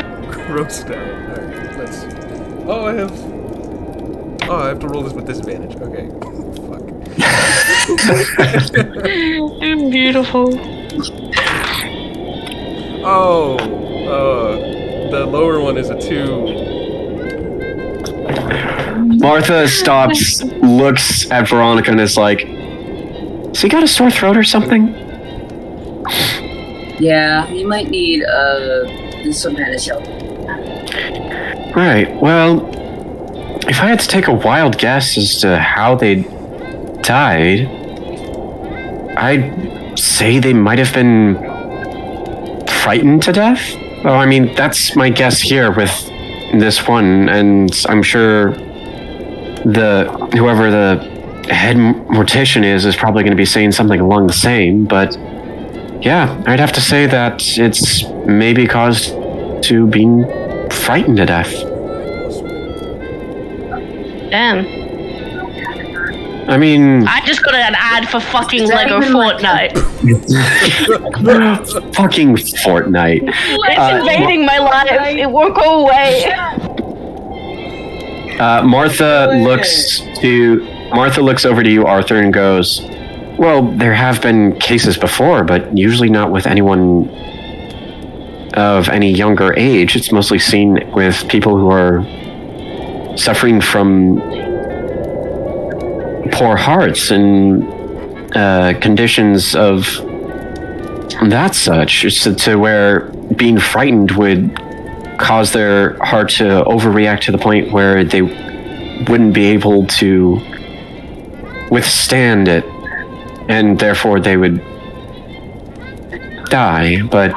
Gross down. Alright, let's see. I have to roll this with disadvantage. Okay. Fuck. Beautiful. The lower one is a 2. Martha stops, looks at Veronica, and is like, "So you got a sore throat or something?" Yeah, you might need some kind of help. Right. Well, if I had to take a wild guess as to how they died, I'd say they might have been frightened to death. Well, I mean, that's my guess here with this one, and I'm sure whoever the head mortician is probably going to be saying something along the same, but yeah, I'd have to say that it's maybe caused to being frightened to death. Damn. I mean, I just got an ad for fucking Lego Fortnite. fucking Fortnite. It's invading my life. It won't go away. Martha looks over to you, Arthur, and goes, "Well, there have been cases before, but usually not with anyone of any younger age. It's mostly seen with people who are suffering from poor hearts and conditions of that such, to where being frightened would cause their heart to overreact to the point where they wouldn't be able to withstand it, and therefore they would die." But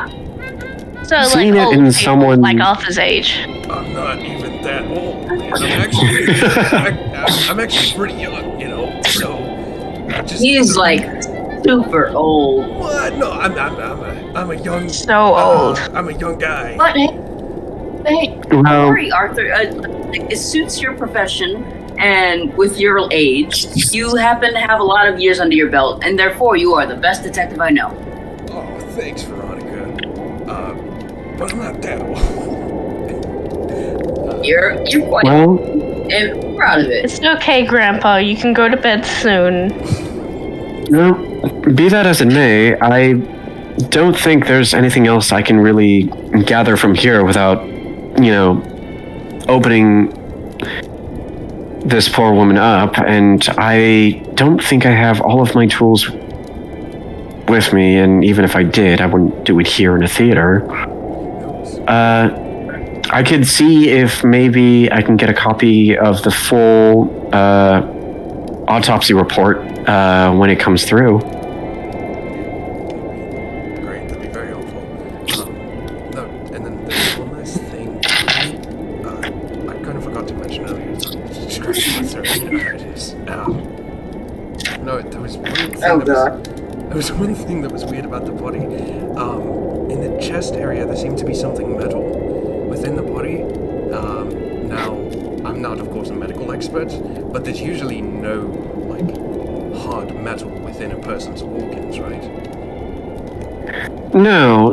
So seeing like it old in people, someone like Arthur's age. I'm not even that old, man. I'm actually pretty young, you know. So He's like super old. what? No, I'm a young. So old. I'm a young guy. But hey, Well- don't worry, Arthur. It suits your profession, and with your age, you happen to have a lot of years under your belt, and therefore you are the best detective I know. Oh, thanks, Veronica. But I'm not that old. You're quite Well, and proud of it. It's okay, Grandpa. You can go to bed soon. no, be that as it may, I don't think there's anything else I can really gather from here without, opening this poor woman up, and I don't think I have all of my tools with me, and even if I did, I wouldn't do it here in a theater. I could see if maybe I can get a copy of the full autopsy report when it comes through. Great, that'd be very helpful. No, and then there's one last thing. I kind of forgot to mention earlier. It's crazy, sorry, you know how it is. No, there was one thing there was one thing that was weird about the body. In the chest area, there seemed to be something metal within the body. Now, I'm not, of course, a medical expert, but there's usually no, hard metal within a person's organs, right? No,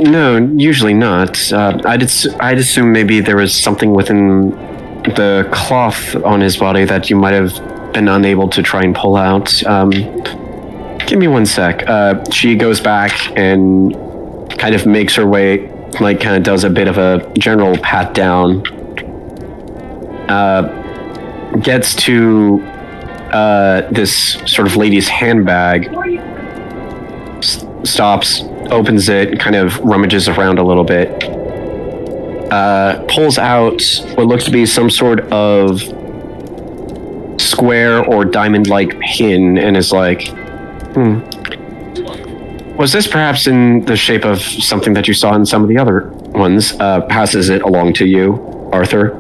usually not. I'd assume maybe there was something within the cloth on his body that you might have been unable to try and pull out. Give me one sec. She goes back and kind of makes her way, kind of does a bit of a general pat down. Gets to this sort of lady's handbag. Stops, opens it, kind of rummages around a little bit. Pulls out what looks to be some sort of square or diamond-like pin, and is like, was this perhaps in the shape of something that you saw in some of the other ones? Passes it along to you, Arthur.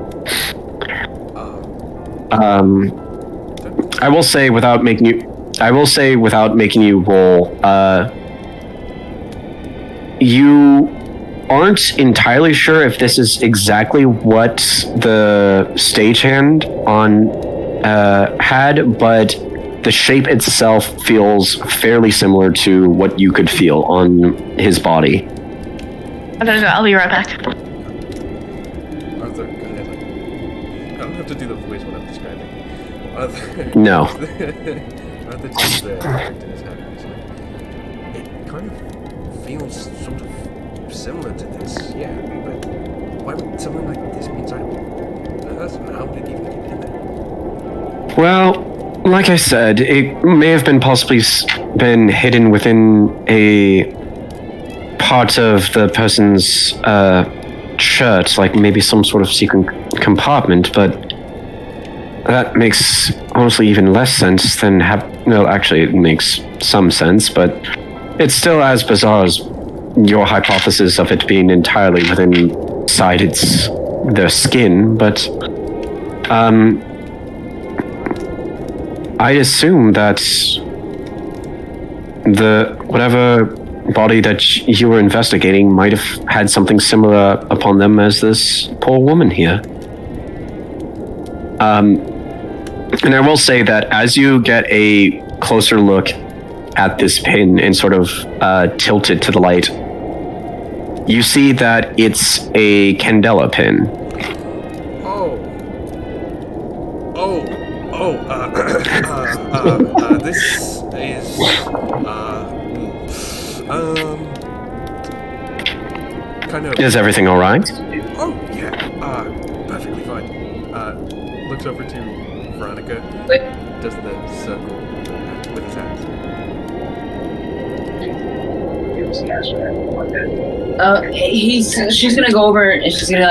I will say without making you roll, you aren't entirely sure if this is exactly what the stagehand on had, but the shape itself feels fairly similar to what you could feel on his body. I gotta go. I'll be right back. Arthur, kind of I don't have to do the voice when I'm describing. Arthur, No. Arthur takes the object in his hand and he's like, it kind of feels sort of similar to this, yeah, but why would something like this be inside of a person? How would it even get in there? Well, like I said, it may have been possibly been hidden within a part of the person's shirt, like maybe some sort of secret compartment, but that makes honestly even less sense than actually it makes some sense, but it's still as bizarre as your hypothesis of it being entirely inside the skin, but I assume that whatever body that you were investigating might have had something similar upon them as this poor woman here. And I will say that as you get a closer look at this pin and sort of tilt it to the light, you see that it's a Candela pin. This is, kind of... Is everything all right? Oh, yeah, perfectly fine. Looks over to Veronica, does the circle with his hands. She's gonna go over and she's gonna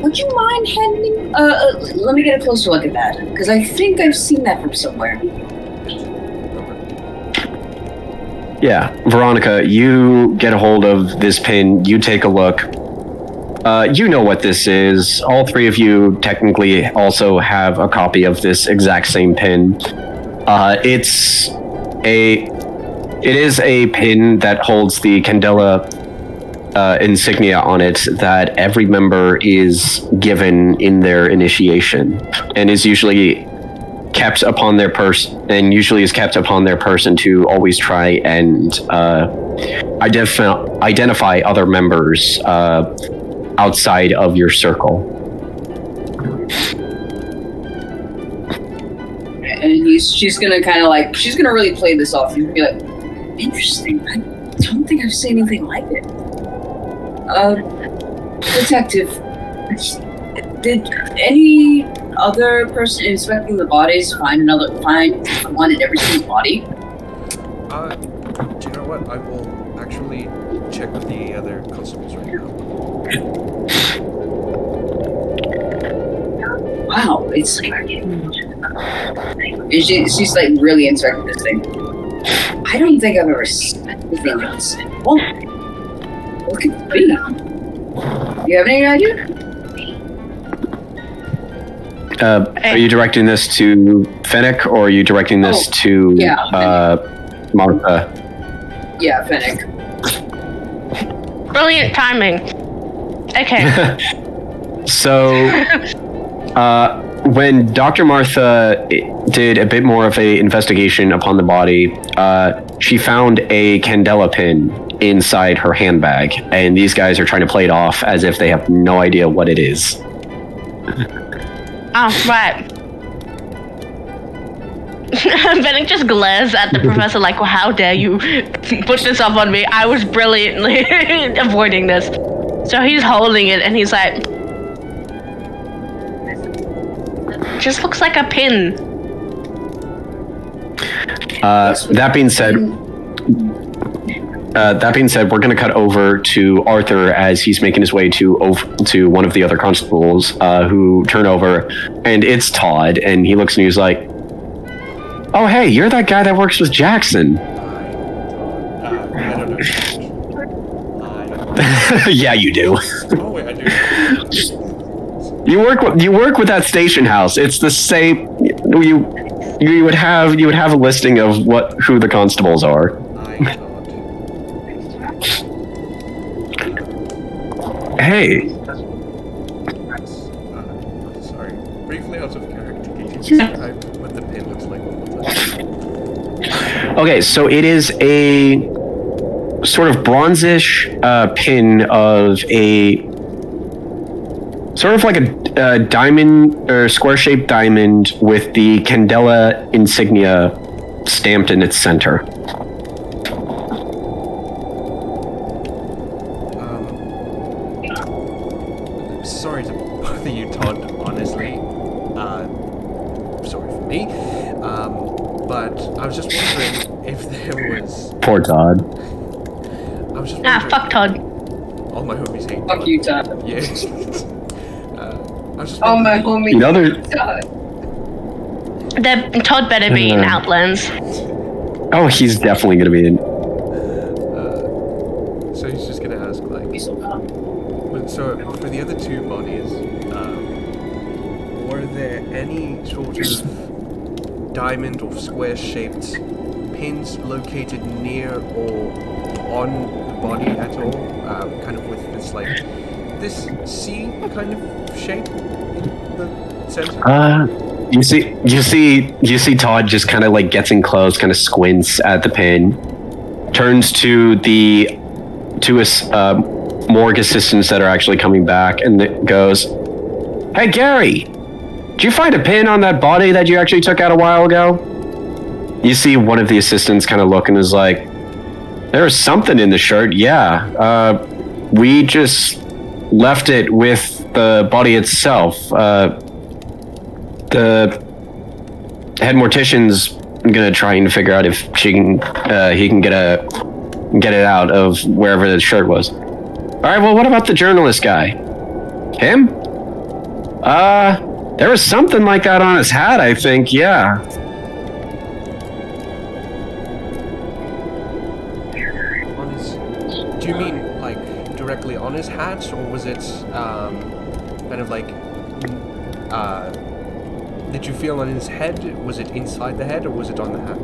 would you mind handing, let me get a closer look at that, because I think I've seen that from somewhere. Yeah, Veronica, you get a hold of this pin, you take a look. you know what this is. All three of you technically also have a copy of this exact same pin. It is a pin that holds the Candela insignia on it that every member is given in their initiation, and is usually kept upon their person, to always try and identify other members outside of your circle. And she's gonna kind of like, she's gonna really play this off. She's gonna be like, interesting. I don't think I've seen anything like it. Detective, did any other person inspecting the bodies find one in every single body? Do you know what? I will actually check with the other constables right now. Wow, it's like she's like really inspecting this thing. I don't think I've ever seen anything like this. What could it be? You have any idea? Are you directing this to Fennec, or are you directing this to Martha? Yeah, Fennec. Brilliant timing. Okay. So, when Dr. Martha did a bit more of an investigation upon the body, she found a Candela pin inside her handbag, and these guys are trying to play it off as if they have no idea what it is. Oh, right. Fennec just glares at the professor like, well, how dare you put this up on me? I was brilliantly avoiding this. So he's holding it and he's like, just looks like a pin. That being said, we're going to cut over to Arthur as he's making his way to one of the other constables who turn over, and it's Todd, and he looks and he's like, "Oh, hey, you're that guy that works with Jackson." I don't know. Yeah, you do. Oh, wait, I do. You work with that station house. It's the same. You would have a listing of who the constables are. I thought. Hey. Sorry. Briefly out of character, can you describe what the pin looks like one more time? Okay, so it is a sort of bronzish pin of a sort of like a diamond or square-shaped diamond with the Candela insignia stamped in its center. Sorry to bother you, Todd, honestly. Sorry for me. But I was just wondering if there was... Poor Todd. I was just wondering... Fuck Todd. All my homies hate Fuck Todd. you, Todd. Yeah. I was just Oh, my wondering... homie. Todd. Todd better be in Outlands. Oh, he's definitely going to be in. So he's just gonna ask, like... So, for the other two bodies, were there any sort of diamond or square-shaped pins located near or on the body at all? Kind of with this, like, this C kind of shape in the center? You see Todd just kind of like gets in close, kind of squints at the pin, turns to his morgue assistants that are actually coming back, and it goes, "Hey Gary, did you find a pin on that body that you actually took out a while ago?" You see one of the assistants kind of look and is like, "There was something in the shirt, yeah. We just left it with the body itself. The head mortician's gonna try and figure out if he can get it out of wherever the shirt was." All right, well, what about the journalist guy? Him? There was something like that on his hat, I think, yeah. Do you mean, like, directly on his hat, or was it kind of like? Did you feel on his head? Was it inside the head, or was it on the hat?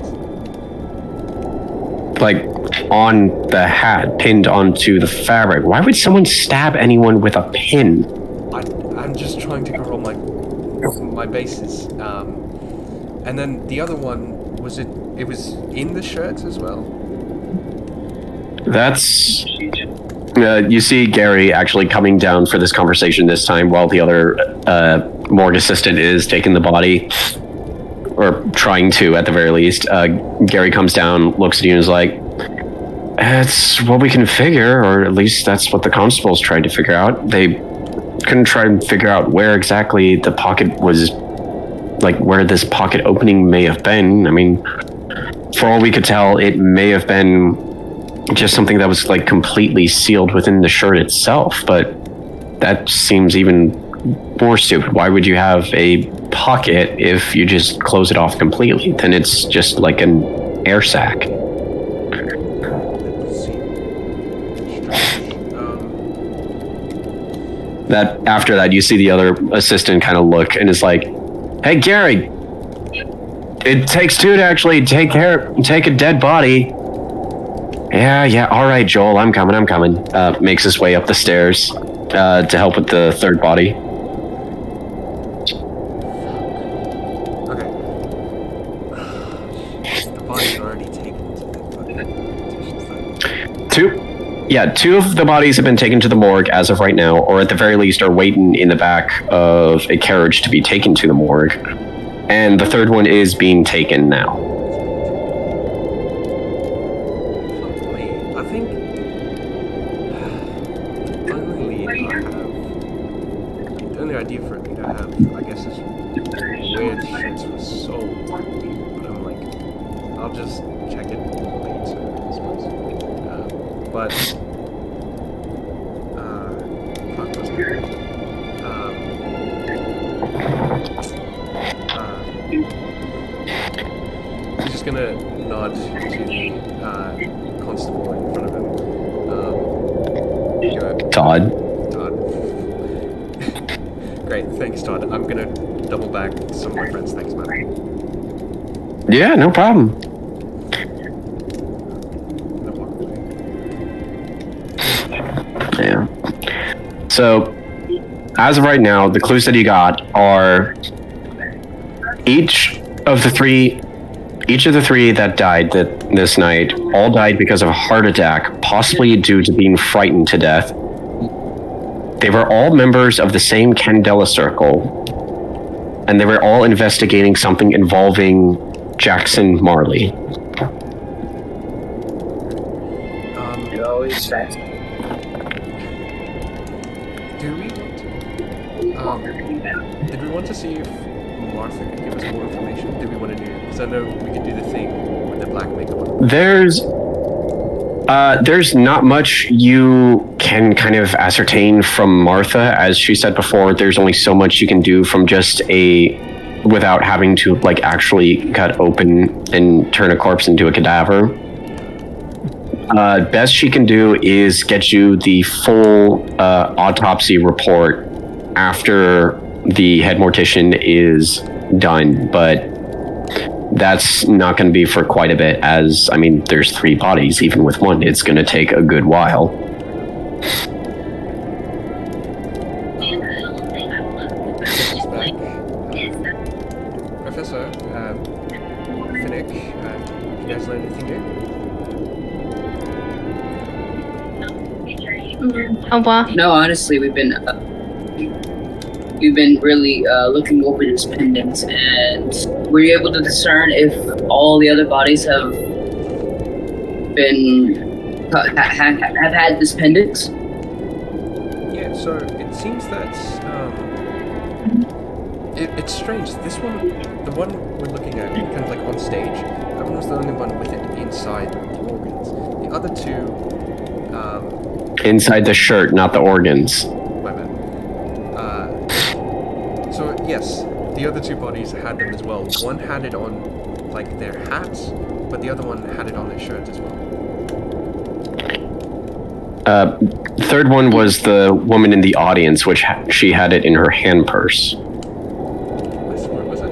Like on the hat, pinned onto the fabric. Why would someone stab anyone with a pin? I'm just trying to cover all my bases. And then the other one, was it was in the shirt as well? That's... you see Gary actually coming down for this conversation this time while the other morgue assistant is taking the body, or trying to at the very least. Gary comes down, looks at you and is like, it's what we can figure, or at least that's what the constables tried to figure out. They couldn't try and figure out where exactly the pocket was, like where this pocket opening may have been. I mean, for all we could tell, it may have been just something that was like completely sealed within the shirt itself, but that seems even more stupid. Why would you have a pocket if you just close it off completely? Then it's just like an air sac. That after that, you see the other assistant kind of look and is like, "Hey, Gary, it takes two to actually take a dead body." Yeah, all right, Joel, I'm coming. Makes his way up the stairs to help with the third body. Okay. The body's already taken to the Two of the bodies have been taken to the morgue as of right now, or at the very least are waiting in the back of a carriage to be taken to the morgue. And the third one is being taken now. I think the only idea for it I have, I guess, is where the shirts were sold. But I'm like, I'll just check it later, I suppose. But fuck, what's it? He's just gonna nod to the constable in front of him. Todd. Great, thanks, Todd. I'm gonna double back some of my friends. Thanks, man. Yeah, no problem. No walk away. Yeah. So, as of right now, the clues that you got are each of the three that died this night all died because of a heart attack, possibly due to being frightened to death. They were all members of the same Candela circle, and they were all investigating something involving Jackson Marley. It always fast. Did we want to see if Martha could give us more information? Did we want to do? Because I know we could do the thing with the black makeup on. There's not much you can kind of ascertain from Martha. As she said before, there's only so much you can do from just without having to like actually cut open and turn a corpse into a cadaver. Best she can do is get you the full autopsy report after the head mortician is done, but that's not going to be for quite a bit, as, I mean, there's 3 bodies. Even with one, it's going to take a good while. Professor, Finnick, you guys learn anything new? Oh, wow. No, honestly, we've been really looking over this pendant, and were you able to discern if all the other bodies have have had this pendant? Yeah, so it seems that it's strange. This one, the one we're looking at, kind of like on stage, that one was the only one with it inside the organs. The other 2, Inside the shirt, not the organs. my bad. So yes, the other 2 bodies had them as well. One had it on, like, their hats, but the other one had it on their shirt as well. Third one was the woman in the audience, which she had it in her hand purse. Where was it?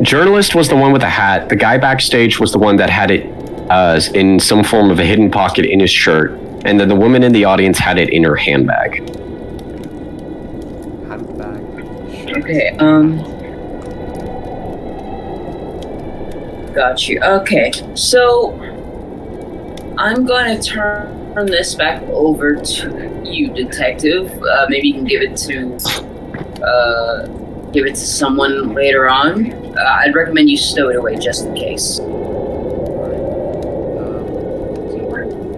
Journalist was the one with the hat. The guy backstage was the one that had it in some form of a hidden pocket in his shirt, and then the woman in the audience had it in her handbag. Handbag. Okay, got you. Okay, so I'm going to turn this back over to you, detective. Maybe you can give it to someone later on. I'd recommend you stow it away just in case.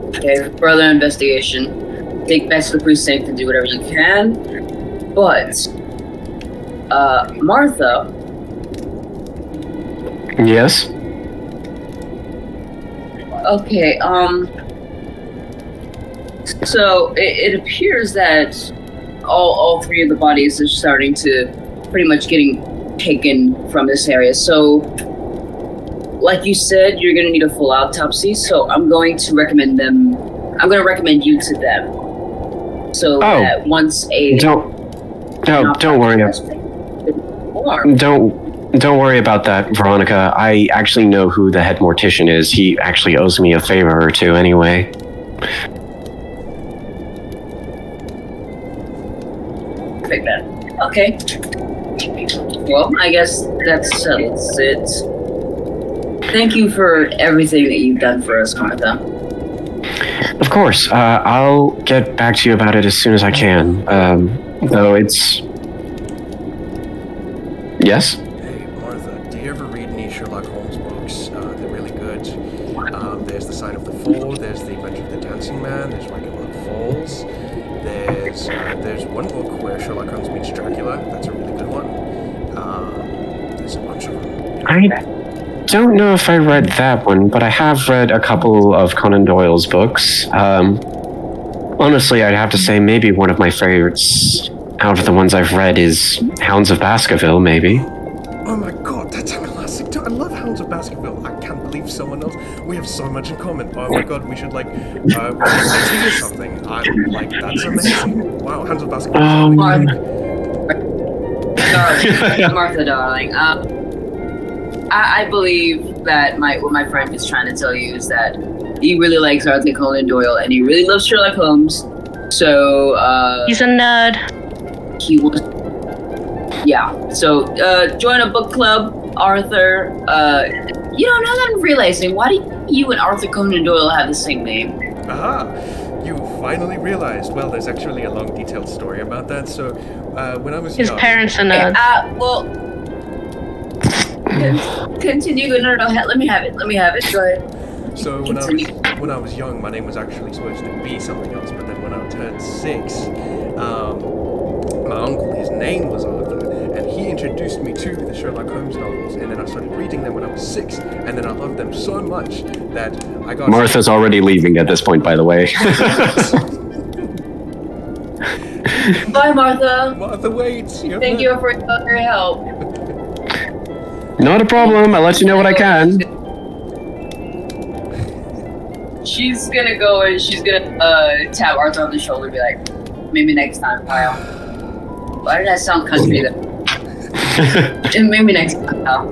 Okay, further investigation. Take back to the precinct and do whatever you can. But, Martha. Yes? Okay, so it appears that all three of the bodies are starting to pretty much getting taken from this area. So, like you said, you're gonna need a full autopsy. So I'm going to recommend you to them. So that once don't worry. Don't worry about that, Veronica. I actually know who the head mortician is. He actually owes me a favor or two anyway. Perfect then. Okay. Well, I guess that settles it. Thank you for everything that you've done for us, Martha. Of course. I'll get back to you about it as soon as I can. Though it's... Yes? Hey, Martha, do you ever read any Sherlock Holmes books? They're really good. There's The Sign of the Fall, there's The Adventure of the Dancing Man, there's Regular Falls. There's one book where Sherlock Holmes meets Dracula. That's a really good one. There's a bunch of them. I don't know if I read that one, but I have read a couple of Conan Doyle's books. Honestly, I'd have to say maybe one of my favorites out of the ones I've read is Hounds of Baskerville, maybe. Oh my god, that's a classic too. I love Hounds of Baskerville. I can't believe someone else. We have so much in common. Oh my god, we should write tea or something. That's amazing. Wow, Hounds of Baskerville. Martha, darling. I believe that what my friend is trying to tell you is that he really likes Arthur Conan Doyle and he really loves Sherlock Holmes. So he's a nerd. He was. Yeah. So join a book club, Arthur. Now that I'm realizing, why do you and Arthur Conan Doyle have the same name? Aha! You finally realized. Well, there's actually a long, detailed story about that. So when I was his young, parents are nerds. Continue. No, let me have it. Go ahead. So when I was young, my name was actually supposed to be something else. But then when I turned 6, my uncle, his name was Arthur, and he introduced me to the Sherlock Holmes novels. And then I started reading them when I was 6, and then I loved them so much that I got. Martha's already leaving at this point, by the way. Bye, Martha. Martha, wait. Thank you for your help. Not a problem. I'll let you know what I can. She's gonna go and she's gonna tap Arthur on the shoulder and be like, maybe next time, pal. Why did that sound country then? Maybe next time, pal.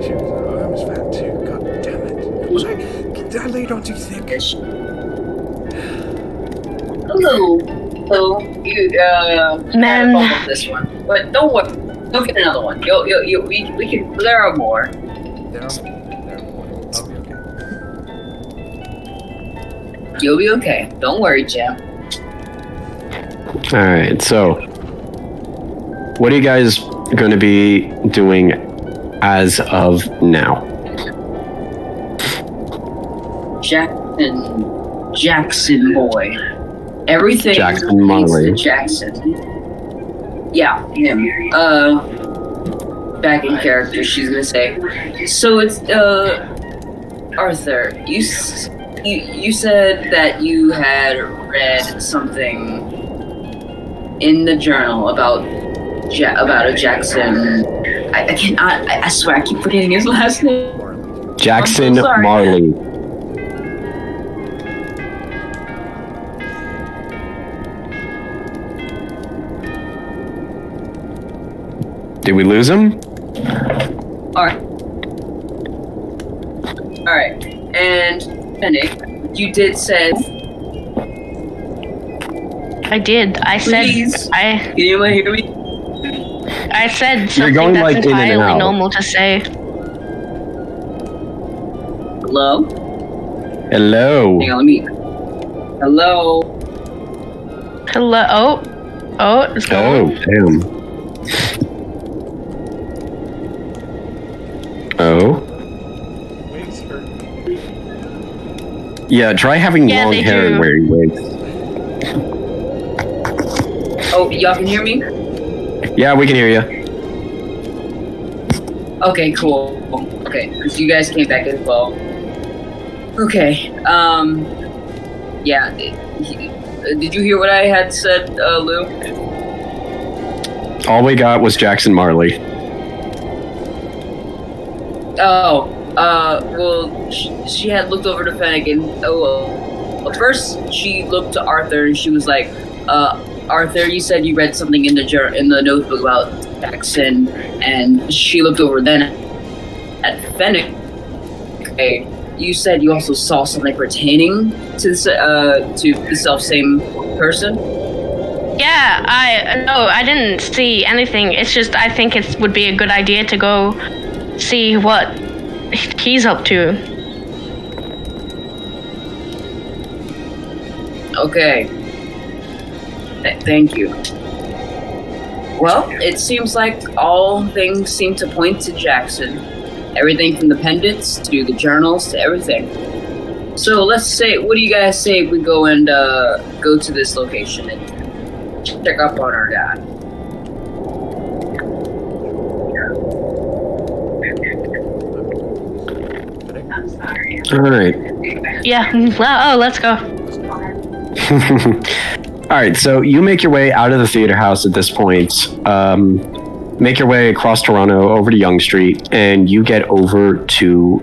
She was a Holmes fan too. God damn it. Did I lay it on too thick? A little. You Man. fumbled this one, but don't worry. Go get another one. We can. There are more. There are more. Okay. You'll be okay. Don't worry, Jim. All right, so what are you guys going to be doing as of now? Jackson boy. Everything Jackson relates Molly. to Jackson. Yeah, him. Back in character, she's gonna say. So it's Arthur. You said that you had read something in the journal about a Jackson. I swear I keep forgetting his last name. Jackson I'm so sorry. Marley. Did we lose him? Alright. Alright. And Fennec, you did say I did. I said. please. I Can anyone hear me? I said You're something going, that's like, in and entirely out. normal to say. Hello? Hello. Hang on, let me. Hello? Hello. Oh, it's Oh, going. damn. Oh. Yeah, try having Yeah, long they hair and do. wearing wigs. Oh, y'all can hear me? Yeah, we can hear you. Okay, cool. Okay, because you guys came back as well. Okay, yeah. Did you hear what I had said, Lou? All we got was Jackson Marley. Oh, well, she had looked over to Fennec and, well, first she looked to Arthur and she was like, Arthur, you said you read something in the notebook about Jackson, and she looked over then at Fennec. Okay, you said you also saw something pertaining to the self-same person? Yeah, I didn't see anything. It's just I think it would be a good idea to go see what he's up to. Okay. Thank you. Well, it seems like all things seem to point to Jackson. Everything from the pendants to the journals to everything. So let's say, what do you guys say we go and go to this location and check up on our dad? All right. Yeah. Well, let's go. All right, so you make your way out of the theater house at this point. Make your way across Toronto over to Yonge Street, and you get over to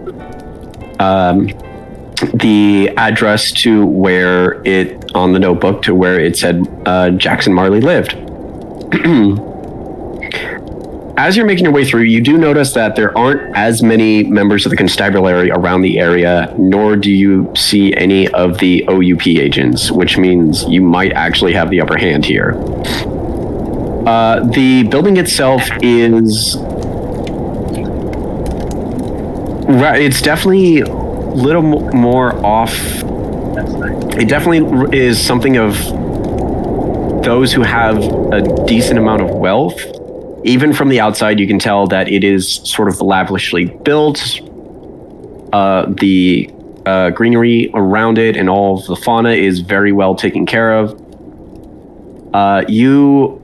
the address to where it on the notebook to where it said Jackson Marley lived. As you're making your way through, you do notice that there aren't as many members of the constabulary around the area, nor do you see any of the OUP agents, which means you might actually have the upper hand here. The building itself is... It's definitely a little more off. It definitely is something of those who have a decent amount of wealth. Even from the outside, you can tell that it is sort of lavishly built. The greenery around it and all of the fauna is very well taken care of. You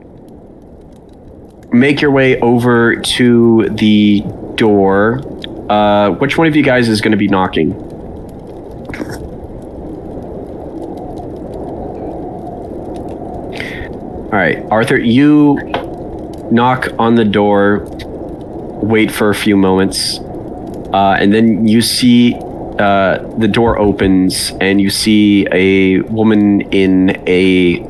make your way over to the door. Which one of you guys is going to be knocking? All right, Arthur, you knock on the door, wait for a few moments, and then you see the door opens and you see a woman in a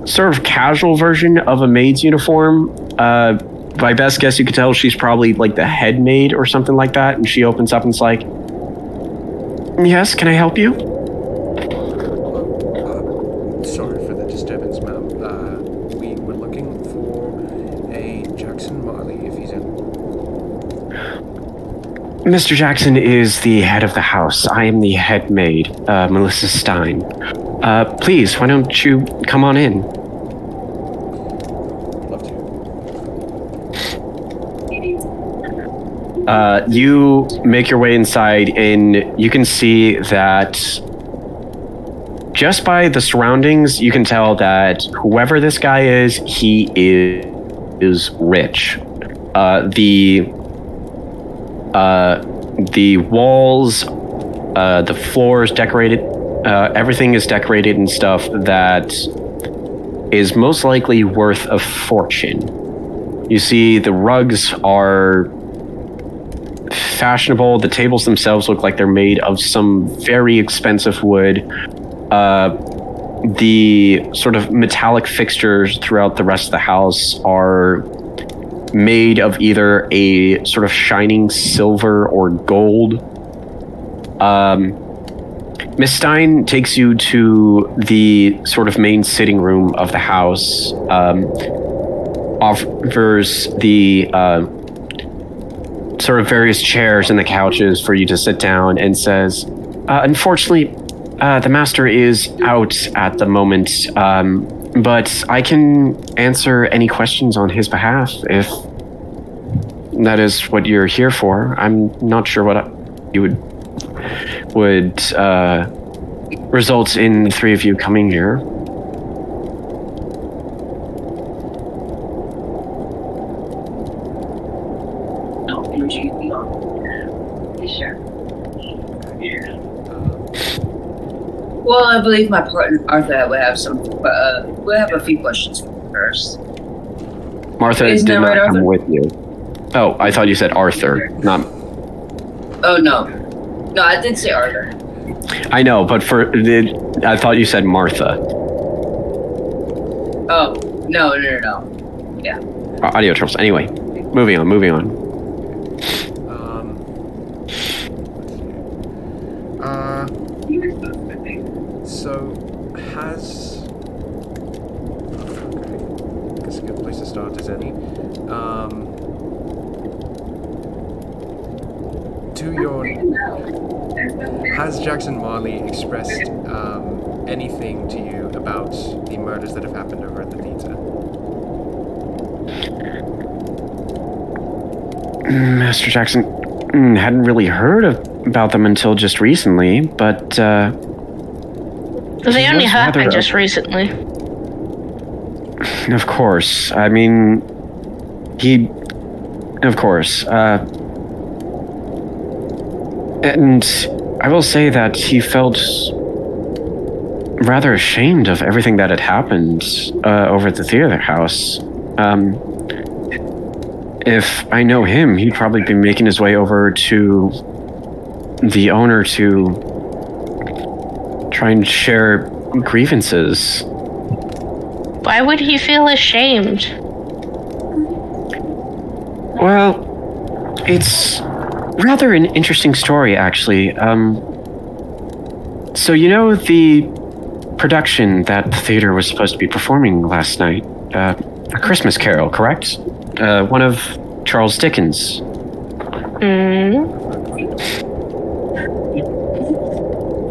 sort of casual version of a maid's uniform. By best guess, you could tell she's probably like the head maid or something like that, and she opens up and is like, "Yes, can I help you?" Sorry for the disturbance, ma'am. We were looking for a Jackson Marley, if he's in. Mr. Jackson is the head of the house. I am the head maid, Melissa Stein. Please, why don't you come on in? Love to. You make your way inside, and you can see that just by the surroundings, you can tell that whoever this guy is, he is rich. The walls, the floors decorated, everything is decorated in stuff that is most likely worth a fortune. You see the rugs are fashionable. The tables themselves look like they're made of some very expensive wood. the sort of metallic fixtures throughout the rest of the house are made of either a sort of shining silver or gold. Miss Stein takes you to the sort of main sitting room of the house, offers the sort of various chairs and the couches for you to sit down, and says, unfortunately, the master is out at the moment, but I can answer any questions on his behalf if that is what you're here for. I'm not sure what you would result in the three of you coming here. Sure. Well, I believe my partner Arthur would have some. We'll have a few questions first. Martha Isn't did that not right, come Arthur? with you. Oh, I thought you said Arthur, not. Oh no, no, I did say Arthur. I know, but I thought you said Martha. Oh no. Yeah. Audio troubles. Anyway, moving on. So, has... Okay, I guess a good place to start is any. Has Jackson Marley expressed anything to you about the murders that have happened over at the theater? Master Jackson hadn't really heard about them until just recently, but They only was happened rather- just recently. Of course. I mean, of course. And I will say that he felt rather ashamed of everything that had happened over at the theater house. If I know him, he'd probably be making his way over to the owner to try and share grievances. Why would he feel ashamed? Well, it's rather an interesting story, actually. So you know the production that the theater was supposed to be performing last night? A Christmas Carol, correct? One of Charles Dickens.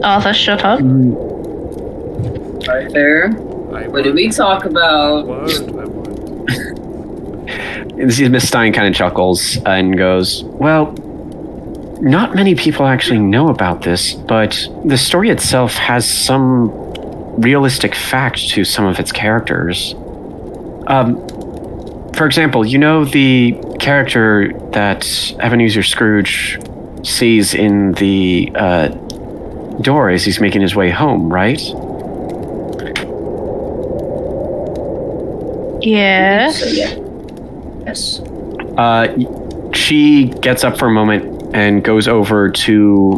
Arthur, shut up. Arthur, what did we talk about? Miss Stein kind of chuckles and goes, well, not many people actually know about this, but the story itself has some realistic fact to some of its characters. For example, you know the character that Ebenezer Scrooge sees in the door as he's making his way home, right? Yes. Yes. She gets up for a moment and goes over to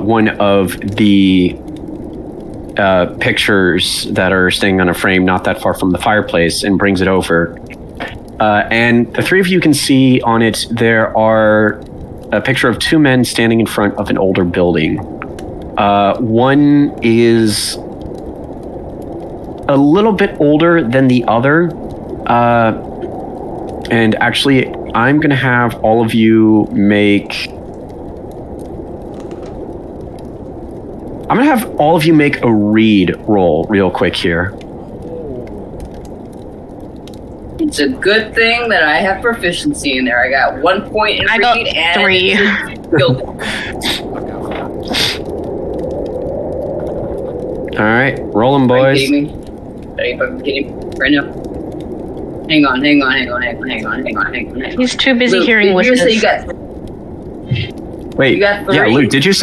one of the pictures that are staying on a frame not that far from the fireplace and brings it over. And the three of you can see on it there are a picture of two men standing in front of an older building. One is a little bit older than the other. And actually, I'm going to have all of you make... I'm going to have all of you make a read roll real quick here. It's a good thing that I have proficiency in there. I got 1 point in I got read and 3. All right, roll 'em, boys. Are you kidding me? Are you fucking kidding me? Right now? Hang on. He's too busy Luke, hearing did you whispers. say you got Wait, You got yeah, 3? Lou, did you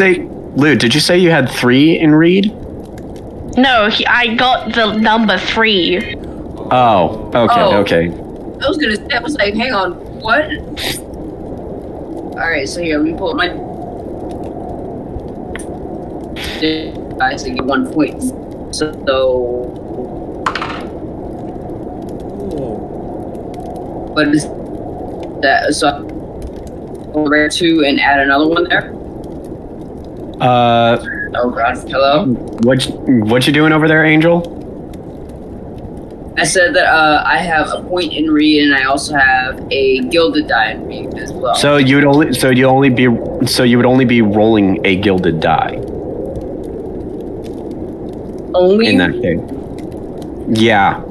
say you had 3 in read? No, I got the number 3. Oh, okay, Oh. okay. I was gonna say, I was like, hang on, what? Alright, so here, let me pull up my... I said get 1 point. So what is that? So I'll rare 2 and add another one there. Oh God! Hello. What you doing over there, Angel? I said that I have a point in read, and I also have a gilded die in read as well. So you would only be rolling a gilded die Only in that case. Yeah.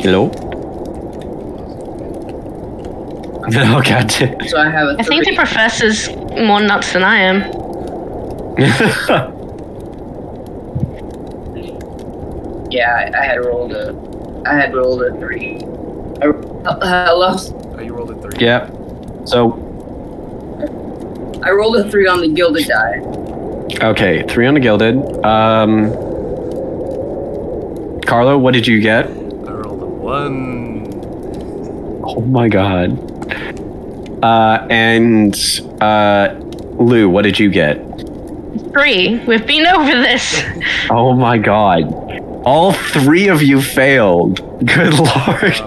Hello? Oh God. So I have a 3. I think the professor's more nuts than I am. Yeah, I had rolled a 3. Hello. Oh, you rolled a 3. Yeah. So I rolled a 3 on the gilded die. okay, 3 on the gilded. Carlo, what did you get? I rolled a 1. Oh my God. And Lou, what did you get? 3. We've been over this. Oh my God. All 3 of you failed. Good Lord.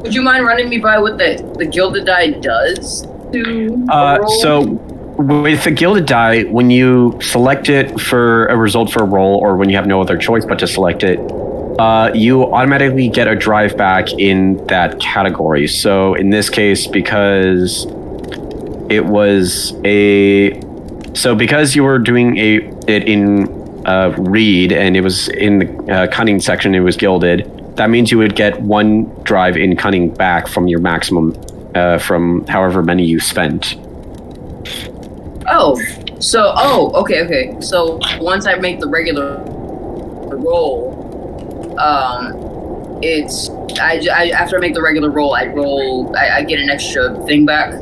Would you mind running me by what the gilded die does to a roll? So with the gilded die, when you select it for a result for a roll, or when you have no other choice but to select it, you automatically get a drive back in that category. So in this case, because it was because you were doing it in read, and it was in the cunning section, it was gilded. That means you would get 1 drive in cunning back from your maximum, from however many you spent. Okay. So once I make the regular roll, after I make the regular roll, I get an extra thing back.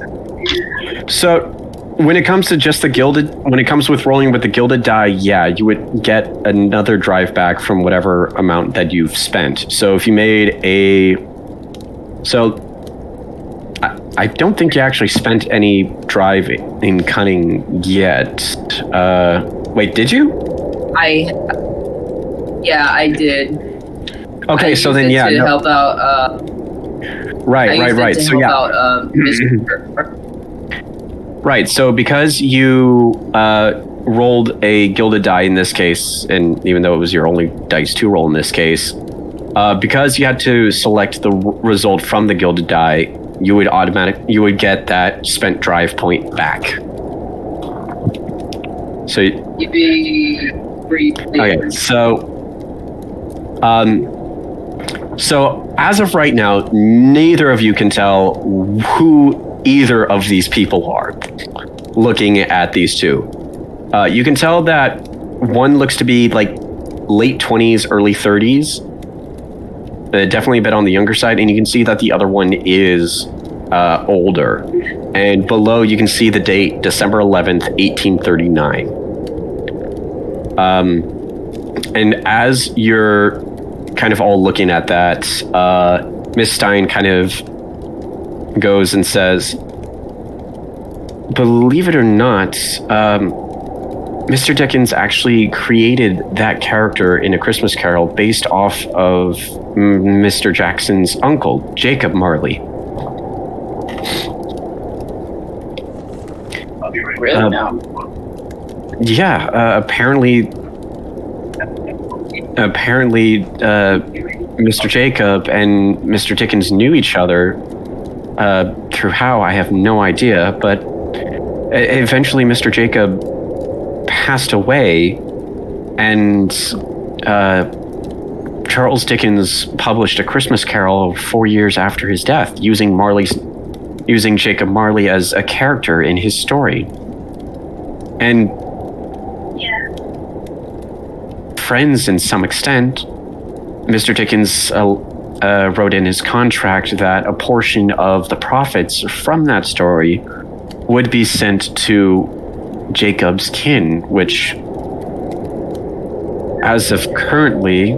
So when it comes to just when it comes with rolling with the gilded die, yeah, you would get another drive back from whatever amount that you've spent. So if you made I don't think you actually spent any drive in cunning yet. Wait, did you? I did. Okay, so then yeah. To help out. Right. To So help yeah. out, Right. So because you rolled a gilded die in this case, and even though it was your only dice to roll in this case, because you had to select the result from the gilded die, you would get that spent drive point back. So you'd be free. Okay, so as of right now, neither of you can tell who either of these people are looking at these 2. You can tell that one looks to be like late 20s, early 30s. Definitely a bit on the younger side, and you can see that the other one is older. And below, you can see the date, December 11th, 1839. And as you're kind of all looking at that, Miss Stein kind of goes and says, believe it or not, Mr. Dickens actually created that character in A Christmas Carol based off of Mr. Jackson's uncle, Jacob Marley. Really now? Yeah, apparently, Mr. Jacob and Mr. Dickens knew each other. Through how, I have no idea, but eventually Mr. Jacob passed away, and Charles Dickens published A Christmas Carol 4 years after his death, using Jacob Marley as a character in his story. And friends in some extent, Mr. Dickens wrote in his contract that a portion of the profits from that story would be sent to Jacob's kin, which, as of currently,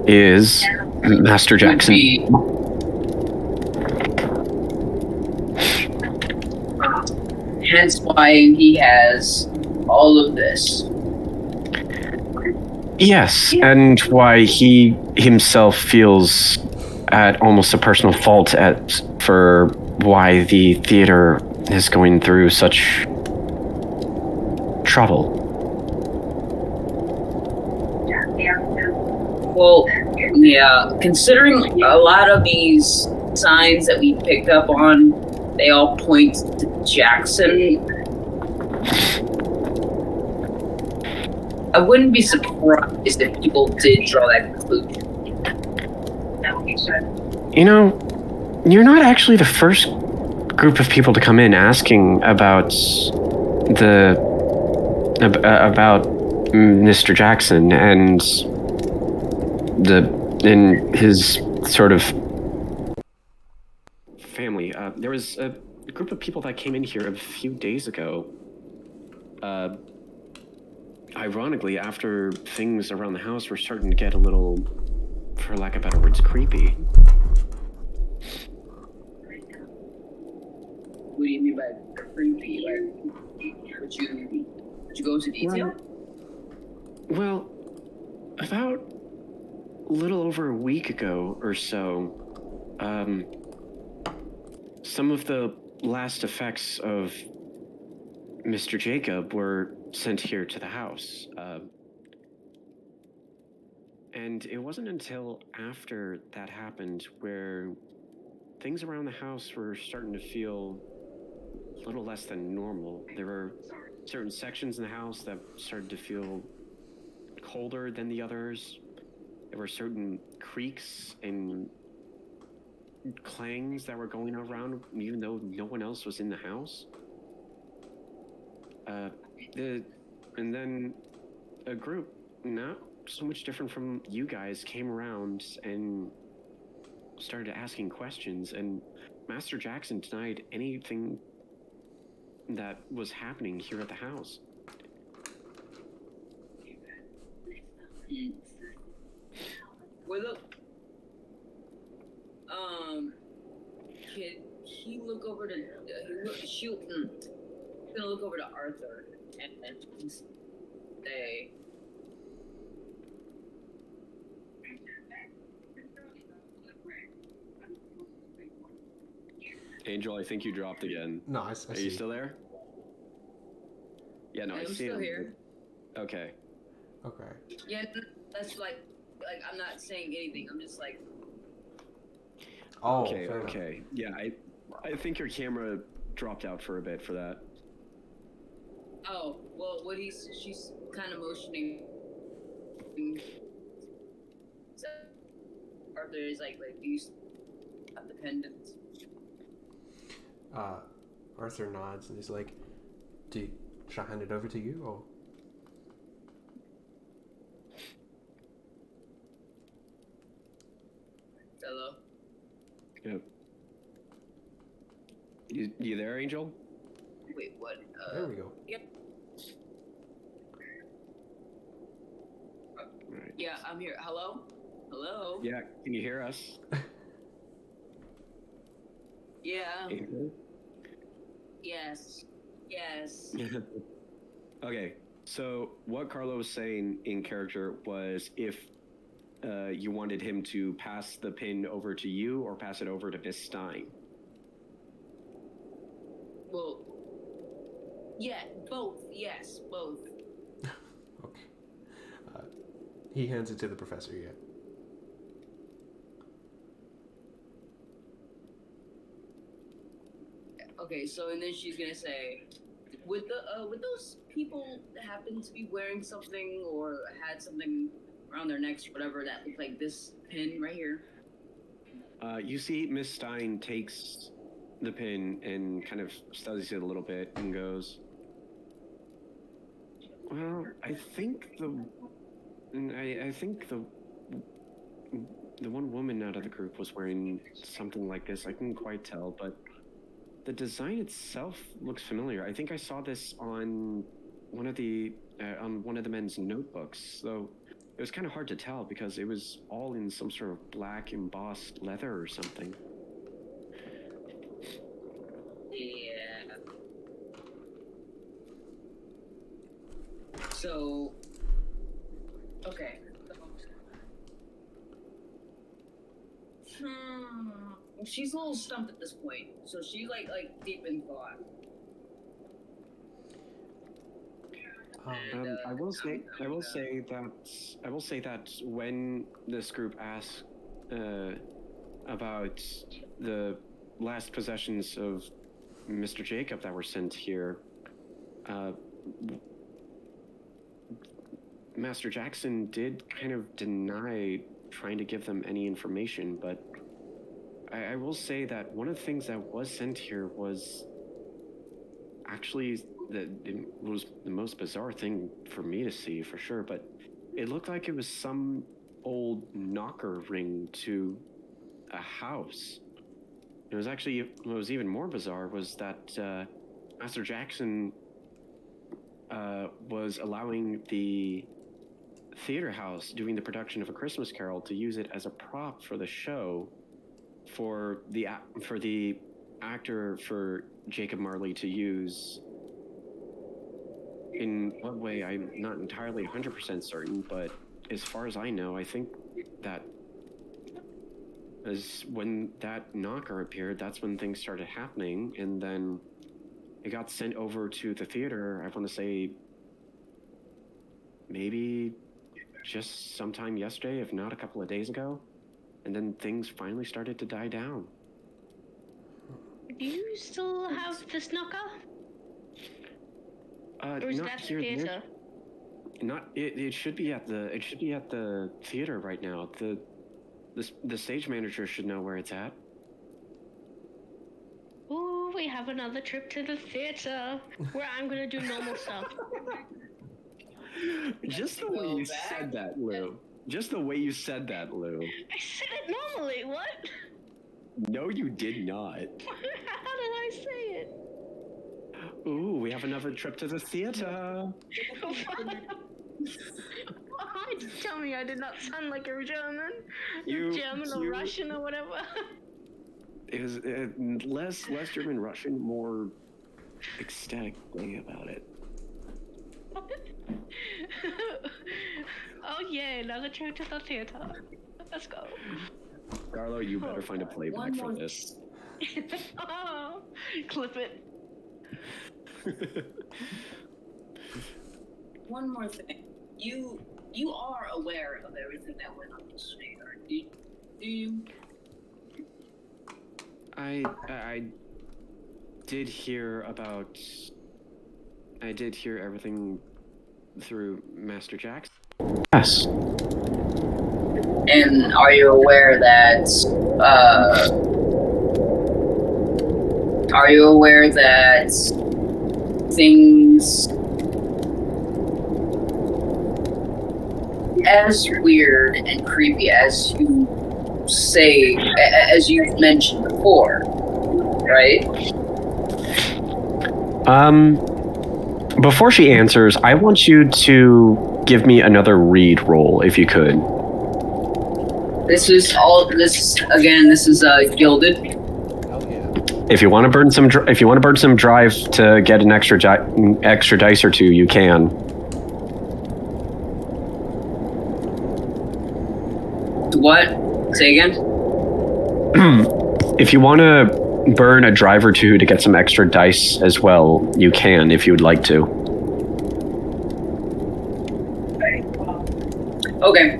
is Master Jackson. Hence why he has all of this. Yes, and why he himself feels at almost a personal fault for why the theater is going through such trouble. Well, yeah, considering a lot of these signs that we picked up on, they all point to Jackson. I wouldn't be surprised if people did draw that conclusion. You know, you're not actually the first group of people to come in asking about about Mr. Jackson and his sort of family. There was a group of people that came in here a few days ago. Ironically, after things around the house were starting to get a little, for lack of better words, creepy. What do you mean by creepy? Like, would you go into detail? Well, about a little over a week ago or so, some of the last effects of Mr. Jacob were sent here to the house. And it wasn't until after that happened where things around the house were starting to feel a little less than normal. There were certain sections in the house that started to feel colder than the others. There were certain creaks and clangs that were going around even though no one else was in the house. And then a group, not so much different from you guys, came around and started asking questions, and Master Jackson denied anything that was happening here at the house. Well, look, can he look over to? She's gonna look over to Arthur and say, Angel, I think you dropped again. No, I see. Are you still there? Yeah, no, I I'm see still him. here. Okay. Okay. Yeah, that's like I'm not saying anything. I'm just like. Oh, Okay, fair enough. okay. Yeah, I think your camera dropped out for a bit for that. Oh, well, she's kind of motioning. So Arthur is like you have the pendant. Arthur nods and he's like, should I hand it over to you or? Hello? Yep. You there, Angel? Wait, what? There we go. Yep. Right. Yeah, I'm here. Hello? Hello? Yeah, can you hear us? Yeah. Angel? Yes. Yes. Okay, so what Carlo was saying in character was if you wanted him to pass the pin over to you or pass it over to Miss Stein. Well, yeah, both. Yes, both. Okay. He hands it to the professor, yeah. Okay, so and then she's gonna say, would those people happen to be wearing something or had something around their necks or whatever that looked like this pin right here? You see Miss Stein takes the pin and kind of studies it a little bit and goes, well, I think the one woman out of the group was wearing something like this. I couldn't quite tell, but the design itself looks familiar. I think I saw this on one of the men's notebooks. So it was kind of hard to tell because it was all in some sort of black embossed leather or something. Yeah. So, okay. She's a little stumped at this point, so she's like deep in thought. I will say that when this group asked about the last possessions of Mr. Jacob that were sent here, Master Jackson did kind of deny trying to give them any information, but I will say that one of the things that was sent here was actually it was the most bizarre thing for me to see for sure, but it looked like it was some old knocker ring to a house. It was actually, what was even more bizarre was that Master Jackson was allowing the theater house doing the production of A Christmas Carol to use it as a prop for the show for the actor for Jacob Marley to use. In what way, I'm not entirely 100% certain, but as far as I know, I think that as when that knocker appeared, that's when things started happening, and then it got sent over to the theater, I want to say maybe just sometime yesterday, if not a couple of days ago, and then things finally started to die down. Do you still have this knocker? Or is not that the here. theater? Not it. It should be at the theater right now. The stage manager should know where it's at. Ooh, we have another trip to the theater where I'm gonna do normal stuff. Just the way you said that, Lou. Just the way you said that, Lou. I said it normally. What? No, you did not. How did I say it? Ooh, we have another trip to the theater. Why? Just tell me I did not sound like a German. German or Russian or whatever. It was less German, Russian, more ecstatic way about it. Oh yeah, another trip to the theater. Let's go. Carlo, you better find a playback for this. Oh, clip it. One more thing. You are aware of everything that went on yesterday, aren't you? Do you? I did hear about. I did hear everything through Master Jackson. Yes. And are you aware that? Are you aware that things as weird and creepy as you say, as you've mentioned before, right? Before she answers, I want you to give me another read roll, if you could. Hell yeah. Gilded. If you want to burn some drive to get an extra dice or two, you can. What? Say again? If you want to burn a drive or two to get some extra dice as well, you can if you would like to. Okay.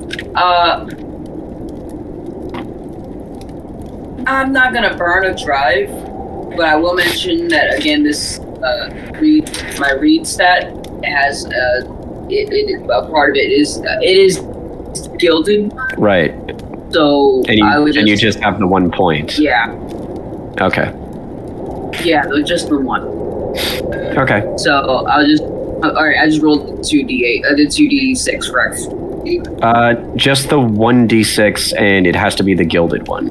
I'm not gonna burn a drive, but I will mention that again. This my read stat has a part of it is gilded. Right. So you just have the 1 point. Yeah. Okay. Yeah, just the one. Okay. So I just rolled 2d8. I did 2d6, correct? Just the 1d6, and it has to be the gilded one.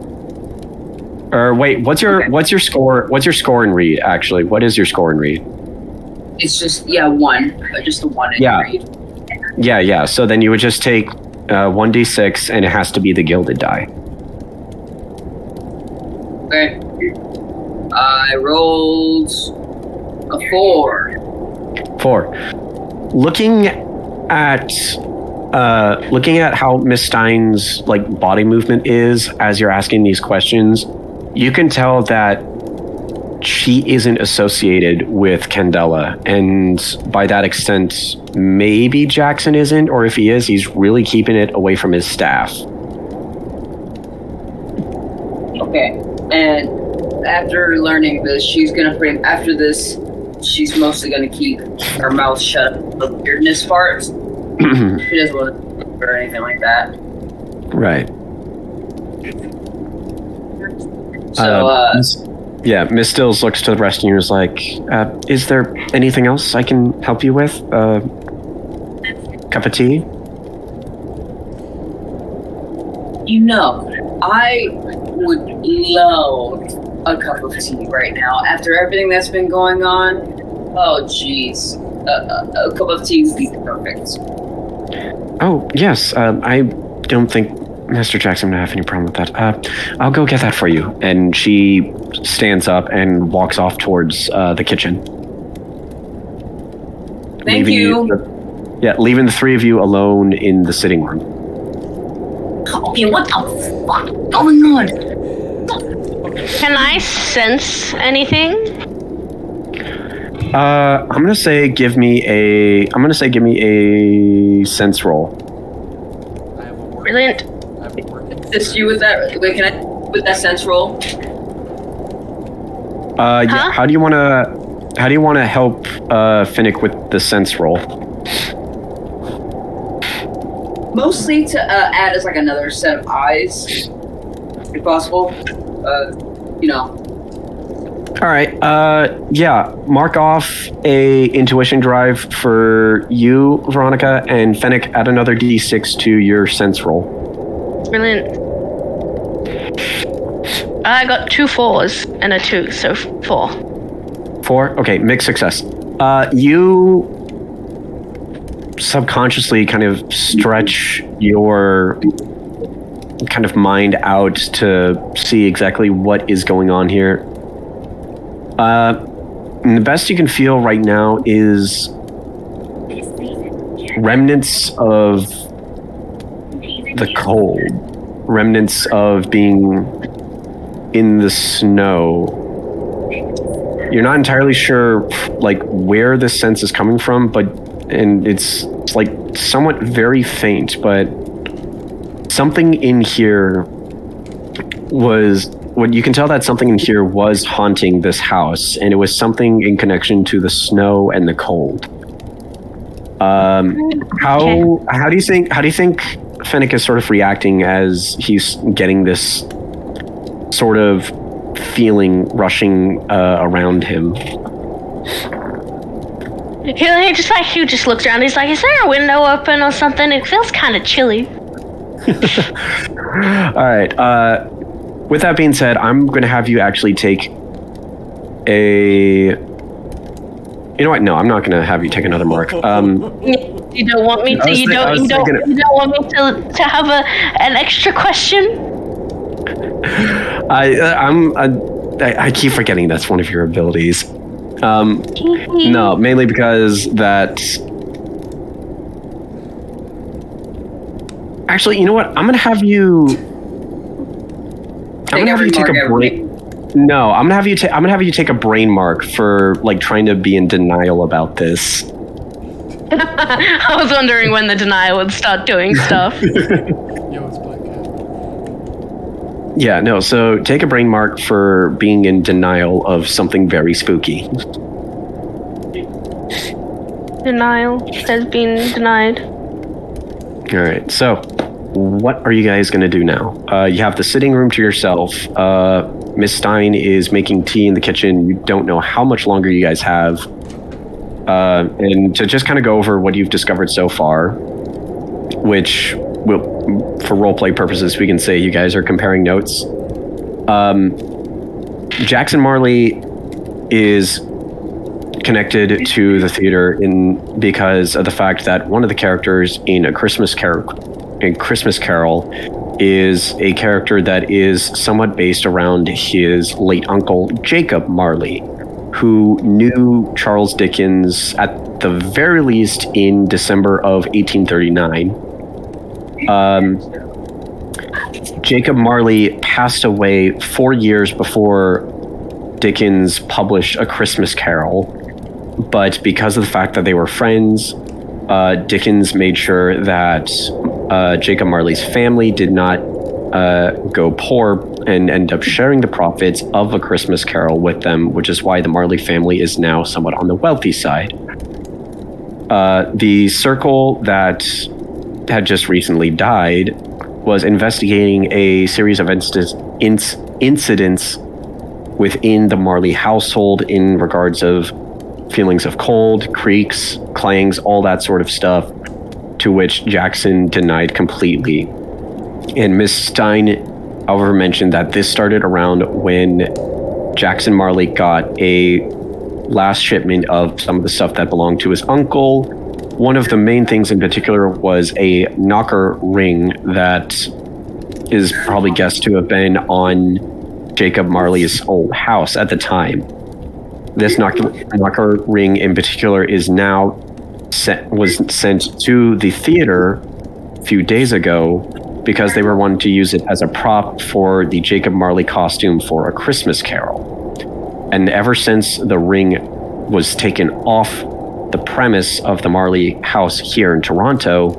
Or wait, what's your score? What's your score in read? Actually, what is your score in read? It's just one. Just the one in read. Yeah. So then you would just take 1d6, and it has to be the gilded die. Okay. I rolled a 4. 4. Looking at how Miss Stein's like body movement is as you're asking these questions, you can tell that she isn't associated with Candela, and by that extent, maybe Jackson isn't, or if he is, he's really keeping it away from his staff. Okay, and after learning this, she's mostly gonna keep her mouth shut on the weirdness part. She doesn't want to or anything like that. Right. So, Miss Stills looks to the rest of you and is like, is there anything else I can help you with? Cup of tea? I would love a cup of tea right now. After everything that's been going on, oh jeez. A cup of tea would be perfect. Oh, yes. I don't think Mr. Jackson would have any problem with that. I'll go get that for you. And she stands up and walks off towards the kitchen. Thank you. Leaving the three of you alone in the sitting room. Okay, what the fuck is going on? Can I sense anything? I'm gonna say give me a sense roll. Brilliant. Assist you with that? Wait, can I with that sense roll? Yeah. How do you wanna help Finnick with the sense roll? Mostly to add as like another set of eyes, if possible. All right. Mark off a intuition drive for you, Veronica, and Fennec. Add another d6 to your sense roll. Brilliant. I got 2 4s and a 2, so 4. 4? Okay, mixed success. You subconsciously kind of stretch your kind of mind out to see exactly what is going on here. And the best you can feel right now is remnants of the cold, remnants of being in the snow. You're not entirely sure like where this sense is coming from, and it's like somewhat very faint, but something in here was what you can tell that something in here was haunting this house, and it was something in connection to the snow and the cold. How do you think Fennec is sort of reacting as he's getting this sort of feeling rushing around him? He just looks around. He's like, "Is there a window open or something? It feels kind of chilly." All right. With that being said, I'm going to have you actually take a... You know what? No, I'm not going to have you take another mark. You don't want me to. You don't want me to have an extra question. I keep forgetting that's one of your abilities. No, mainly because that. Actually, you know what? I'm going to have you. I'm gonna have you take a brain. No, I'm gonna have you take a brain mark for like trying to be in denial about this. I was wondering when the denial would start doing stuff. Yo, it's Black Cat. Yeah, no. So take a brain mark for being in denial of something very spooky. Denial has been denied. All right. So, what are you guys going to do now? You have the sitting room to yourself. Miss Stein is making tea in the kitchen. You don't know how much longer you guys have. And to just kind of go over what you've discovered so far, which, for roleplay purposes, we can say you guys are comparing notes. Jackson Marley is connected to the theater because of the fact that one of the characters in A Christmas Carol Christmas Carol is a character that is somewhat based around his late uncle, Jacob Marley, who knew Charles Dickens at the very least in December of 1839. Jacob Marley passed away 4 years before Dickens published A Christmas Carol, but because of the fact that they were friends, Dickens made sure that Jacob Marley's family did not go poor and end up sharing the profits of A Christmas Carol with them, which is why the Marley family is now somewhat on the wealthy side. The circle that had just recently died was investigating a series of incidents within the Marley household in regards of feelings of cold, creaks, clangs, all that sort of stuff, to which Jackson denied completely. And Miss Stein, however, mentioned that this started around when Jackson Marley got a last shipment of some of the stuff that belonged to his uncle. One of the main things in particular was a knocker ring that is probably guessed to have been on Jacob Marley's old house at the time. This knocker ring in particular is now was sent to the theater a few days ago because they were wanting to use it as a prop for the Jacob Marley costume for A Christmas Carol. And ever since the ring was taken off the premise of the Marley house here in Toronto,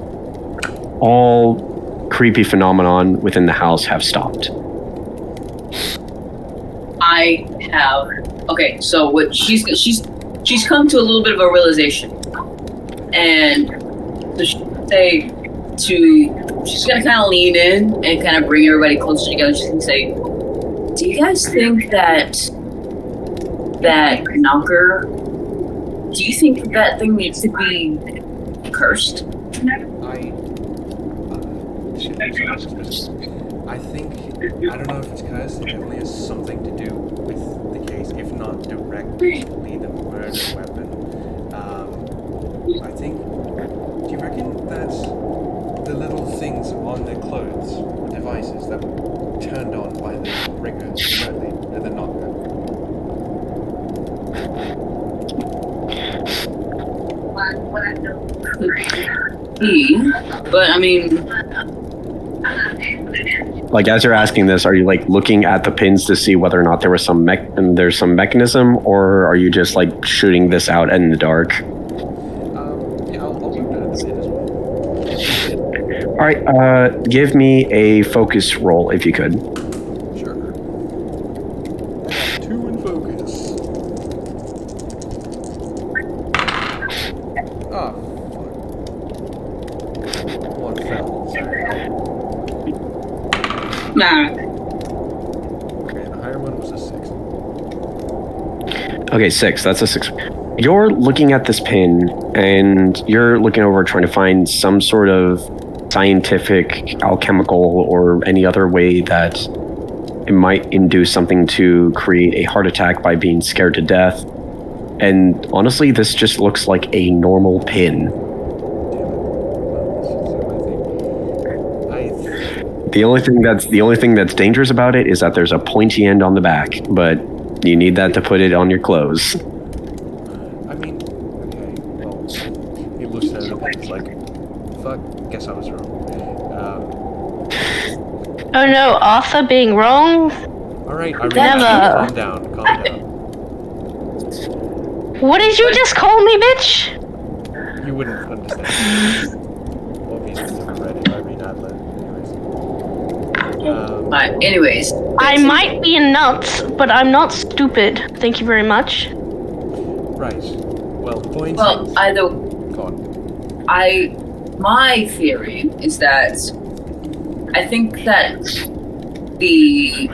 all creepy phenomenon within the house have stopped. So what she's come to a little bit of a realization, and so she's gonna kind of lean in and kind of bring everybody closer together. She's gonna say, "Do you guys think that knocker? Do you think that thing needs to be cursed?" I don't know if it's cursed. It definitely has something to do with the case, if not directly the murder weapon. I think. Do you reckon that's the little things on their clothes, devices that were turned on by the ringer remotely, and the knocker? But I mean, Like, as you're asking this, are you like looking at the pins to see whether or not there was some there's some mechanism, or are you just like shooting this out in the dark? Yeah, I'll look at it as well. All right, give me a focus roll if you could. Sure. 2 in focus. Ah, fuck. 1 fell. Sorry. nah. Okay, the higher one was a 6. Okay, 6. That's a 6. You're looking at this pin, and you're looking over trying to find some sort of scientific, alchemical, or any other way that it might induce something to create a heart attack by being scared to death. And honestly, this just looks like a normal pin. The only thing that's dangerous about it is that there's a pointy end on the back, but you need that to put it on your clothes. I mean, okay, well, he looks at it and it's like, fuck, guess I was wrong. Oh no, Arthur being wrong? Alright, I Never. calm down. What did you just call me, bitch? You wouldn't understand. Obviously, you never read it. I read Adler. Anyways. I might be nuts, but I'm not stupid. Thank you very much. Right. Well, the point is... Well, either... Go on. My theory is that I think that the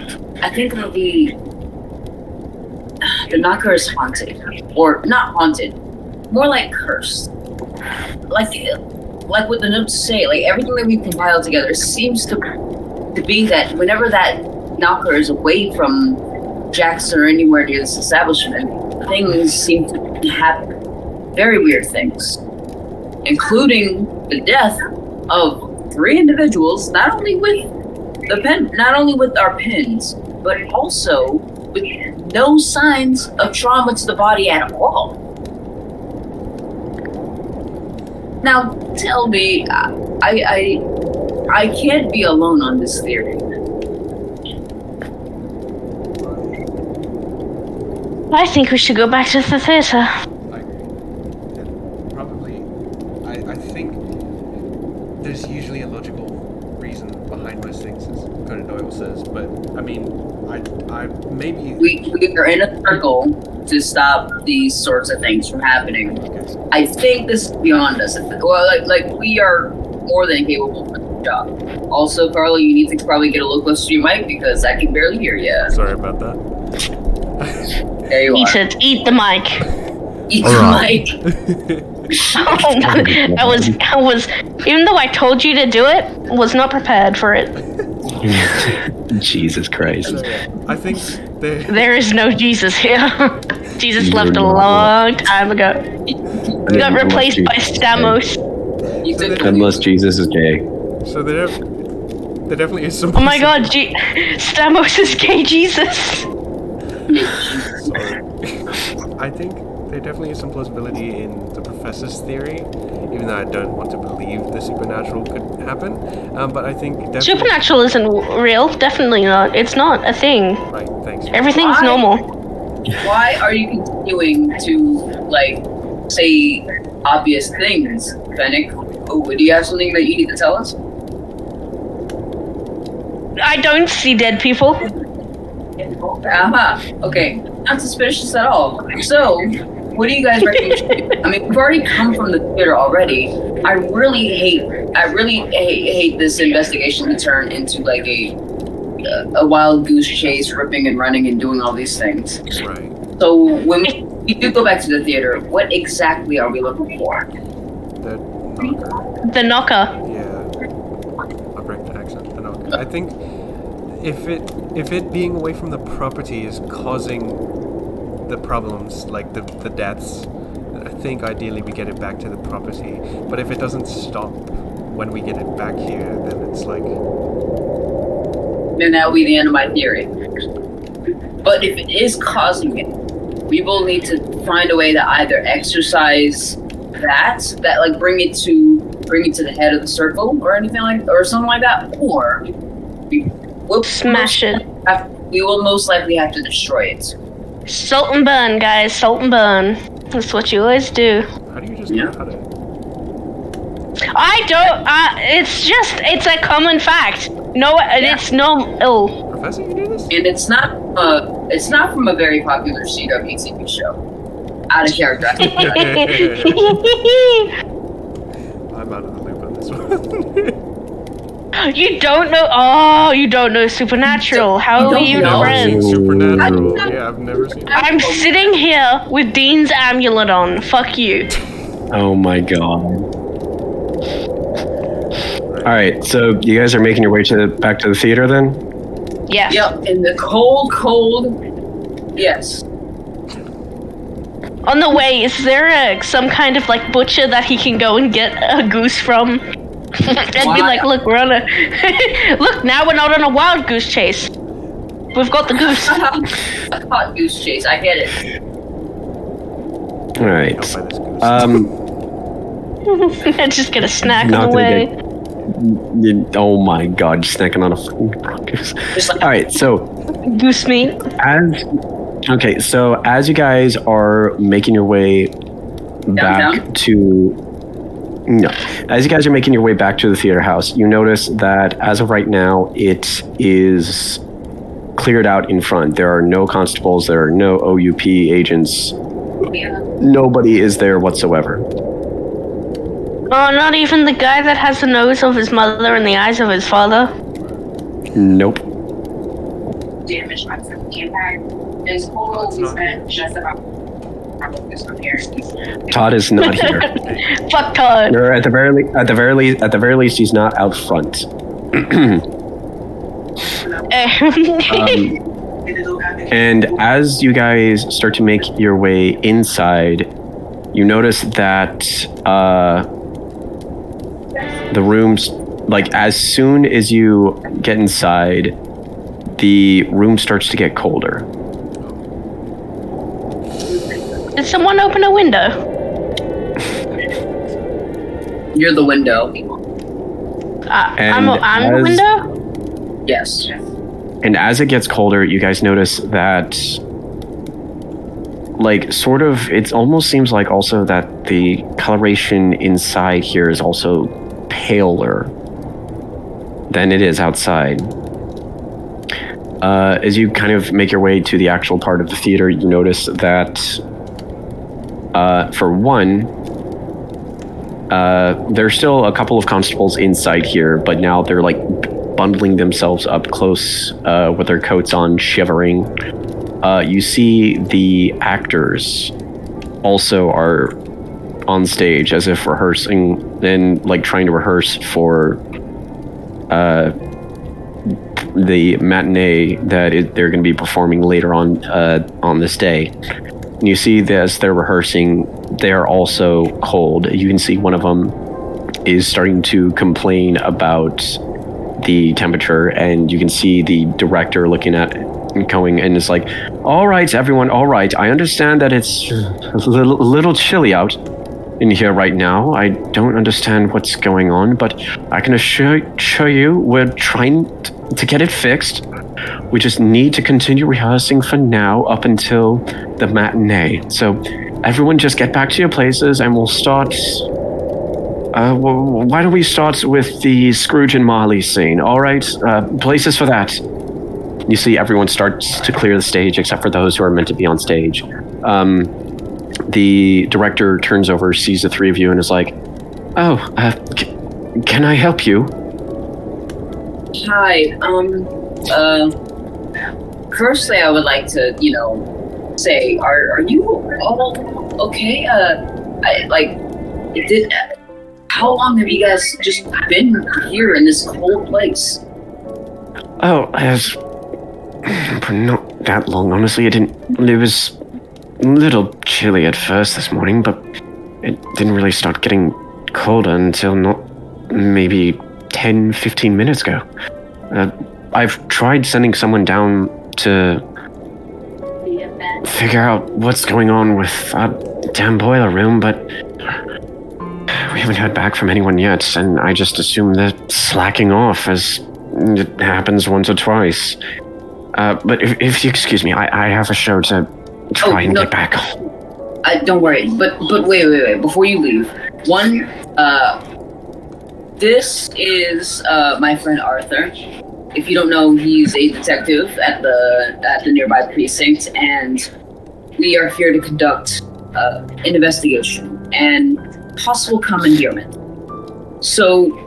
knocker is haunted, or not haunted, more like cursed. Like what the notes say, like everything that we've compiled together seems to be that whenever that knocker is away from Jackson or anywhere near this establishment, things seem to happen. Very weird things, including the death of 3 individuals, not only with our pins, but also with no signs of trauma to the body at all. Now, tell me, I can't be alone on this theory. I think we should go back to the theater. Probably. I think there's usually a logical reason behind most things, as Conan Doyle says. But I mean, I maybe We are in a circle to stop these sorts of things from happening. Okay. I think this is beyond us. Well, like we are more than capable for the job. Also, Carlo, you need to probably get a little closer to your mic because I can barely hear you. Sorry about that. There you Eat are. it. Eat the mic. Eat All the right. mic. Oh my! I was. Even though I told you to do it, was not prepared for it. Jesus Christ. So, yeah, I think they. There is no Jesus here. Jesus left a long time ago. He got replaced by Stamos. You took Unless Jesus is gay. So there definitely is some. Oh my God! Stamos is gay Jesus. I think there definitely is some plausibility in the professor's theory, even though I don't want to believe the supernatural could happen. But I think definitely. Supernatural isn't real. Definitely not. It's not a thing. Right. Thanks. Everything's Why? normal. Why are you continuing to say obvious things, Fennec? Oh, do you have something that you need to tell us? I don't see dead people. Okay, not suspicious at all. So, what do you guys recommend? I mean, we've already come from the theater already. I really hate this investigation to turn into like a wild goose chase, ripping and running and doing all these things. Right. So when we do go back to the theater, what exactly are we looking for? The knocker. The knocker. Yeah. I'll break the accent. The knocker. I think if it being away from the property is causing the problems, like the deaths, I think ideally we get it back to the property. But if it doesn't stop when we get it back here, then it's like. Then that will be the end of my theory. But if it is causing it, we will need to find a way to either exercise that like bring it to the head of the circle or anything or something like that, or we'll Smash it. We will most likely have to destroy it. Salt and burn, guys. Salt and burn. That's what you always do. How do you just Yeah. know how to? I don't. It's a common fact. No, it's no. Professor, you do this? And it's not from a very popular CW TV show. Out of character. I think. I'm out of the loop on this one. You don't know. Oh, you don't know Supernatural. How are you know. friends? Supernatural. Yeah, I've never seen it. I'm sitting here with Dean's amulet on. Fuck you. Oh my god. Alright, so you guys are making your way back to the theater then? Yes. Yep, in the cold. Yes. On the way, is there some kind of like butcher that he can go and get a goose from? And be like, look, we're on a look, now we're not on a wild goose chase. We've got the goose. A hot goose chase. I get it. Alright. Out by this goose. I'm just gonna snack Not on the gonna way. Oh my god, just snacking on a fucking goose. Just like, Alright, so Goose meat. as you guys are making your way back Downtown? to as you guys are making your way back to the theater house, you notice that as of right now it is cleared out in front. There are no constables, there are no OUP agents. Nobody is there whatsoever. Oh, not even the guy that has the nose of his mother and the eyes of his father. Nope. Damage on the impact. There's total we spent just about this repairs. Todd is not here. Fuck Todd. Or at the very least, he's not out front. And as you guys start to make your way inside, you notice that the rooms like as soon as you get inside, the room starts to get colder. Did someone open a window? You're the window. I'm the window? Yes. And as it gets colder, you guys notice that, like, sort of, it almost seems like also that the coloration inside here is also paler than it is outside. As you kind of make your way to the actual part of the theater, you notice that, for one, there's still a couple of constables inside here, but now they're like bundling themselves up close with their coats on, shivering. You see the actors also are on stage as if rehearsing and like trying to rehearse for the matinee that they're going to be performing later on this day. And you see that as they're rehearsing, they're also cold. You can see one of them is starting to complain about the temperature, and you can see the director looking at it going and is like, all right, everyone, all right. I understand that it's a little chilly out in here right now. I don't understand what's going on, but I can assure you we're trying to get it fixed. We just need to continue rehearsing for now up until the matinee. So everyone just get back to your places and we'll start... why don't we start with the Scrooge and Marley scene, all right? Places for that. You see everyone starts to clear the stage except for those who are meant to be on stage. The director turns over, sees the three of you, and is like, oh, can I help you? Hi, firstly, I would like to, say, are you all okay? How long have you guys just been here in this cold place? Oh, not that long, honestly. It was a little chilly at first this morning, but it didn't really start getting colder until maybe 10, 15 minutes ago. I've tried sending someone down to figure out what's going on with that damn boiler room, but we haven't heard back from anyone yet, and I just assume they're slacking off, as it happens once or twice. But if you excuse me, I have a show to try and get back. Don't worry, but wait, before you leave, this is my friend Arthur. If you don't know, he's a detective at the nearby precinct, and we are here to conduct an investigation and possible commandeerment. So,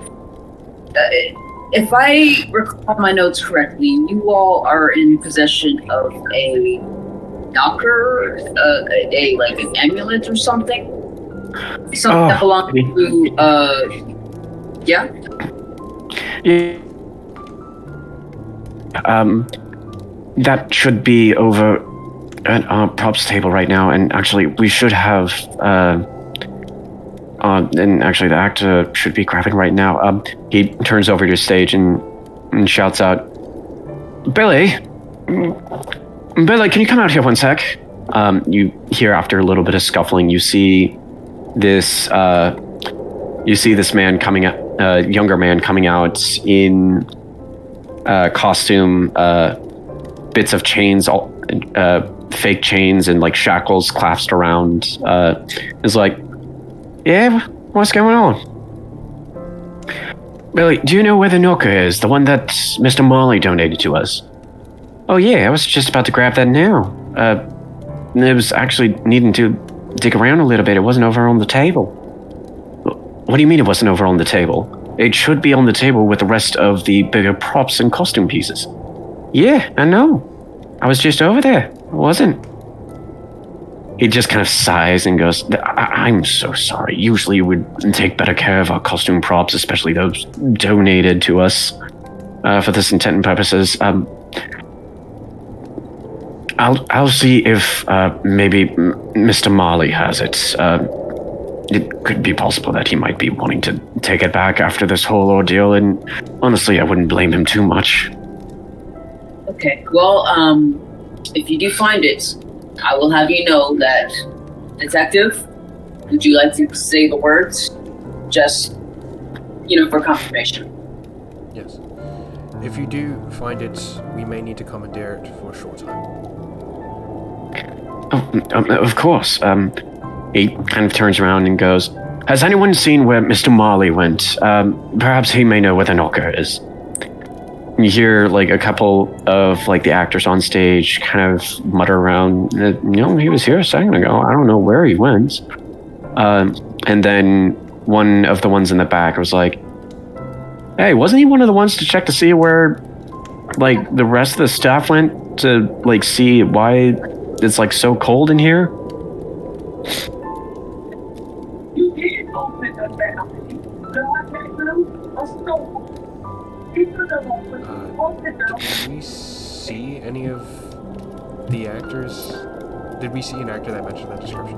if I recall my notes correctly, you all are in possession of a knocker, an amulet or something? Something that belongs to, yeah? Yeah. That should be over at our props table right now, and actually we should have, and actually the actor should be grabbing right now. He turns over to stage and shouts out, Billy, can you come out here one sec? You hear after a little bit of scuffling, you see this man coming out, younger man coming out in costume, bits of chains, fake chains and like shackles clasped around, is like, yeah, what's going on? Billy, do you know where the knocker is? The one that Mr. Marley donated to us? Oh yeah, I was just about to grab that now. It was actually needing to dig around a little bit. It wasn't over on the table. What do you mean it wasn't over on the table? It should be on the table with the rest of the bigger props and costume pieces. Yeah, I know. I was just over there. I wasn't. He just kind of sighs and goes, I'm so sorry. Usually we would take better care of our costume props, especially those donated to us for this intent and purposes. I'll see if maybe Mr. Marley has it. it could be possible that he might be wanting to take it back after this whole ordeal, and honestly, I wouldn't blame him too much. Okay, well, if you do find it, I will have you know that, Detective, would you like to say the words? Just, for confirmation. Yes. If you do find it, we may need to commandeer it for a short time. Of course. He kind of turns around and goes, "Has anyone seen where Mr. Marley went? Perhaps he may know where the knocker is." You hear like a couple of like the actors on stage kind of mutter around, he was here a second ago. I don't know where he went. And then one of the ones in the back was like, "Hey, wasn't he one of the ones to check to see where like the rest of the staff went to like see why it's like so cold in here?" Did we see any of the actors? Did we see an actor that mentioned that description?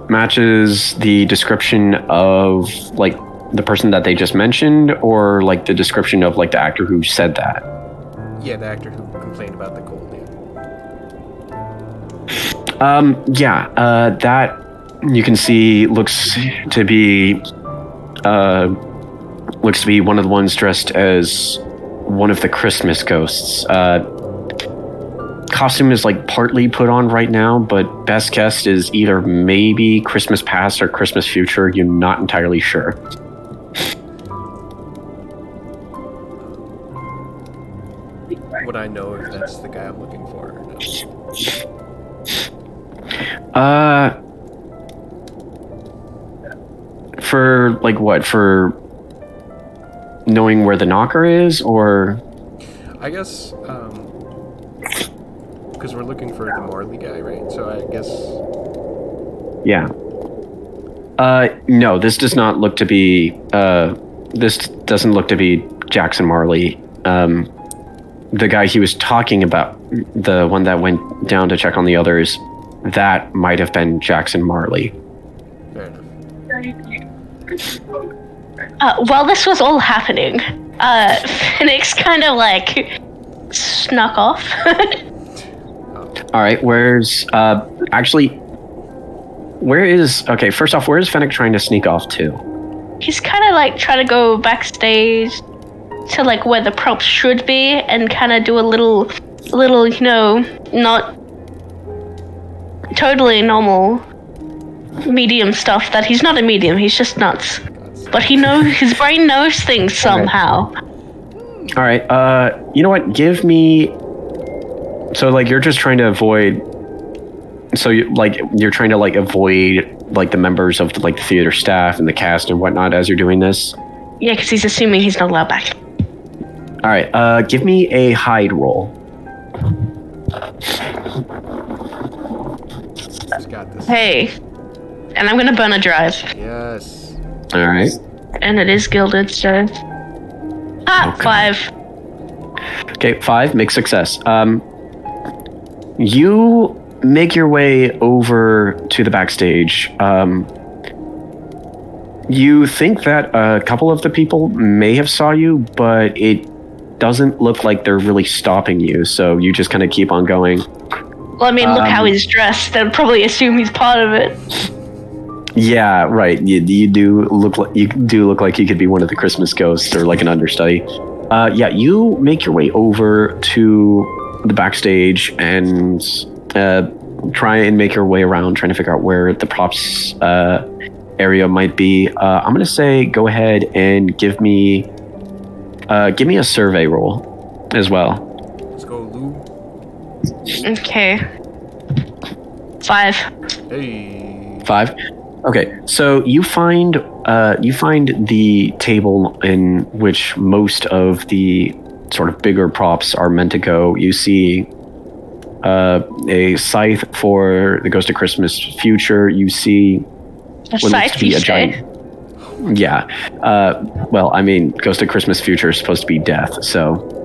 Matches the description of like the person that they just mentioned, or like the description of like the actor who said that? Yeah, the actor who complained about the cold. That you can see looks to be one of the ones dressed as one of the Christmas ghosts. Costume is like partly put on right now, but best guess is either maybe Christmas past or Christmas future. You're not entirely sure. Would I know if that's the guy I'm looking for or no? For like what? For knowing where the knocker is, or? I guess, because we're looking for the Marley guy, right? So I guess... Yeah. No, this does not look to be, this doesn't look to be Jackson Marley. The guy he was talking about, the one that went down to check on the others, that might have been Jackson Marley. Fair enough. While this was all happening, Phoenix kind of like snuck off. All right, where's okay, first off, where is Fennec trying to sneak off to? He's kind of like trying to go backstage to like where the props should be and kind of do a little, not totally normal medium stuff that he's not a medium, he's just nuts. But his brain knows things somehow. All right, you know what? Give me. So like you're just trying to avoid. So you're trying to like avoid like the members of like the theater staff and the cast and whatnot as you're doing this. Yeah, because he's assuming he's not allowed back. All right, give me a hide roll. Just got this. Hey, and I'm gonna burn a drive. Yes. All right. And it is gilded, so. Okay. 5. Okay, 5, make success. You make your way over to the backstage. You think that a couple of the people may have saw you, but it doesn't look like they're really stopping you, so you just kind of keep on going. Well, I mean, look how he's dressed. They'll probably assume he's part of it. Yeah, right. You do look like you could be one of the Christmas ghosts or like an understudy. Yeah, you make your way over to the backstage and try and make your way around, trying to figure out where the props area might be. I'm gonna say go ahead and give me a survey roll as well. Let's go, Lou. Okay. 5. Hey. 5. Okay, so you find the table in which most of the sort of bigger props are meant to go. You see a scythe for the Ghost of Christmas Future. You see A scythe, you say? Yeah. Well, I mean, Ghost of Christmas Future is supposed to be death, so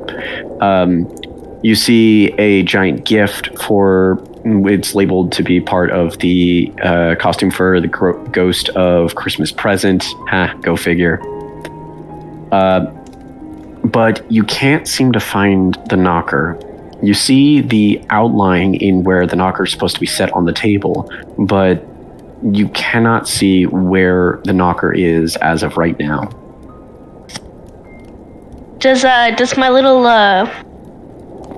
you see a giant gift for it's labeled to be part of the costume for the ghost of Christmas present. Go figure. But you can't seem to find the knocker. You see the outline in where the knocker is supposed to be set on the table, but you cannot see where the knocker is as of right now. Does my little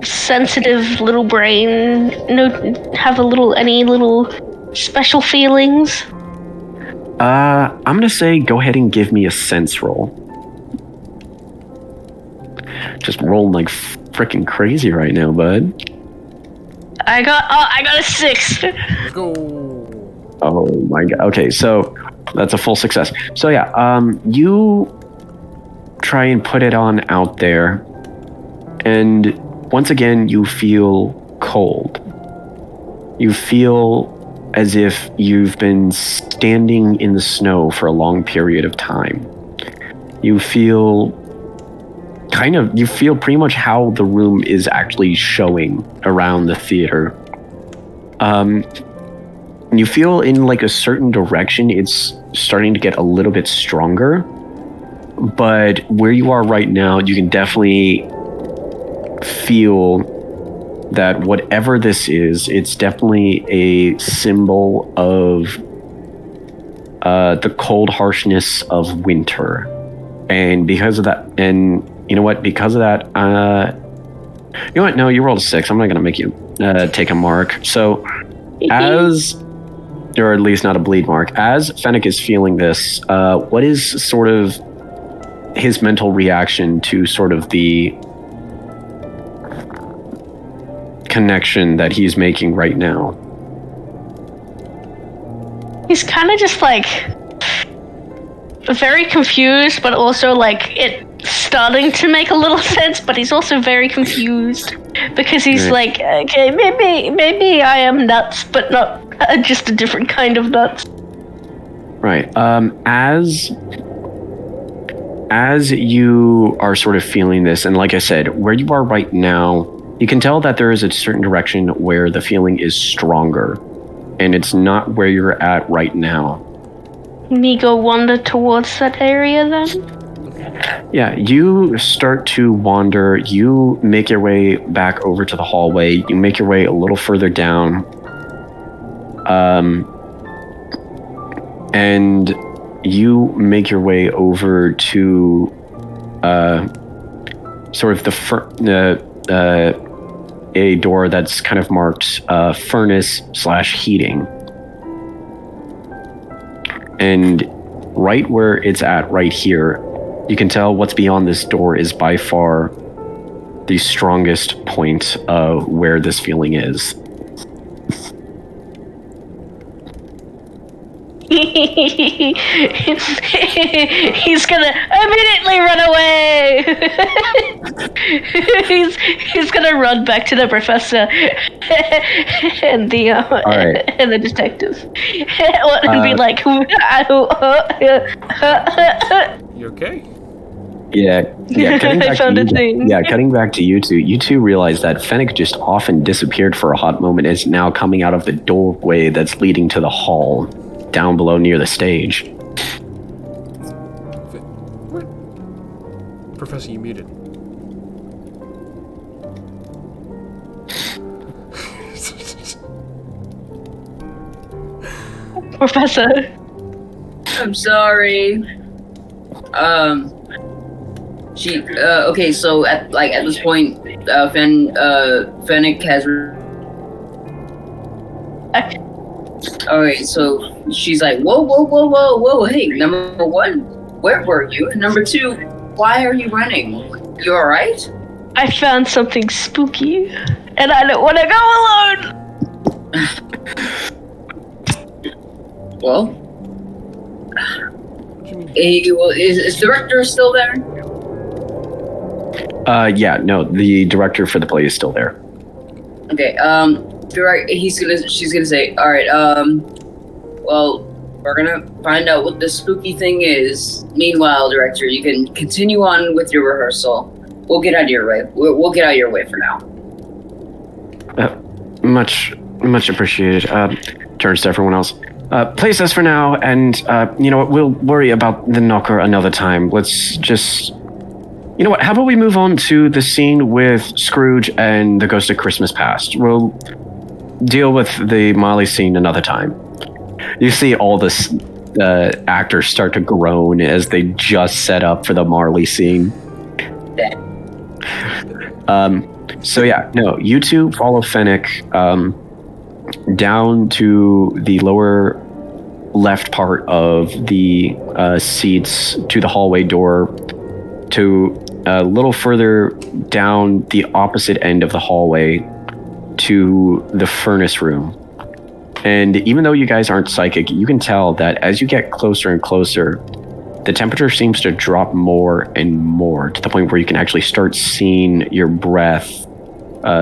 sensitive little brain have any little special feelings? I'm gonna say go ahead and give me a sense roll. Just rolling like freaking crazy right now, bud. I got a 6. Let's go. Oh my god. Okay, so that's a full success. So yeah, you try and put it on out there, and once again you feel cold. You feel as if you've been standing in the snow for a long period of time. You feel pretty much how the room is actually showing around the theater. You feel in like a certain direction it's starting to get a little bit stronger, but where you are right now, you can definitely feel that whatever this is, it's definitely a symbol of the cold harshness of winter. And because of that, and you know what, because of that, you know what, no, you rolled a 6. I'm not going to make you take a mark. So or at least not a bleed mark, as Fennec is feeling this, what is sort of his mental reaction to sort of the connection that he's making right now? He's kind of just like very confused, but also like it starting to make a little sense, but he's also very confused because he's like, okay, maybe I am nuts, but not just a different kind of nuts. Right. As you are sort of feeling this, and like I said, where you are right now, you can tell that there is a certain direction where the feeling is stronger, and it's not where you're at right now. Me go wander towards that area then? Yeah, you start to wander. You make your way back over to the hallway. You make your way a little further down. And you make your way over to sort of a door that's kind of marked furnace/heating. And right where it's at right here, you can tell what's beyond this door is by far the strongest point of where this feeling is. He's gonna immediately run away. he's gonna run back to the professor and the and the detective and be like, You okay? Yeah. Cutting back I found a thing. Yeah, cutting back to you two. You two realize that Fennec just often disappeared for a hot moment and is now coming out of the doorway that's leading to the hall down below near the stage. What? Professor, you muted. Professor. I'm sorry. Okay, so at this point, Fennec has. Alright, so she's like, whoa, hey, number 1, where were you? Number 2, why are you running? You alright? I found something spooky, and I don't want to go alone. Well, is the director still there? Yeah, no, the director for the play is still there. Okay, she's gonna say, all right, well, we're gonna find out what this spooky thing is. Meanwhile, director, you can continue on with your rehearsal. We'll get out of your way. We'll get out of your way for now. Much Much appreciated. Turns to everyone else. Place us for now, and you know what? We'll worry about the knocker another time. Let's just... You know what? How about we move on to the scene with Scrooge and the Ghost of Christmas Past? We'll deal with the Molly scene another time. You see all this actors start to groan as they just set up for the Marley scene. So yeah, no, you two follow Fennec down to the lower left part of the seats to the hallway door, to a little further down the opposite end of the hallway to the furnace room. And even though you guys aren't psychic, you can tell that as you get closer and closer, the temperature seems to drop more and more, to the point where you can actually start seeing your breath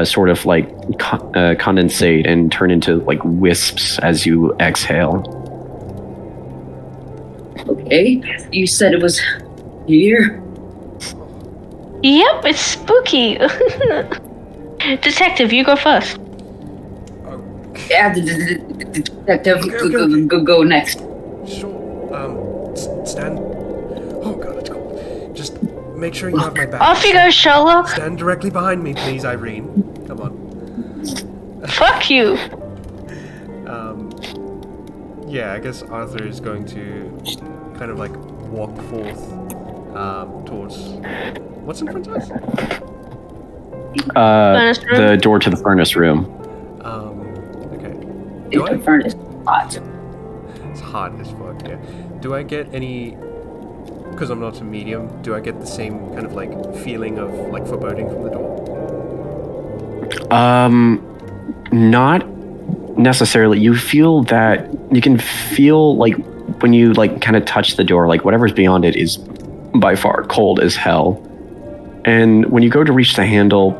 sort of like condensate and turn into like wisps as you exhale. Okay, you said it was here? Yep, it's spooky. Detective, you go first. Yeah, the detective, go next. Sure. Stand. Oh god, it's cold. Just make sure you have my back. Off you go, Sherlock. Stand directly behind me, please, Irene. Come on. Fuck you. Yeah, I guess Arthur is going to kind of like walk forth towards... What's in front of us? The door to the furnace room. Okay. The furnace hot. It's hot as fuck, yeah. Do I get any... Because I'm not a medium, do I get the same kind of like feeling of like foreboding from the door? Not necessarily. You feel that... You can feel like when you like kind of touch the door, like whatever's beyond it is by far cold as hell. And when you go to reach the handle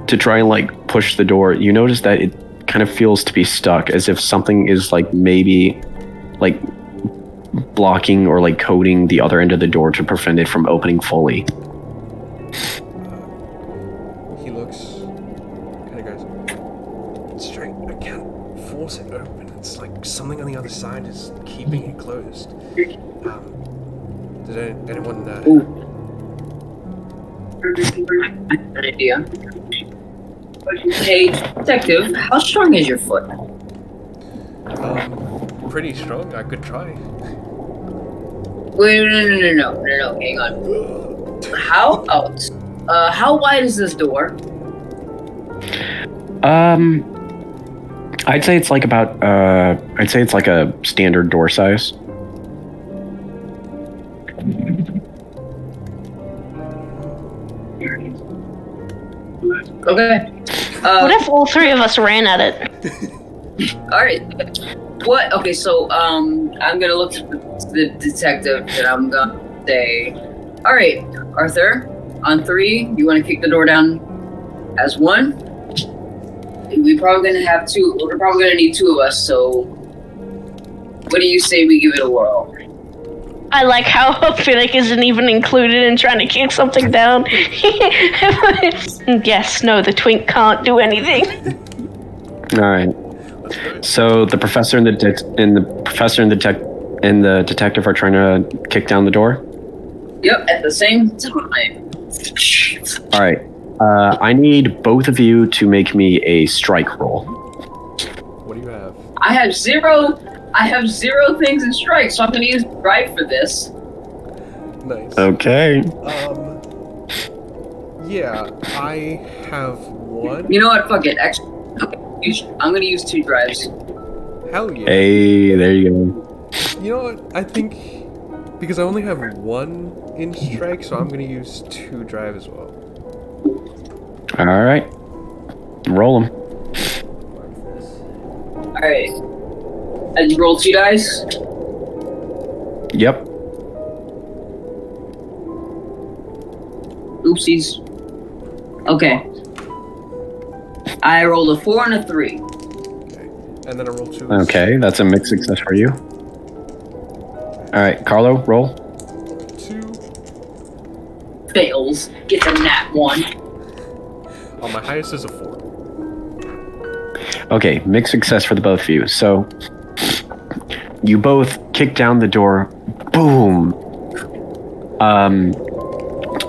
to try and like push the door, you notice that it kind of feels to be stuck, as if something is like maybe like blocking or like coating the other end of the door to prevent it from opening fully. He looks, kind of goes, straight, I can't force it open. It's like something on the other side is keeping it closed. Did anyone... Good idea. Hey, detective, how strong is your foot? Pretty strong. I could try. Wait, no, hang on. How wide is this door? I'd say it's like about I'd say it's like a standard door size. Okay. What if all three of us ran at it? Alright. What? Okay, so, I'm gonna look at the detective and I'm gonna say, alright, Arthur, on 3, you wanna kick the door down as 1? We're probably gonna need 2 of us, so what do you say we give it a whirl? I like how Finnick isn't even included in trying to kick something down. Yes, no, the twink can't do anything. All right. So the professor and the detective are trying to kick down the door. Yep, at the same time. All right. I need both of you to make me a strike roll. What do you have? I have 0 things in strike, so I'm gonna use drive for this. Nice. Okay. Yeah, I have 1. You know what? Fuck it. Actually, I'm gonna use 2 drives. Hell yeah. Hey, there you go. You know what? I think because I only have 1 in strike, so I'm gonna use 2 drive as well. All right. Roll them. All right. I just roll 2 dice. Yep. Oopsies. Okay. I rolled a 4 and a 3. Okay. And then I roll 2. Okay, that's a mixed success for you. All right, Carlo, roll. 2. Fails. Gets a nat 1. Oh, my highest is a 4. Okay, mixed success for the both of you. So you both kick down the door. Boom.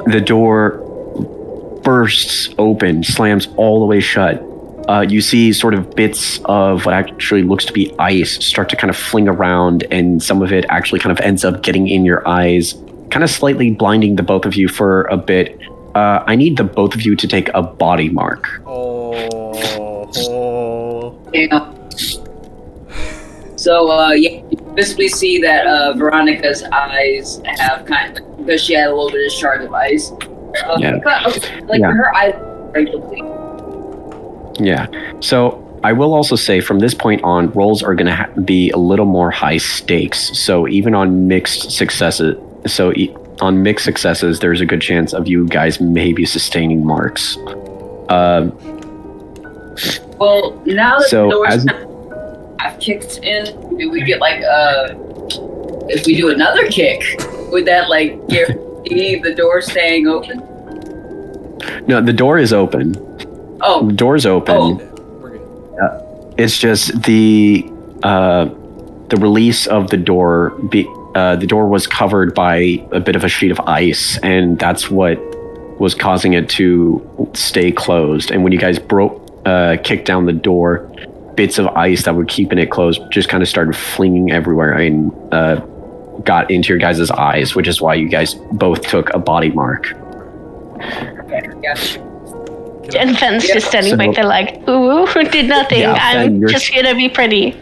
The door bursts open, slams all the way shut. You see sort of bits of what actually looks to be ice start to kind of fling around, and some of it actually kind of ends up getting in your eyes, kind of slightly blinding the both of you for a bit. I need the both of you to take a body mark. Yeah. So, you visibly see that Veronica's eyes have kind of, because she had a little bit of shard of ice. Her eyes regularly. Yeah. So I will also say from this point on, rolls are going to be a little more high stakes. So even on mixed successes, there's a good chance of you guys maybe sustaining marks. Well, now that so the doors have kicked in, do we get if we do another kick, would that guarantee the door staying open? No, the door is open. Oh. The door's open. We're good. It's just the release of the door. The door was covered by a bit of a sheet of ice, and that's what was causing it to stay closed. And when you guys kicked down the door, bits of ice that were keeping it closed just kind of started flinging everywhere and got into your guys' eyes, which is why you guys both took a body mark. Okay, gotcha. And Fenn's just standing back there like, ooh, did nothing. Yeah, I'm just here to be pretty.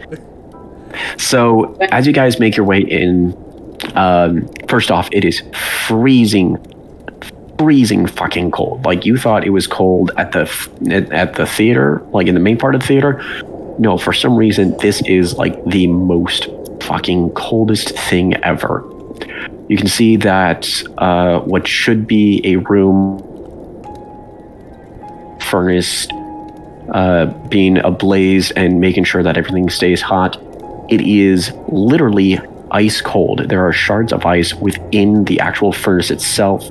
So as you guys make your way in, first off, it is freezing fucking cold. Like, you thought it was cold at the theater, like in the main part of the theater. No, for some reason, this is like the most fucking coldest thing ever. You can see that what should be a room furnace being ablaze and making sure that everything stays hot, it is literally ice cold. There are shards of ice within the actual furnace itself.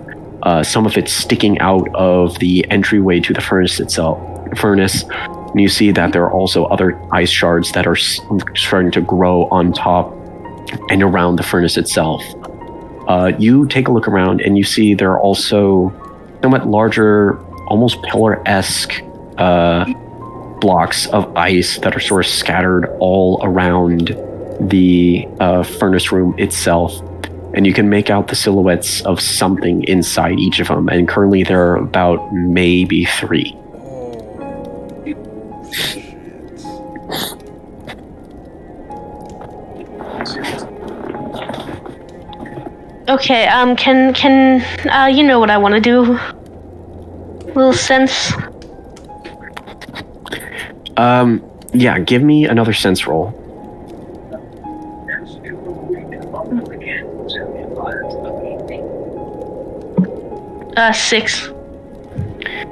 Some of it sticking out of the entryway to the furnace itself. And you see that there are also other ice shards that are starting to grow on top and around the furnace itself. You take a look around and you see there are also somewhat larger, almost pillar-esque blocks of ice that are sort of scattered all around the furnace room itself. And you can make out the silhouettes of something inside each of them. And currently there are about maybe 3. Okay, can you know what I want to do? Little sense. Yeah, give me another sense roll. Six.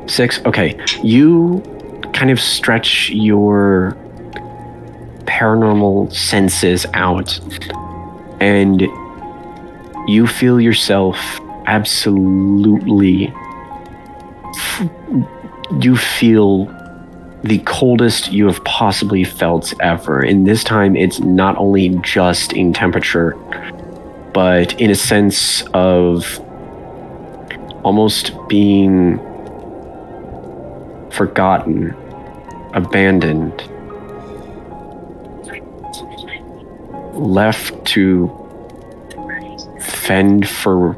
6, okay. You kind of stretch your paranormal senses out, and you feel yourself absolutely... You feel the coldest you have possibly felt ever. And this time it's not only just in temperature, but in a sense of almost being forgotten, abandoned, left to fend for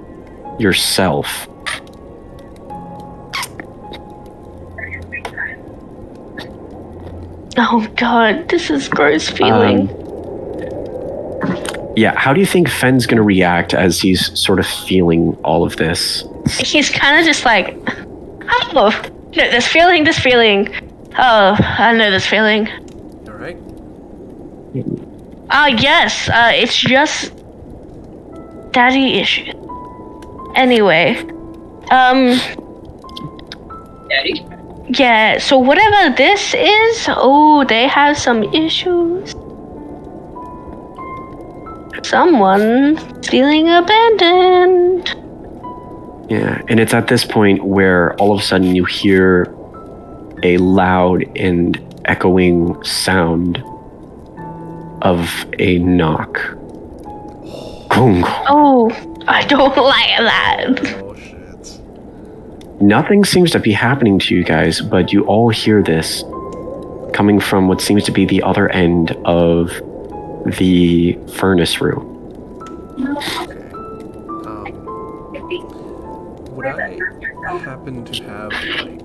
yourself. Oh god, this is gross feeling. Yeah, how do you think Fenn's gonna react as he's sort of feeling all of this? He's kind of just like, oh, no, this feeling. Oh, I know this feeling. All right. Yes, it's just daddy issues. Anyway, Daddy? yeah, so whatever this is, they have some issues. Someone feeling abandoned. Yeah, and it's at this point where all of a sudden you hear a loud and echoing sound of a knock. Gong. Oh, I don't like that. Oh shit. Nothing seems to be happening to you guys, but you all hear this coming from what seems to be the other end of the furnace room. Okay. Would I happen to have, like...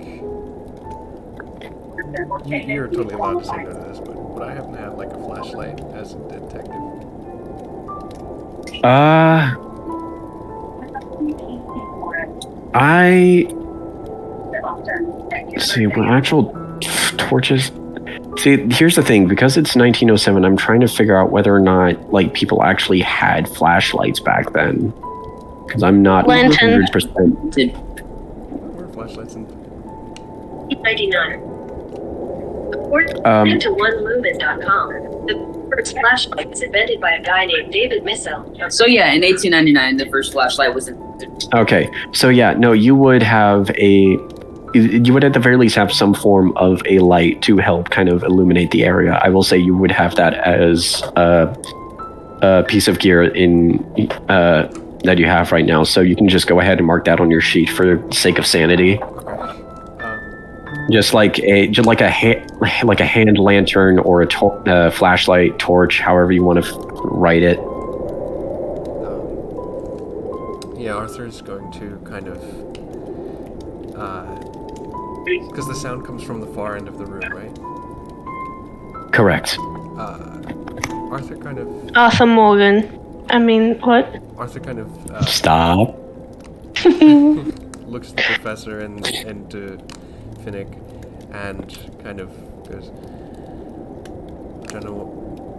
You're totally allowed to say no to this, but would I happen to have, like, a flashlight as a detective? Let's see, what actual torches? See, here's the thing, because it's 1907, I'm trying to figure out whether or not, like, people actually had flashlights back then. Because I'm not Lantern. 100%. What were flashlights in... 99. According to OneLumen.com, the first flashlight was invented by a guy named David Missel. So yeah, in 1899, the first flashlight was Okay, so yeah, no, you would at the very least have some form of a light to help kind of illuminate the area. I will say you would have that as a piece of gear in that you have right now, so you can just go ahead and mark that on your sheet for the sake of sanity. Just like a hand lantern or a flashlight, torch, however you want to write it. Yeah, Arthur's going to kind of... because the sound comes from the far end of the room, right? Correct. Arthur kind of... Arthur Morgan. I mean, what? Arthur kind of... Stop. looks at the professor and to Finnick and kind of goes, I don't know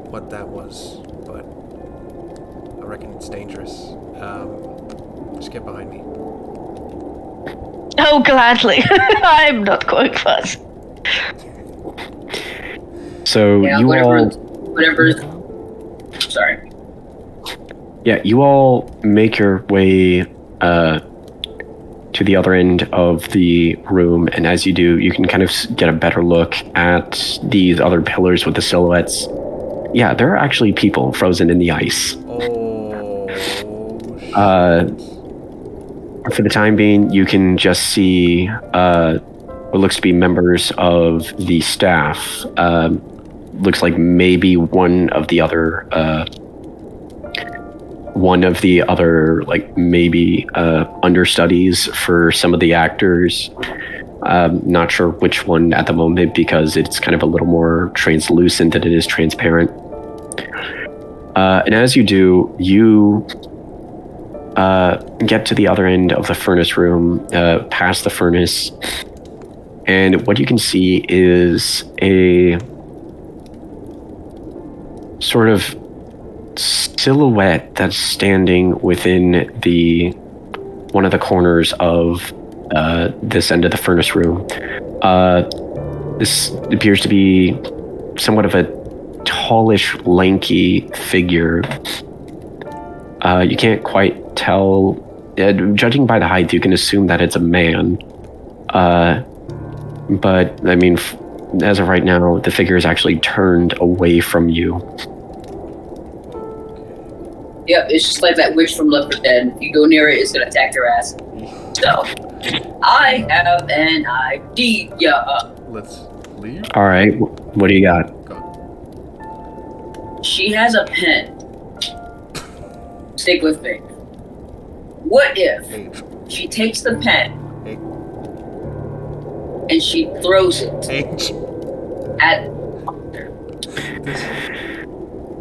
what that was, but I reckon it's dangerous. Just get behind me. Oh, gladly. I'm not going first. So yeah, you whatever. Sorry. Yeah, you all make your way to the other end of the room, and as you do, you can kind of get a better look at these other pillars with the silhouettes. Yeah, there are actually people frozen in the ice. Oh, shit. For the time being, you can just see what looks to be members of the staff. Looks like maybe one of the other, like maybe understudies for some of the actors. Not sure which one at the moment because it's kind of a little more translucent than it is transparent. And as you do, you get to the other end of the furnace room, past the furnace, and what you can see is a sort of silhouette that's standing within one of the corners of this end of the furnace room. This appears to be somewhat of a tallish, lanky figure. You can't quite tell. Judging by the height, you can assume that it's a man. But, I mean, as of right now, the figure is actually turned away from you. Yep, it's just like that witch from Left 4 Dead. If you go near it, it's gonna attack your ass. So, I have an idea. Let's leave. All right, what do you got? Go. She has a pen. Stick with me. What if she takes the pen and she throws it at...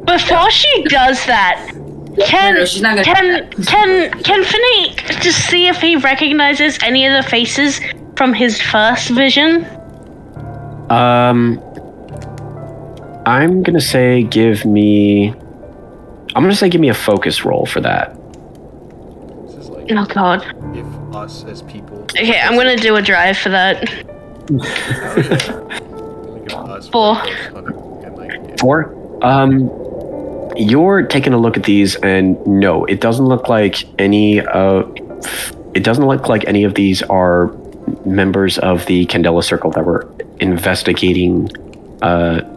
Before she does that, No, she's not gonna can Finney just see if he recognizes any of the faces from his first vision? I'm gonna say give me a focus roll for that. This is like Oh god. if us as people. Okay, I'm gonna do a drive for that. Think of us 4. and like, yeah. 4. You're taking a look at these, and no, it doesn't look like any. It doesn't look like any of these are members of the Candela Circle that were investigating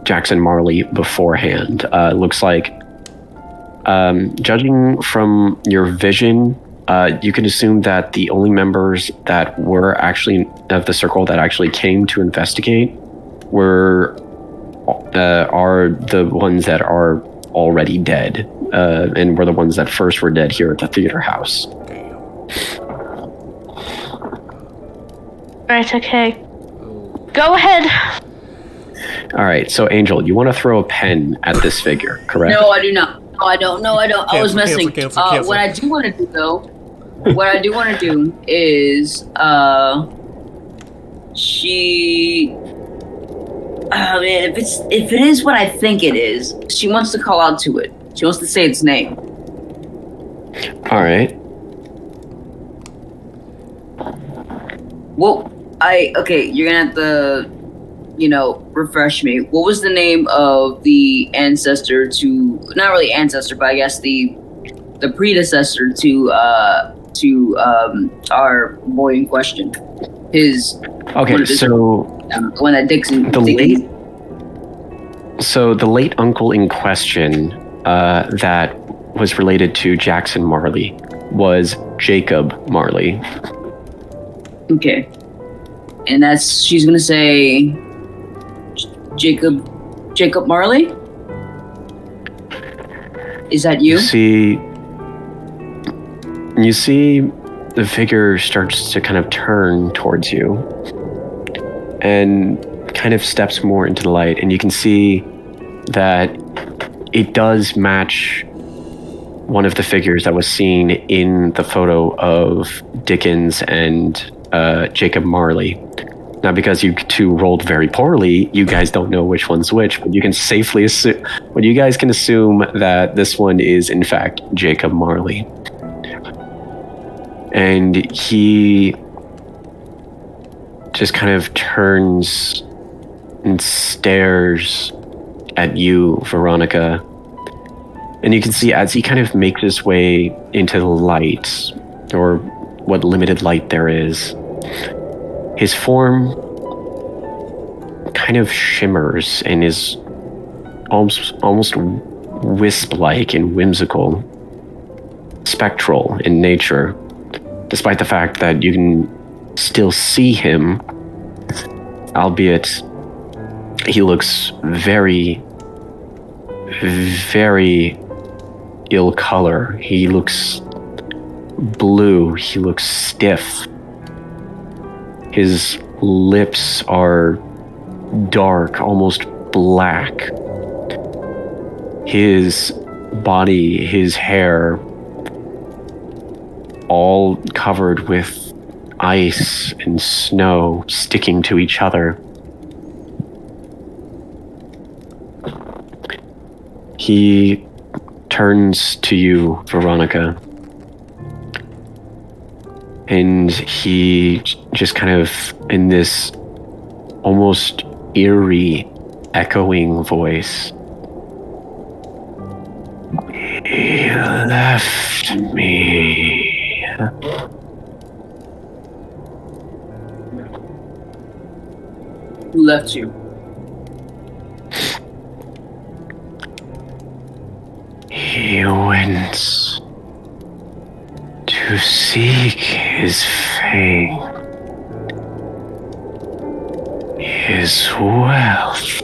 Jackson Marley beforehand. Looks like, judging from your vision, you can assume that the only members that were actually of the circle that actually came to investigate are the ones that are already dead, and were the ones that first were dead here at the theater house. Right, okay. Go ahead. All right, so Angel, you want to throw a pen at this figure, correct? No, I do not. No, I don't. No, I don't. I was messing. Cancel. What I do want to do, though, is, she... Oh, man, if it is what I think it is, she wants to call out to it. She wants to say its name. All right. Well, okay, you're gonna have to, refresh me. What was the name of the ancestor to, not really ancestor, but I guess the predecessor to our boy in question? Okay, so the one that Dixon. So the late uncle in question, that was related to Jackson Marley, was Jacob Marley. Okay, and she's gonna say Jacob Marley. Is that you? You see the figure starts to kind of turn towards you and kind of steps more into the light, and you can see that it does match one of the figures that was seen in the photo of Dickens and Jacob Marley. Now, because you two rolled very poorly, you guys don't know which one's which, but you can safely assume, you guys can assume that this one is in fact Jacob Marley. And he just kind of turns and stares at you, Veronica. And you can see as he kind of makes his way into the light, or what limited light there is, his form kind of shimmers and is almost wisp-like and whimsical, spectral in nature, despite the fact that you can still see him, albeit he looks very, very ill color. He looks blue. He looks stiff. His lips are dark, almost black. His body, his hair, all covered with ice and snow sticking to each other. He turns to you, Veronica, and he just kind of, in this almost eerie, echoing voice, "He left me." Who left you? He went to seek his fame, his wealth.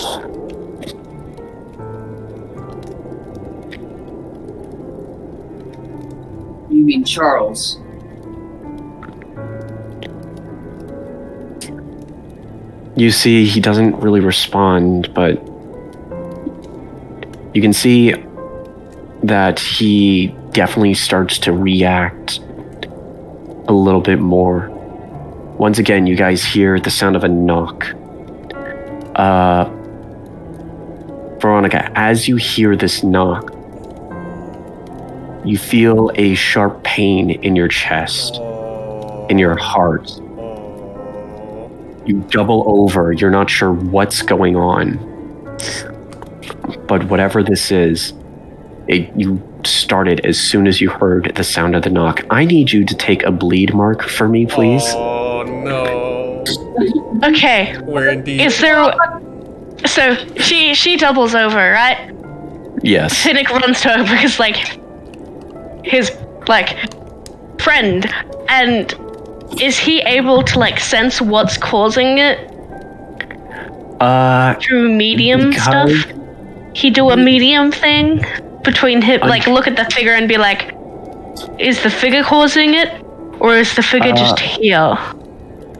You mean Charles? You see, he doesn't really respond, but you can see that he definitely starts to react a little bit more. Once again, you guys hear the sound of a knock. Veronica, as you hear this knock, you feel a sharp pain in your chest, in your heart. You double over, you're not sure what's going on. But whatever this is, you started as soon as you heard the sound of the knock. I need you to take a bleed mark for me, please. Oh, no. Okay. We're indeed. Is there So she doubles over, right? Yes. Finnick runs to her because like his like friend, and is he able to like sense what's causing it through medium stuff? He do a medium thing between him, like look at the figure and be like, is the figure causing it, or is the figure just here?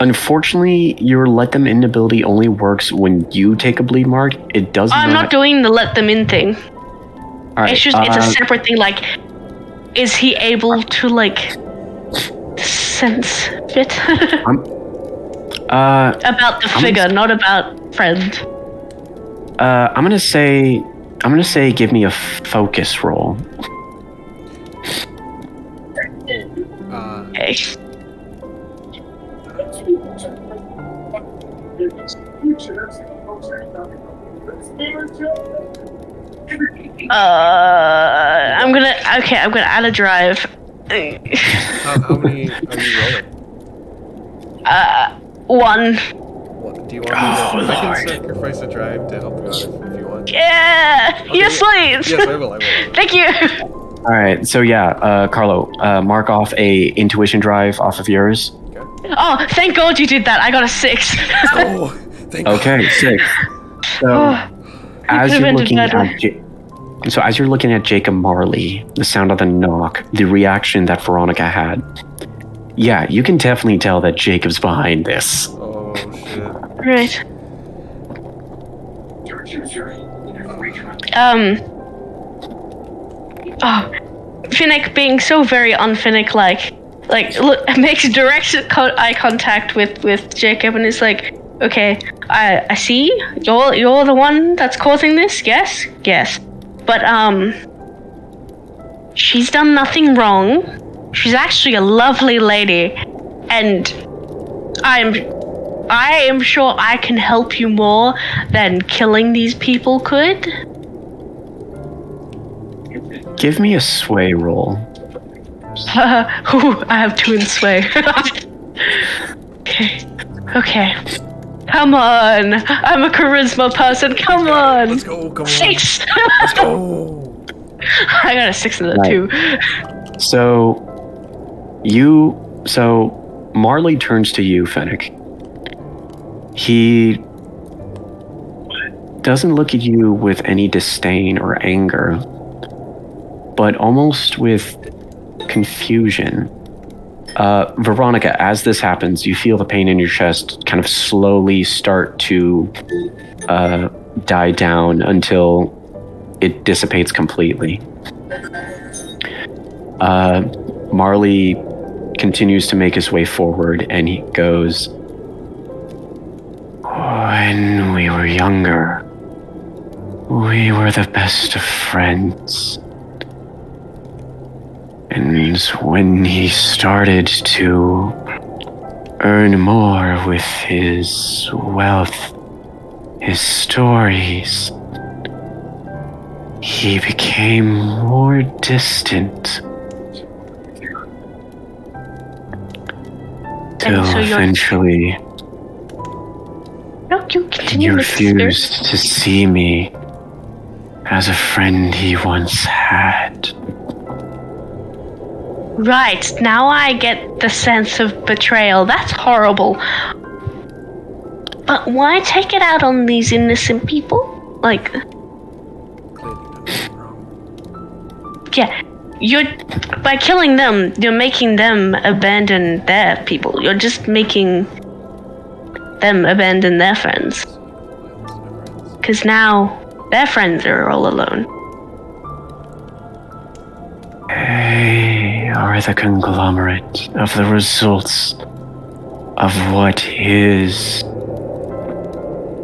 Unfortunately, your let them in ability only works when you take a bleed mark. It does I'm not doing the let them in thing. All right, it's just it's a separate thing. Like, is he able to like sense it? About the figure, not about friend. I'm gonna say give me a focus roll. Okay. I'm gonna add a drive. How many are you rolling? One. What, do you want me to? I can sacrifice a drive to help you out if you want. Yeah. Okay, Yes, please. Yes, I will. Thank you. All right, so yeah, Carlo, mark off a intuition drive off of yours. Okay. Oh, thank God you did that. I got a 6. Oh, thank God. Okay, 6. So as you're looking at Jacob Marley, the sound of the knock, the reaction that Veronica had, yeah, you can definitely tell that Jacob's behind this. Oh shit. Right. Oh, Finnick being so very un-Finnick like look, makes direct eye contact with Jacob and is like, okay, I see you're the one that's causing this. Yes, but she's done nothing wrong. She's actually a lovely lady, and I am sure I can help you more than killing these people could. Give me a sway roll. I have 2 in sway. Okay. Come on. I'm a charisma person. Come on. Let's go. Come on. 6. Let's go. I got a 6 and a 2. So Marley turns to you, Fennec. He doesn't look at you with any disdain or anger, but almost with confusion. Veronica, as this happens, you feel the pain in your chest kind of slowly start to die down until it dissipates completely. Marley continues to make his way forward, and he goes, "When we were younger, we were the best of friends. And when he started to earn more with his wealth, his stories, he became more distant. Till eventually, he refused to see me as a friend he once had." Right, now I get the sense of betrayal. That's horrible. But why take it out on these innocent people? Like, yeah, by killing them, you're making them abandon their people. You're just making them abandon their friends. Because now their friends are all alone. They are the conglomerate of the results of what his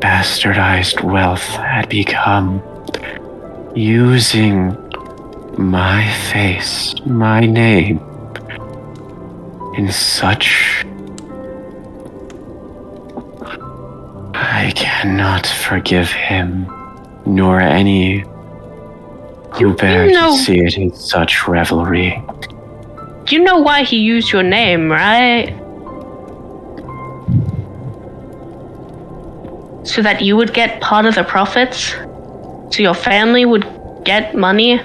bastardized wealth had become, using my face, my name, in such... I cannot forgive him, nor any who bear to see it in such revelry. You know why he used your name, right? so that you would get part of the profits, so your family would get money.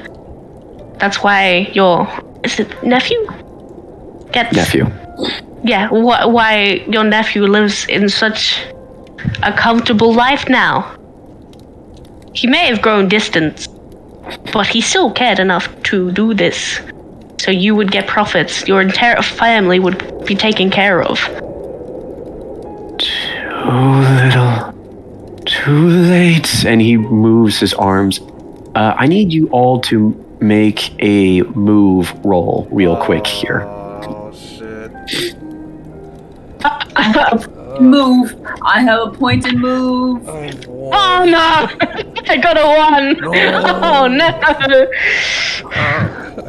That's why is it nephew? Nephew. Yeah, why your nephew lives in such a comfortable life now. He may have grown distant, but he still cared enough to do this. So you would get profits. Your entire family would be taken care of. Too little. Too late. And he moves his arms. I need you all to make a move roll real quick here. Oh, shit. I have a move. I have a point and move. Oh no! I got a 1! No. Oh no!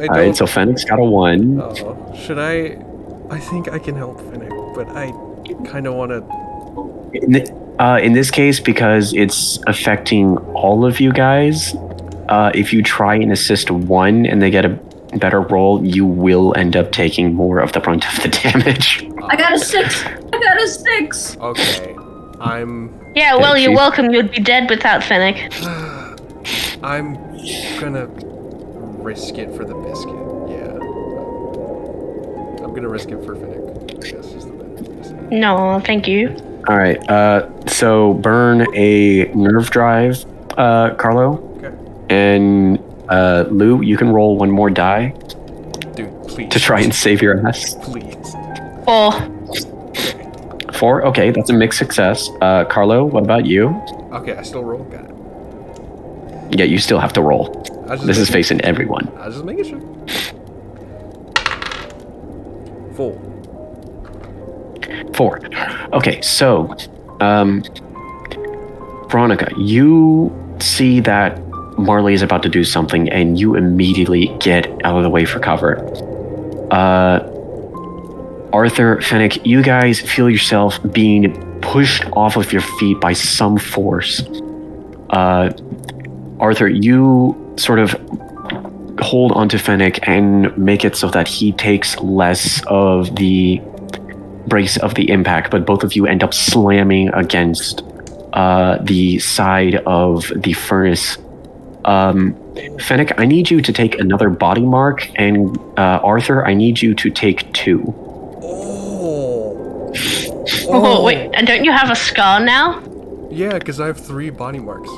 Alright, so Fennec's got a 1. Should I think I can help Finnick, but I kind of want to... In this case, because it's affecting all of you guys, if you try and assist one and they get a better roll, you will end up taking more of the brunt of the damage. I got a 6. Okay. Yeah, well, you're welcome. You'd be dead without Fennec. I'm gonna risk it for the biscuit. Yeah. I'm gonna risk it for Finnick. I guess is the better. No, thank you. All right. So burn a nerve drive, Carlo. Okay. And Lou, you can roll one more die. Dude, please. To try and save your ass. Please. 4. Okay, that's a mixed success. Carlo, what about you? Okay, I still roll. Got it. Yeah, you still have to roll. This is facing everyone. I was just making sure. 4. 4. Okay, so, Veronica, you see that Marley is about to do something, and you immediately get out of the way for cover. Arthur, Fennec, you guys feel yourself being pushed off of your feet by some force. Arthur, you sort of hold onto Fennec and make it so that he takes less of the brace of the impact, but both of you end up slamming against the side of the furnace. Fennec, I need you to take another body mark, and Arthur, I need you to take 2. Oh, wait, and don't you have a scar now? Yeah, because I have 3 body marks.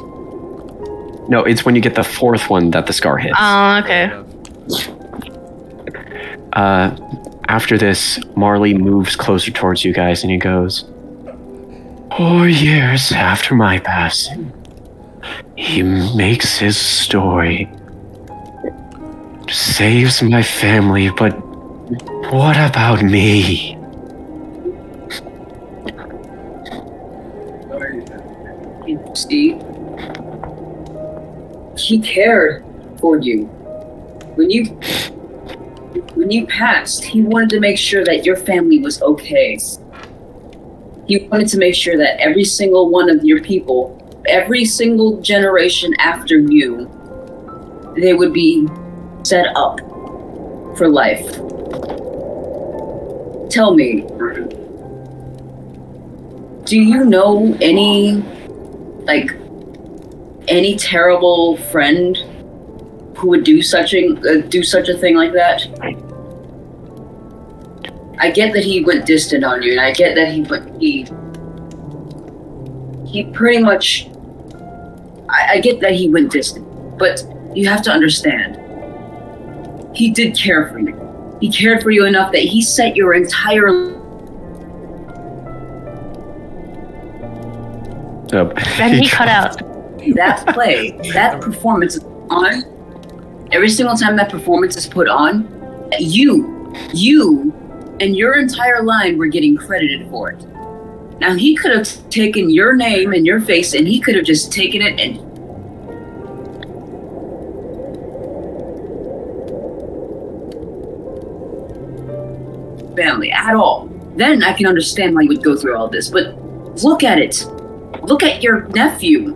No, it's when you get the 4th one that the scar hits. Oh, okay. After this, Marley moves closer towards you guys and he goes, 4 years after my passing, he makes his story. Saves my family, but what about me? See, he cared for you. When you passed, he wanted to make sure that your family was okay. He wanted to make sure that every single one of your people, every single generation after you, they would be set up for life. Tell me, do you know any terrible friend who would do such a thing like that? I get that he went distant on you, and I get that he pretty much. I get that he went distant, but you have to understand, he did care for you. He cared for you enough that he set your entire. Then he cut out. That play, that performance is on. Every single time that performance is put on, you and your entire line were getting credited for it. Now he could have taken your name and your face, and he could have just taken it and. Family at all. Then I can understand why you would go through all this. But look at it. Look at your nephew.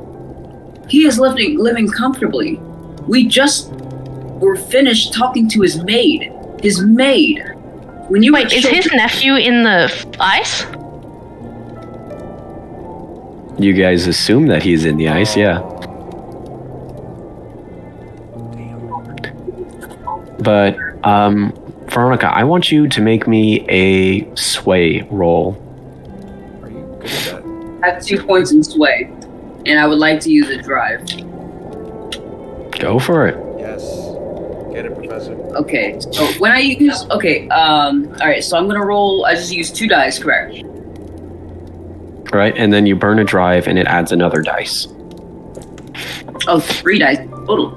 He is living comfortably. We just were finished talking to his maid. His maid. When you Wait, is his nephew in the ice? You guys assume that he's in the ice, yeah. But, Veronica, I want you to make me a sway roll. Are you good at that? I have 2 points in sway, and I would like to use a drive. Go for it. Yes. Get it, Professor. Okay, so when I use... Okay, alright, so I'm gonna roll... I just use 2 dice, correct? Right, and then you burn a drive and it adds another dice. Oh, 3 dice total.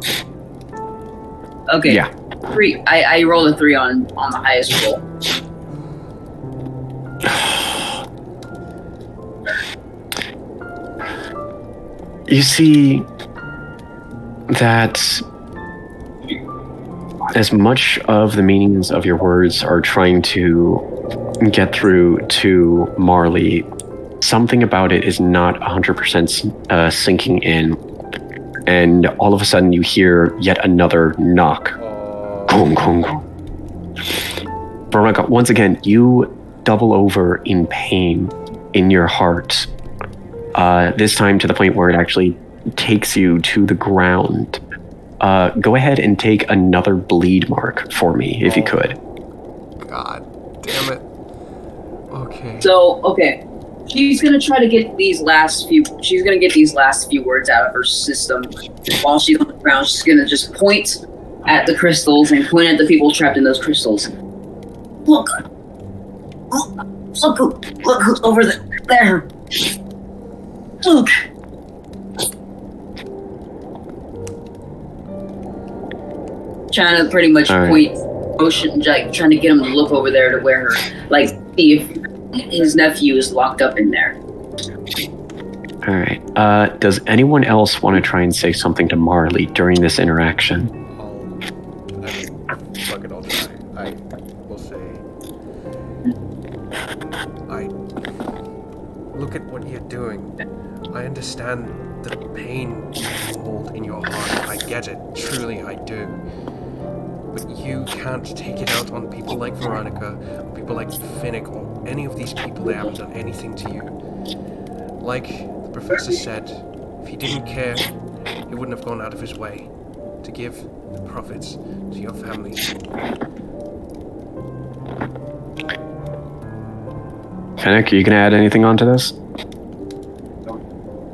Okay. Yeah. 3. I rolled a 3 on the highest roll. You see that as much of the meanings of your words are trying to get through to Marley, something about it is not 100% sinking in. And all of a sudden you hear yet another knock. Gong, gong, gong. Veronica, once again, you double over in pain in your heart. This time to the point where it actually takes you to the ground. Go ahead and take another bleed mark for me, if you could. God damn it. Okay. So, okay. She's gonna try to get these last few... She's gonna get these last few words out of her system. While she's on the ground, she's gonna just point at the crystals and point at the people trapped in those crystals. Look who's over there. Look. Trying to pretty much point, motion, like trying to get him to look over there to where her, like, see if his nephew is locked up in there. All right. Does anyone else want to try and say something to Marley during this interaction? Fuck it, I'll try. I will say... Look at what you're doing. I understand the pain you hold in your heart. I get it. Truly, I do. But you can't take it out on people like Veronica, or people like Finnick, or any of these people that haven't done anything to you. Like the professor said, if he didn't care, he wouldn't have gone out of his way to give the profits to your family. Finnick, are you going to add anything onto this?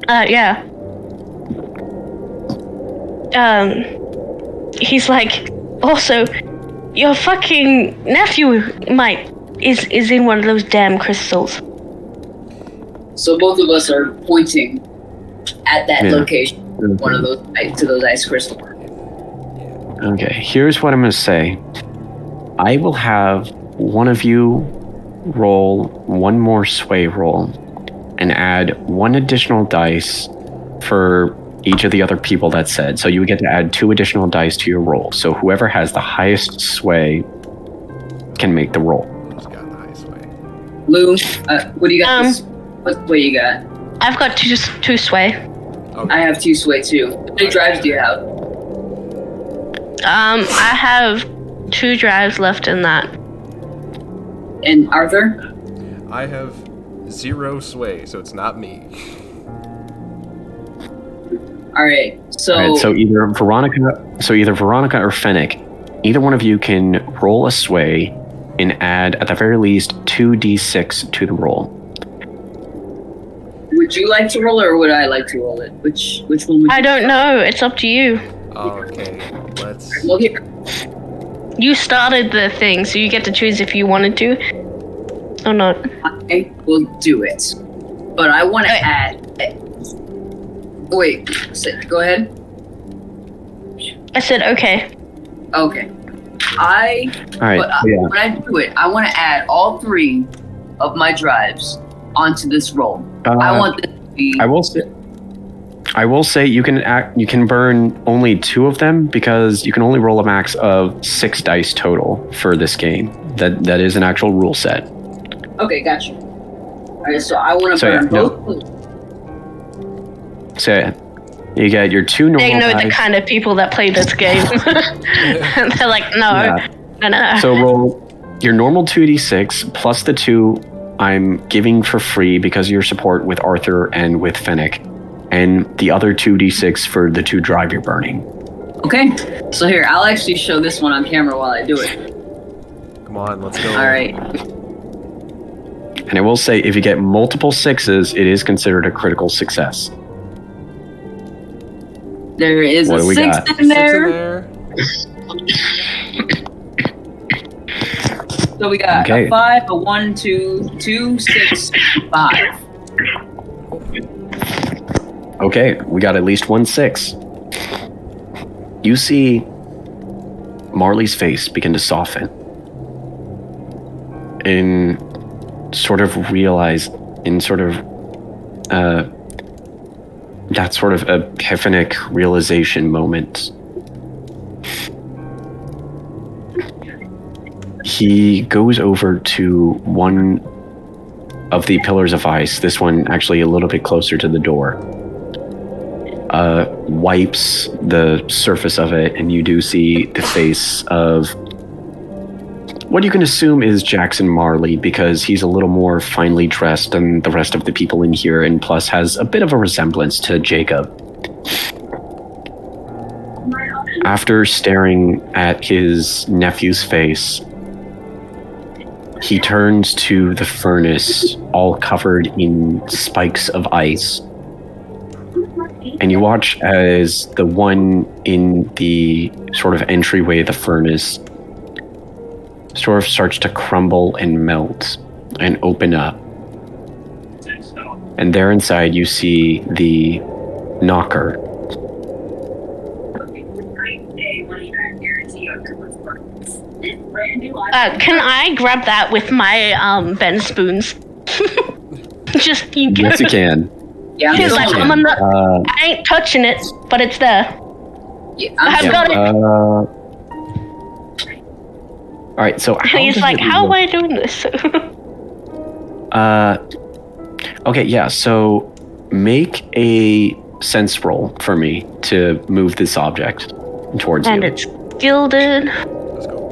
Yeah. He's like, also, your fucking nephew is in one of those damn crystals. So both of us are pointing at that location, one of those, to those ice crystals. Okay, here's what I'm going to say. I will have one of you roll one more sway roll and add one additional dice for each of the other people that said. So you would get to add 2 additional dice to your roll. So whoever has the highest sway can make the roll. Who's got the highest sway? Lou, what do you got? What sway you got? I've got two sway. Okay. I have 2 sway too. How many drives do you have? I have 2 drives left in that. And Arthur? I have 0 sway, so it's not me. Alright, so... Alright, so either Veronica or Finnick, either one of you can roll a sway and add, at the very least, 2d6 to the roll. Would you like to roll it, or would I like to roll it? Which one would you... I don't know. It's up to you. Okay, let's... Well, here. You started the thing, so you get to choose if you wanted to or not. I will do it. But I want to add... Wait, go ahead. I said okay. Okay. Alright, When I do it, I want to add all 3 of my drives onto this roll. I want this to be... I will say you can burn only 2 of them because you can only roll a max of 6 dice total for this game. That is an actual rule set. Okay, gotcha. Alright, so I want to burn both. So you got your 2 normal They know dice. the kind of people that play this game. And they're like, no. So roll your normal 2d6 plus the 2 I'm giving for free because of your support with Arthur and with Fennec, and the other 2d6 for the 2 drive you're burning. Okay, so here, I'll actually show this one on camera while I do it. Come on, let's go. All right. And I will say, if you get multiple 6s, it is considered a critical success. There is What a do we 6 got? in 6 there. in there. So we got Okay. a 5, a 1, 2, 6, 5. Okay, we got at least 1 6. You see Marley's face begin to soften. And sort of realize, in sort of that sort of epiphanic realization moment. He goes over to one of the pillars of ice, this one actually a little bit closer to the door, wipes the surface of it, and you do see the face of what you can assume is Jackson Marley, because he's a little more finely dressed than the rest of the people in here, and plus has a bit of a resemblance to Jacob. After staring at his nephew's face, he turns to the furnace, all covered in spikes of ice. And you watch as the one in the sort of entryway of the furnace sort of starts to crumble and melt and open up. And there inside you see the knocker. Can I grab that with my Ben spoons? Just you. Yes, you can. Yeah, He's like, you I'm can. on the. I ain't touching it, but it's there. yeah, I've got it. All right, so And he's like, how am I doing this? Okay, yeah, so make a sense roll for me to move this object towards And you. it's gilded. Let's go.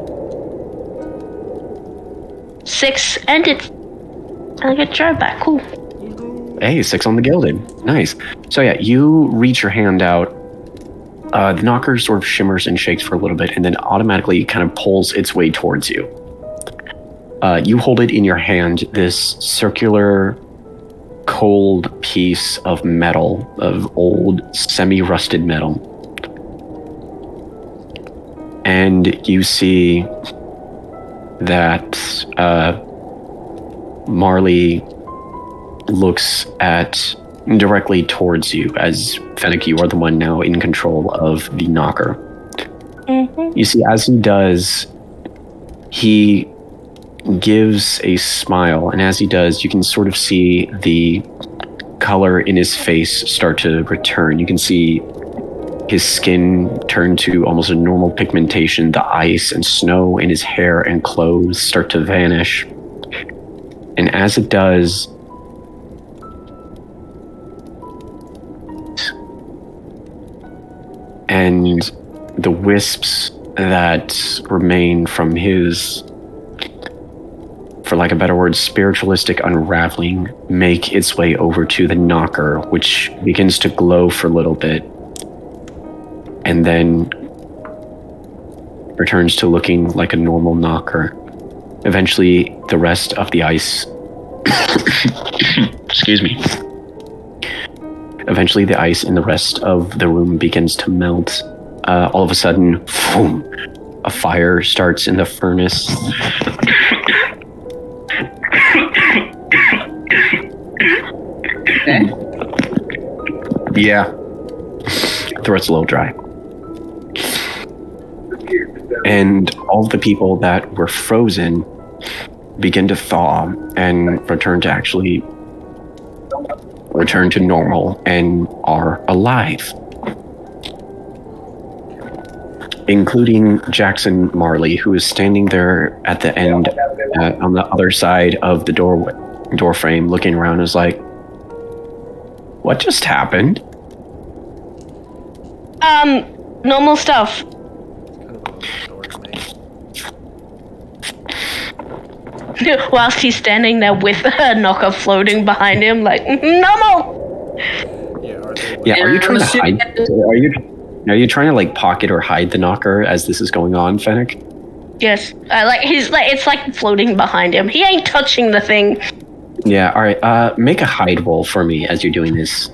6, and it's. I get drive back. Cool. Hey, 6 on the gilded. Nice. So yeah, you reach your hand out. The knocker sort of shimmers and shakes for a little bit, and then automatically kind of pulls its way towards you. You hold it in your hand, this circular, cold piece of metal, of old, semi-rusted metal. And you see that Marley looks directly towards you, as Fennec, you are the one now in control of the knocker. Mm-hmm. You see, as he does, he gives a smile, and as he does, you can sort of see the color in his face start to return. You can see his skin turn to almost a normal pigmentation. The ice and snow in his hair and clothes start to vanish. And as it does, and the wisps that remain from his, for lack of a better word, spiritualistic unraveling make its way over to the knocker, which begins to glow for a little bit and then returns to looking like a normal knocker. Eventually, the rest of the ice excuse me. Eventually, the ice in the rest of the room begins to melt. All of a sudden, boom, a fire starts in the furnace. Okay. Yeah. Throat's a little dry. And all the people that were frozen begin to thaw and return to normal and are alive. Including Jackson Marley, who is standing there at the end, on the other side of the door frame, looking around, is like, what just happened? Normal stuff. Kind of open the door to me. Whilst he's standing there with a knocker floating behind him, like, normal! Yeah, are they, Yeah, are you And trying to I'm hide? Are you trying to like pocket or hide the knocker as this is going on, Fennec? Yes. It's like floating behind him. He ain't touching the thing. Yeah. All right. Make a hide roll for me as you're doing this.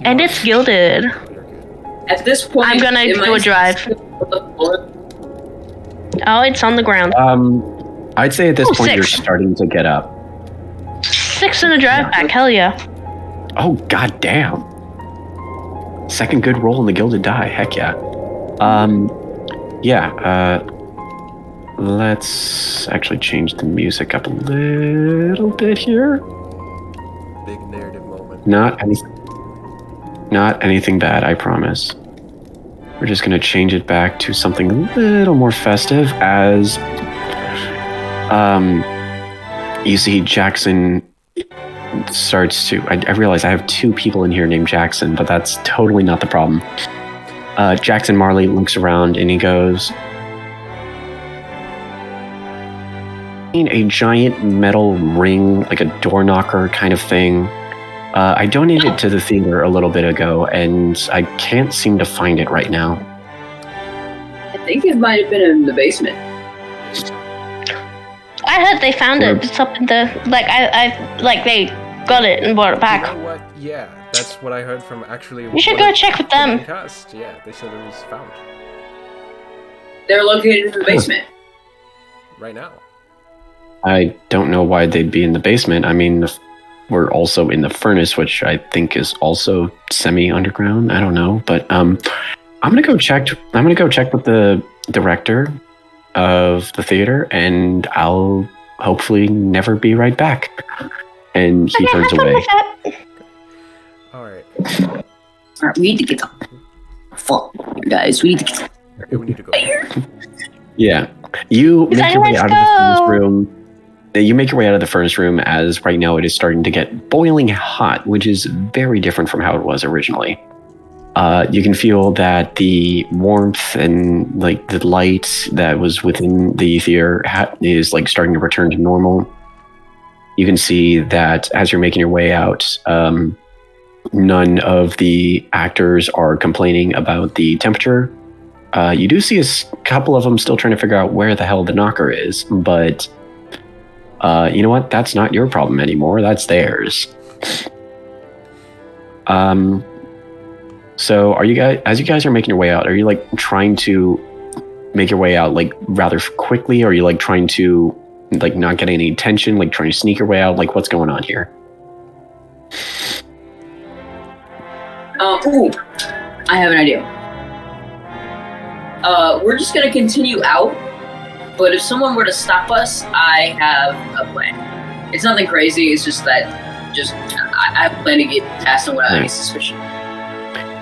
And it's gilded. At this point, I'm gonna am do I a drive. still on the floor? Oh, it's on the ground. I'd say at this point 6. you're starting to get up. 6 in a drive back, hell yeah. Oh god damn! Second good roll in the gilded die. Heck yeah. Yeah. Let's actually change the music up a little bit here. big narrative moment. Not anything bad, I promise. We're just gonna change it back to something a little more festive as you see Jackson starts to I realize I have 2 people in here named Jackson, but that's totally not the problem. Jackson Marley looks around and he goes, a giant metal ring, like a door knocker kind of thing. I donated it to the theater a little bit ago, and I can't seem to find it right now. I think it might have been in the basement. I heard they found it. It's up in the they got it and brought it back. You know what? Yeah, that's what I heard from actually. We should one go of check with the main them. Cast. Yeah, they said it was found They're located in the basement. right now. I don't know why they'd be in the basement. I mean, we're also in the furnace, which I think is also semi-underground. I don't know, but I'm gonna go check. I'm gonna go check with the director of the theater, and I'll hopefully never be right back. And he turns away. All right. Alright, we need to get the fuck, guys. We need to get Okay, we need to go. Yeah, you He's make like, your way "Let's out of the furnace go." room. You make your way out of the furnace room as right now it is starting to get boiling hot, which is very different from how it was originally. You can feel that the warmth and like the light that was within the theater is like starting to return to normal. You can see that as you're making your way out, none of the actors are complaining about the temperature. You do see a couple of them still trying to figure out where the hell the knocker is, but you know what? That's not your problem anymore. That's theirs. So are you guys, as you guys are making your way out, are you like trying to make your way out like rather quickly? Or are you like trying to like not get any attention, like trying to sneak your way out? Like what's going on here? Ooh, I have an idea. We're just gonna continue out, but if someone were to stop us, I have a plan. It's nothing crazy, it's just that I have a plan to get past them without any suspicion.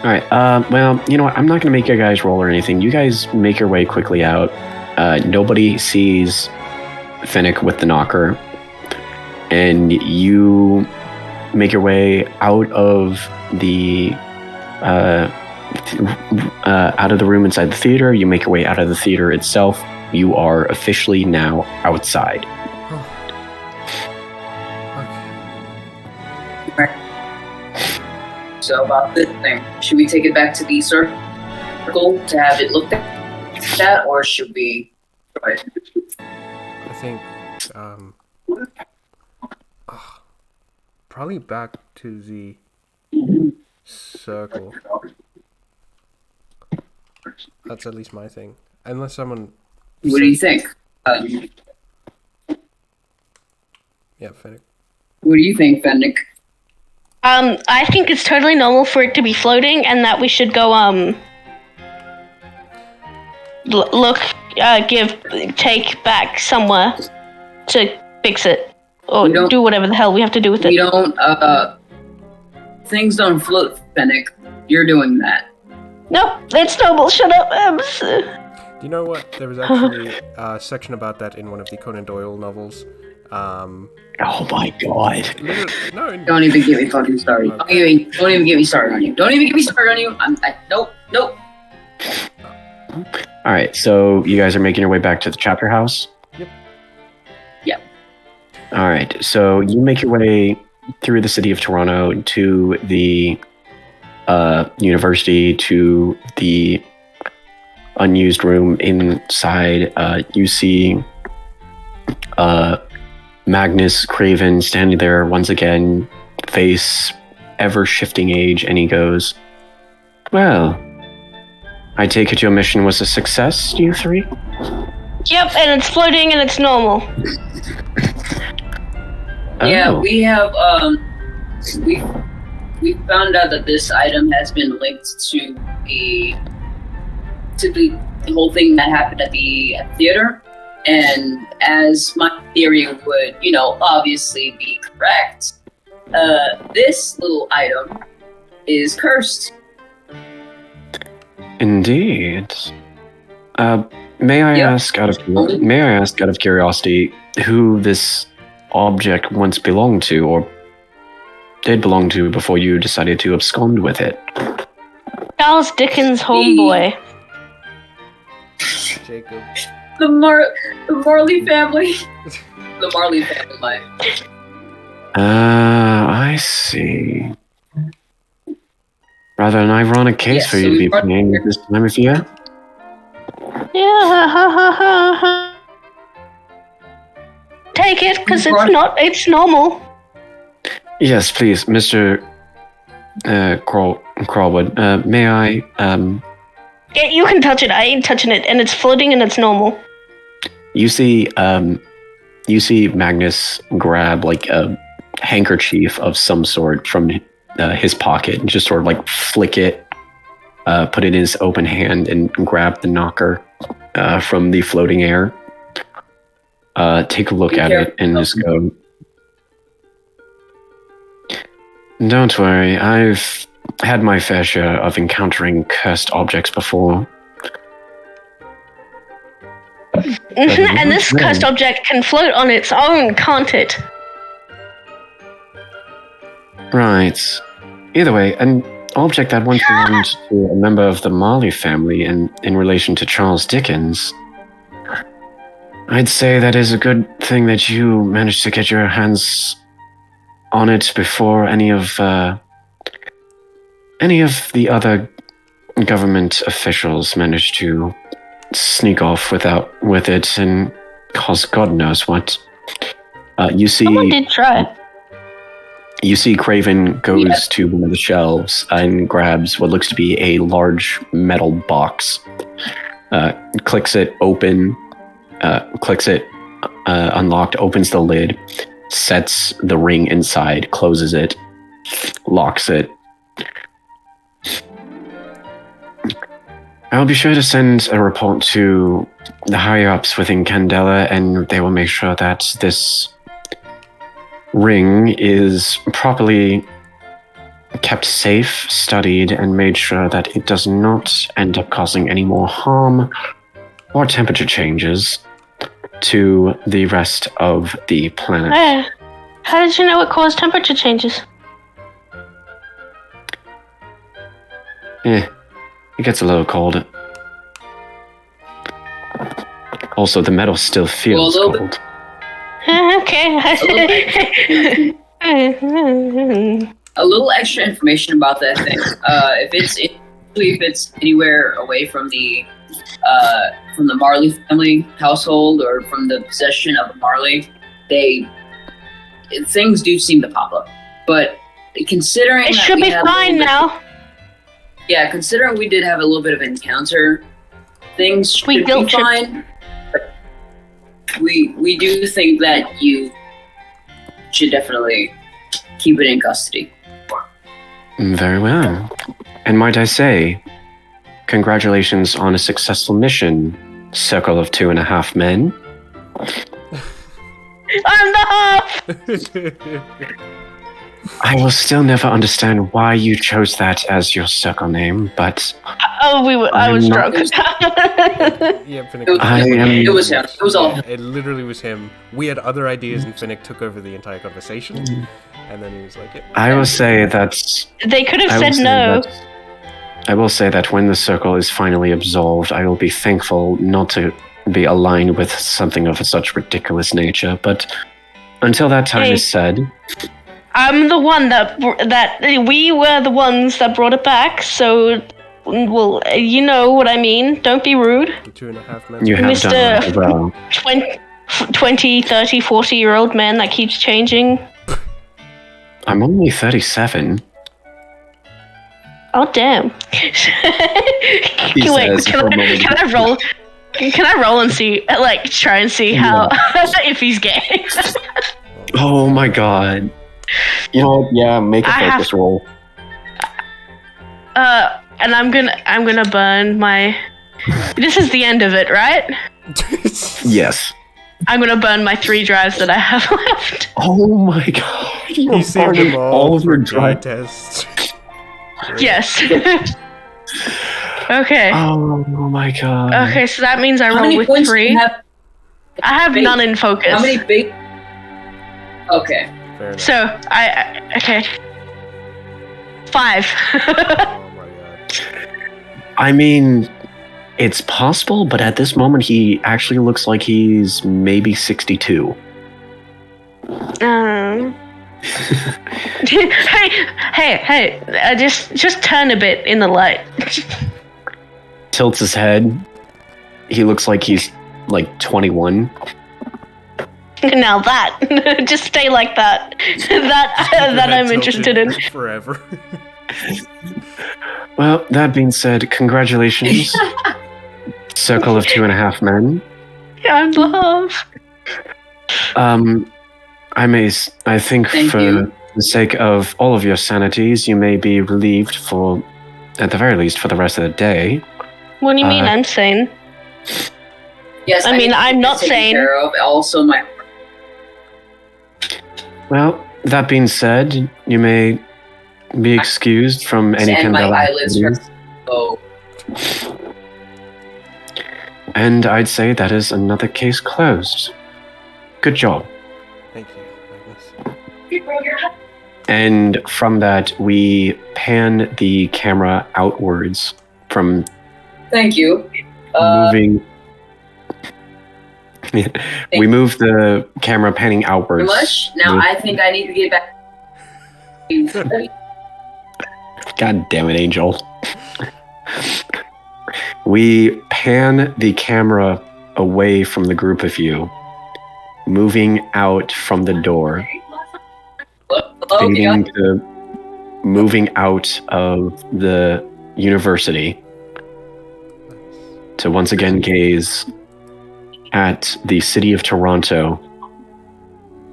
All right. Well, you know what? I'm not going to make you guys roll or anything. You guys make your way quickly out. Nobody sees Fennec with the knocker, and you make your way out of the room inside the theater. You make your way out of the theater itself. You are officially now outside. Okay. So about this thing, should we take it back to the circle to have it looked at, or should we? Right. I think probably back to the circle. That's at least my thing. Unless someone. What do you think? Yeah, Fennec. What do you think, Fennec? I think it's totally normal for it to be floating, and that we should go take back somewhere to fix it or do whatever the hell we have to do with it. We don't. Things don't float, Fennec. You're doing that. Nope, it's noble. Shut up. Do you know what? There was actually a section about that in one of the Conan Doyle novels. Oh my god. No, Don't even get me fucking started. Don't even get me started on you. Don't even get me started on you. Nope. All right, so you guys are making your way back to the chapter house. Yep. All right. So you make your way through the city of Toronto to the university, to the unused room inside. You see Magnus Craven standing there once again, face ever shifting age, and he goes, "Well, I take it your mission was a success, you three?" Yep, and it's floating and it's normal. Yeah, Oh. we have we found out that this item has been linked to the whole thing that happened at the theater, and as my theory would, obviously be correct, this little item is cursed. Indeed. May I Yep. ask out of curiosity who this object once belonged to, or did belong to, before you decided to abscond with it? Charles Dickens' homeboy. Jacob. The Marley family. The Marley family. I see. Rather an ironic case Yes, for so you to we be brought- playing at this time of year. Yeah. Take it, because it's normal. Yes, please, Mr. Crawwood. May I? Yeah, you can touch it. I ain't touching it, and it's floating and it's normal. You see Magnus grab like a handkerchief of some sort from his pocket and just sort of like flick it, put it in his open hand, and grab the knocker from the floating air. Take a look at it and just go, "Don't worry, I've had my fair share of encountering cursed objects before." And this cursed object can float on its own, can't it? Right. Either way, an object that once belonged to a member of the Marley family and in relation to Charles Dickens, I'd say that is a good thing that you managed to get your hands on it before any of the other government officials managed to sneak off with it and cause God knows what. Someone did try. You see Craven goes Yeah. to one of the shelves and grabs what looks to be a large metal box. Clicks it open, unlocked, opens the lid, sets the ring inside, closes it, locks it. I'll be sure to send a report to the higher-ups within Candela, and they will make sure that this ring is properly kept safe, studied, and made sure that it does not end up causing any more harm or temperature changes to the rest of the planet. Hey, how did you know it caused temperature changes? It gets a little cold. Also, the metal still feels Well, a little cold. Okay. A little extra information about that thing. If it's anywhere away from the Marley family household or from the possession of a Marley, things do seem to pop up. But considering It that should we be had a fine little now. Yeah, considering we did have a little bit of an encounter, things should We be guilt tripped. fine. But we do think that you should definitely keep it in custody. Very well. And might I say, congratulations on a successful mission, Circle of 2.5 Men. I'm the half! I will still never understand why you chose that as your circle name, but I was I'm drunk. Yeah, Finnick. It was him. It was all him. It literally was him. We had other ideas, and Finnick took over the entire conversation. And then he was like, I will say that They could have said no. I will say that when the circle is finally absolved, I will be thankful not to be aligned with something of such ridiculous nature, but until that time Hey. is said, I'm the one that we were the ones that brought it back. So, well, you know what I mean. Don't be rude. The 2.5 men. you have Mr. done well. 20, 30, 40-year-old man that keeps changing. I'm only 37. Oh damn! Wait, says for a moment. can I roll? Can I roll and see, like, try and see how if he's gay? Oh my god. You know what? Yeah, make a I focus roll. And I'm gonna burn my. This is the end of it, right? Yes. I'm gonna burn my 3 drives that I have left. Oh my god. You're You saved burning them all of for your dry drive. tests. Yes. Okay. Oh my god. Okay, so that means I How roll many with points do 3. you have? I have Big- none in focus. How many big? Okay. Fair enough. So okay. 5. Oh my god. I mean, it's possible, but at this moment he actually looks like he's maybe 62. Hey! Just turn a bit in the light. Tilts his head. He looks like he's like 21. Now that, just stay like that. that I'm interested in. Forever. Well, that being said, congratulations. Circle of 2.5 men. I'm love. I think Thank for you. the sake of all of your sanities, you may be relieved for, at the very least, for the rest of the day. What do you mean? Uh, I'm sane. Yes. I mean, need to I'm get not taken sane. care of. Also, my Well, that being said, you may be excused from any and my Candela eyelids hurt. activities. Oh, And I'd say that is another case closed. Good job. Thank you, Magnus. And from that, we pan the camera outwards from thank you. moving. We move the camera panning Very outwards. much. Now Move- I think I need to get back. God damn it, Angel. We pan the camera away from the group of you, moving out from the door, Hello, fading yeah. to moving out of the university to once again gaze at the city of Toronto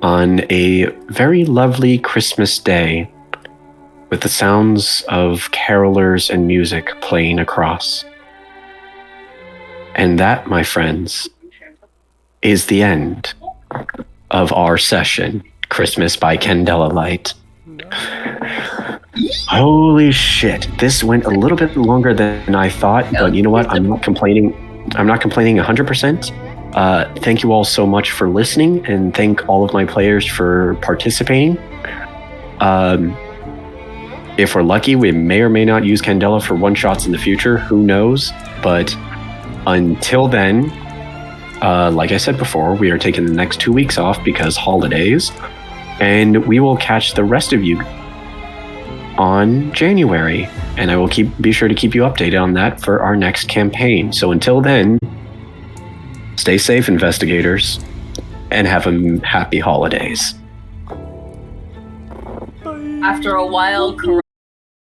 on a very lovely Christmas day with the sounds of carolers and music playing across. And that, my friends, is the end of our session, Christmas by Candela Light. Holy shit, this went a little bit longer than I thought, but you know what? I'm not complaining 100%. Thank you all so much for listening, and thank all of my players for participating. If we're lucky, we may or may not use Candela for one-shots in the future. Who knows? But until then, like I said before, we are taking the next 2 weeks off because holidays, and we will catch the rest of you on January, and I will be sure to keep you updated on that for our next campaign. So until then, stay safe, investigators, and have a happy holidays. After a while,